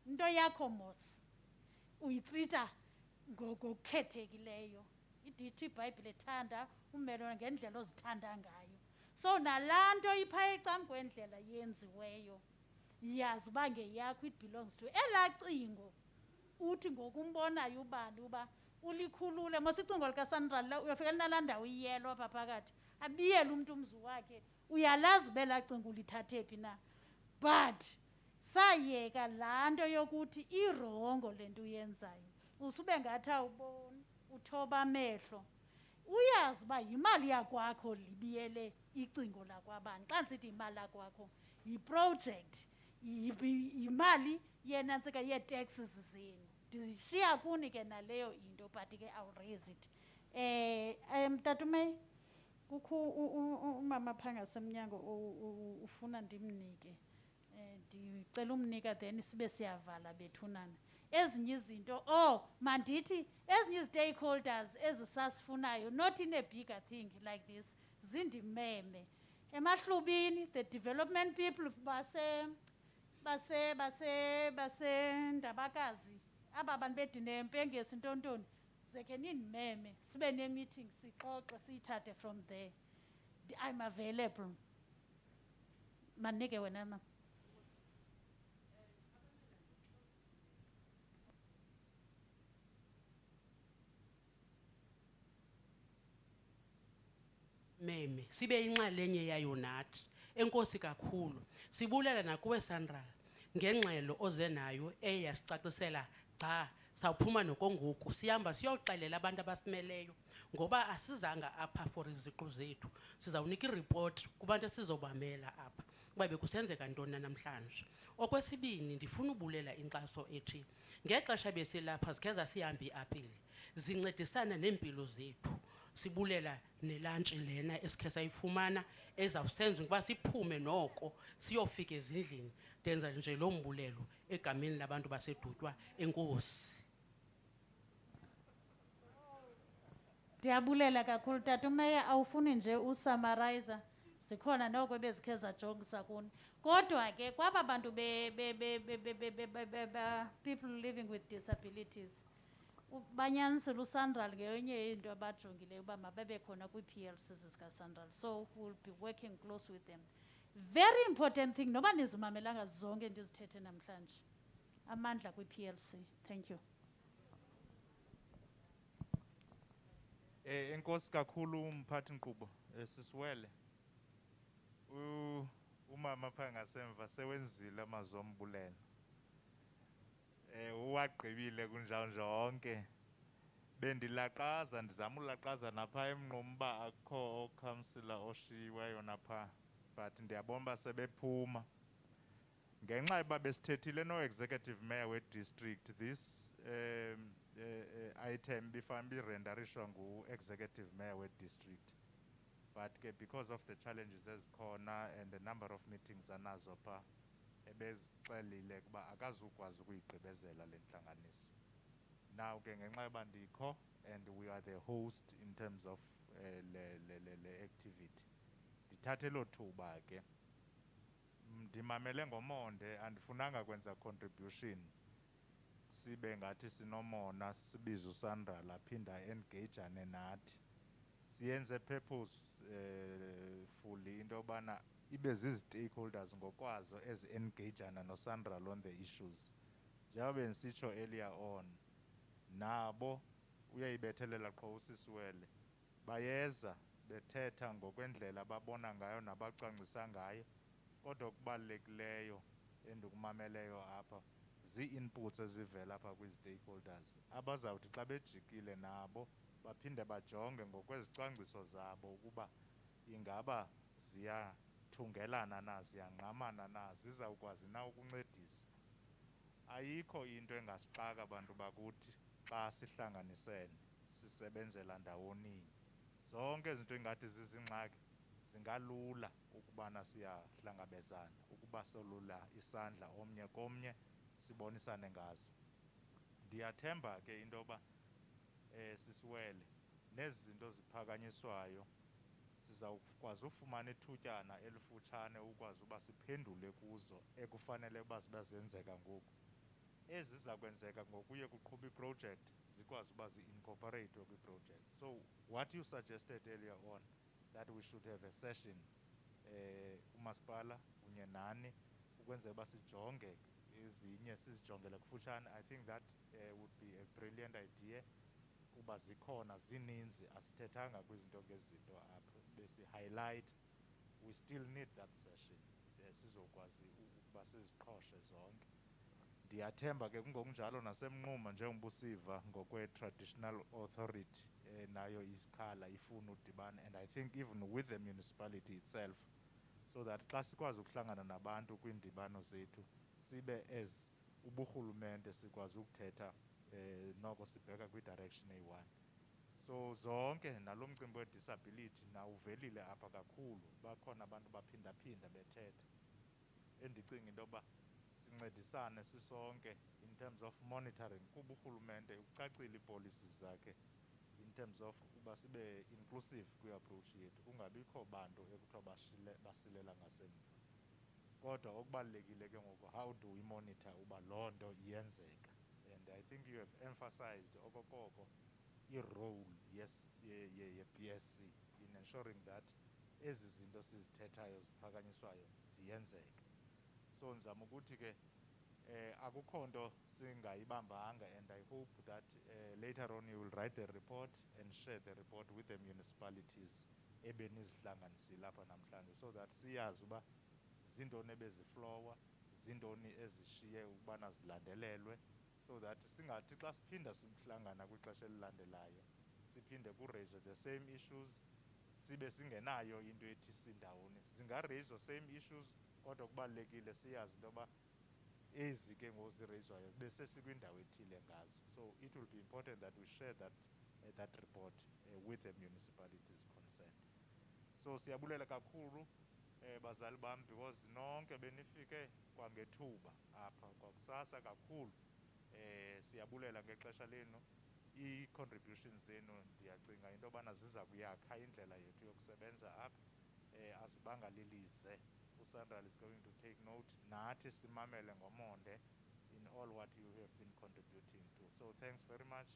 A: into yakho mos uyitrita ngokukhethekileyo. Idithi iBhayibhile ethanda umelo ngendlela ozithanda ngayo. So nalaa nto ipha ecam kwendlela yenziweyo yazi uba ngeyakho, it belongs to elaa cingo. Uthi ngokumbonayo ubani uba ulikhulule mos icingo likaSandra uyafika nalaa ndawo iyelo apha phakathi abiyele umntu umzi wakhe uyalazi belaa cingo ulithathe phi na. But sayeka laa nto yokuthi irongo le nto uyenzayo usube ngathi awuboni uthoba amehlo. Uyazi uba yimali yakwakho libiyele icingo lakwabani. Xa ndisithi yimali yakwakho yiproject yimali yenantsika yee-taxes zenu. Ndishiya kuni ke naleyo into but ke I'll raise it. Mtatumeyi kukho umama phaa ngasemnyango ufuna ndimnike. Ndicela umnika then sibe siyavala bethunana. Ezinye izinto mandithi ezinye izi-stakeholders ezisasifunayo not in a bigger thing like this zindimeme. Emahlubini the development people basendabakazi aba bantu bedinempengesi ntontoni zeke nindimeme sibe ne-meeting sixoxe siyithathe from there. I'm available. Mandinike wena mama.
D: Meme sibe inxalenye yayo nathi. Enkosi kakhulu. Sibulela nakuwe Sandra ngengxelo oze nayo eyasicacisela cha sawuphuma nokongoku sihamba siyoxelela abantu abasimeleyo ngoba asizanga apha for iziqu zethu. Sizawunika ireport kubantu esizobamela apha kuba bekusenzeka ntoni namhlanje. Okwesibini ndifuna ubulela inkxaso ethi ngexesha besilapha zikheza sihambe iapile zincedisana nempilo zethu. Sibulela nelantshi lena esikhe sayifumana ezawusenza ukuba siphume noko siyofika ezindlini. Ndenza nje lo mbulelo egameni labantu basedutywa. Enkosi.
A: Ndiyabulela kakhulu tata umeya awufuni nje usummarizer zikhona noko bezikhe zajongisa kuni. Kodwa ke kwaba bantu people living with disabilities banyanisela uSandral ngeyonye into abajongileyo uba mababe khona kwii-PLCs zikaSandral. So we'll be working close with them. Very important thing noba nizimamelanga zonke ndizithethe namhlanje amandla kwi-PLC. Thank you.
E: Enkosi kakhulu umphathi nkqubo sisiwele. Umama phaa ngasemva sewenzile amazombulelo. Uwagqibile kunjalo zonke. bendilaqaza ndizama ulaqaza napha emnqumba akho councillor oshiyiweyo napha but ndiyabona uba sebephuma ngenxa yoba besithethile no-executive mayor we-district this item bifanele irendarishwa ngu-executive mayor we-district but ke because of the challenges ezikhona and the number of meetings anazo pha ebezixelile ukuba akazukwazi ukuyigqibezela le ntlanganiso. Now ke ngenxa yoba ndikho and we are the host in terms of le activity ndithathe lo thuba ke ndimamele ngomonde andifunanga kwenza contribution sibe ngathi sinomona sibiza uSandra laphinda engageane nathi siyenze purpose fully into yobana ibe zizi-stakeholders ngokwazo ezi-engageana noSandra on the issues njengoba bendisitsho earlier on nabo uyayibethelela qho usisiwele bayeza bethetha ngokwendlela babona ngayo nabacwangcisa ngayo kodwa okubalulekileyo endikumameleyo apha zii-inputs ezivela apha kwi-stakeholders abazawuthi xa bejikile nabo baphinde bajonge ngokwezicwangciso zabo ukuba ingaba ziyathungelana na ziyangqamana na zizawukwazi na ukuncedisa. Ayikho into engasixaka bantu bakuthi xa sihlanganisene sisebenzela ndawoninye zonke izinto engathi zizingxaki zingalula ukubana siyahlangabezana ukuba solula isandla omnye komnye sibonisane ngazo. Ndiyathemba ke into yoba sisiwele nezi zinto ziphakanyiswayo sizawukwazi ufumana ithutyana elifutshane ukwazi uba siphendule kuzo ekufanele uba ziba zenzeka ngoku. Ezi ziza kwenzeka ngokuye kuqhuba iproject zikwazi uba zi-incorporate kwi-project. So what you suggested earlier on that we should have a session umasipala kunye nani ukwenzela uba sijonge ezinye sizijongele kufutshane, I think that would be a brilliant idea kuba zikhona zininzi asithethanga kwizinto ngezinto apho besi-highlight we still need that session sizokwazi ukuba siziqhoshe zonke. Ndiyathemba ke kungokunjalo nasemnquma njengoba usiva ngokwe-traditional authority nayo isikhala ifuna udibana and I think even with the municipality itself so that xa sikwazi ukuhlangana nabantu kwiindibano zethu sibe as uburhulumente sikwazi ukuthetha noko sibheka kwi-direction eyi-one. So zonke nalo mcimbi we-disability nawuvelile apha kakhulu bakhona abantu baphindaphinda bethetha endicinga into yoba sincedisane sisonke in terms of monitoring kuba urhulumente ucacile ii-policies zakhe in terms of uba sibe inclusive kwi-approach yethu kungabikho bantu ekuthiwa basilela ngasemva kodwa okubalulekile ke ngoku how do we monitor uba loo nto iyenzeka. And I think you have emphasized okokoko i-role ye-BSC in ensuring that ezi zinto sizithethayo ziphakanyiswayo ziyenzeka. So ndizama ukuthi ke akukho nto singayibambanga and I hope that later on you will write a report and share the report with the municipalities ebenizihlanganisile apha namhlanje so that siyazi uba zintoni ebeziflowa zintoni ezishiye ukubana zilandelelwe so that singathi xa siphinda sihlangana kwixesha elilandelayo siphinde kureyizwe the same issues sibe singenayo into ethi sindawoni zingareyizwa same issues kodwa kubalulekile siyazi into yoba ezi ke ngozireyizwayo bese sikwindawo ethile ngazo. So it will be important that we share that report with the municipalities concerned. So siyabulela kakhulu bazali bam because nonke benifike kwangethuba apha kwakusasa kakhulu siyabulela ngexesha lenu ii-contributions zenu ndiyacinga into yobana ziza kuyakha indlela yethu yokusebenza apha asibanga lilize. uSandra is going to take note nathi simamele ngomonde in all what you have been contributing to. So thanks very much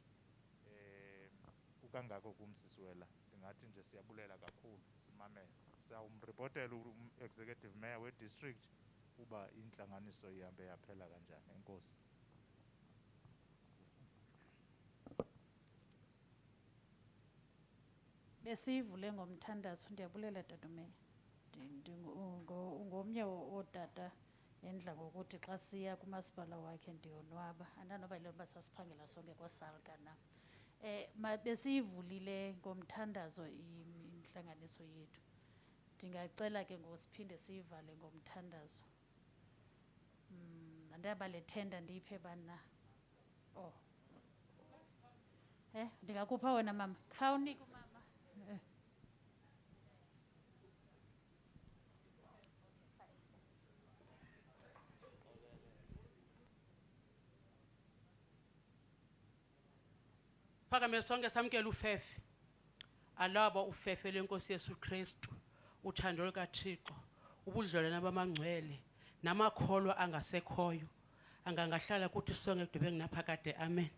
E: ukangako kumsisiwela ndingathi nje siyabulela kakhulu simamele sawumripotela executive mayor we-district uba intlanganiso ihambe yaphela kanjani. Enkosi.
A: Besivule ngomthandazo. Ndiyabulela Tatomela. Ungomnye wootata endla ngokuthi xa siya kumasipala wakhe ndiyonwaba andanoba yile nto uba sasiphangela sonke kwaSalga na Besiyivulile ngomthandazo inhlanganiso yethu. Ndingacela ke ngosiphinde siyivale ngomthandazo. Andaba le tender ndiyiphe bana. Oh. Ndingakupha wena mama. Khawunika umama.
D: Phakame sonke samkele ufefe. Alabo ufefe lenkosi Yesu Kristu, uthando lukaThixo, ubudlelwane bamangcwele, namakholwa angasekhoyo, angangahlala kuthi sonke ekudubeni naphakade. Amen.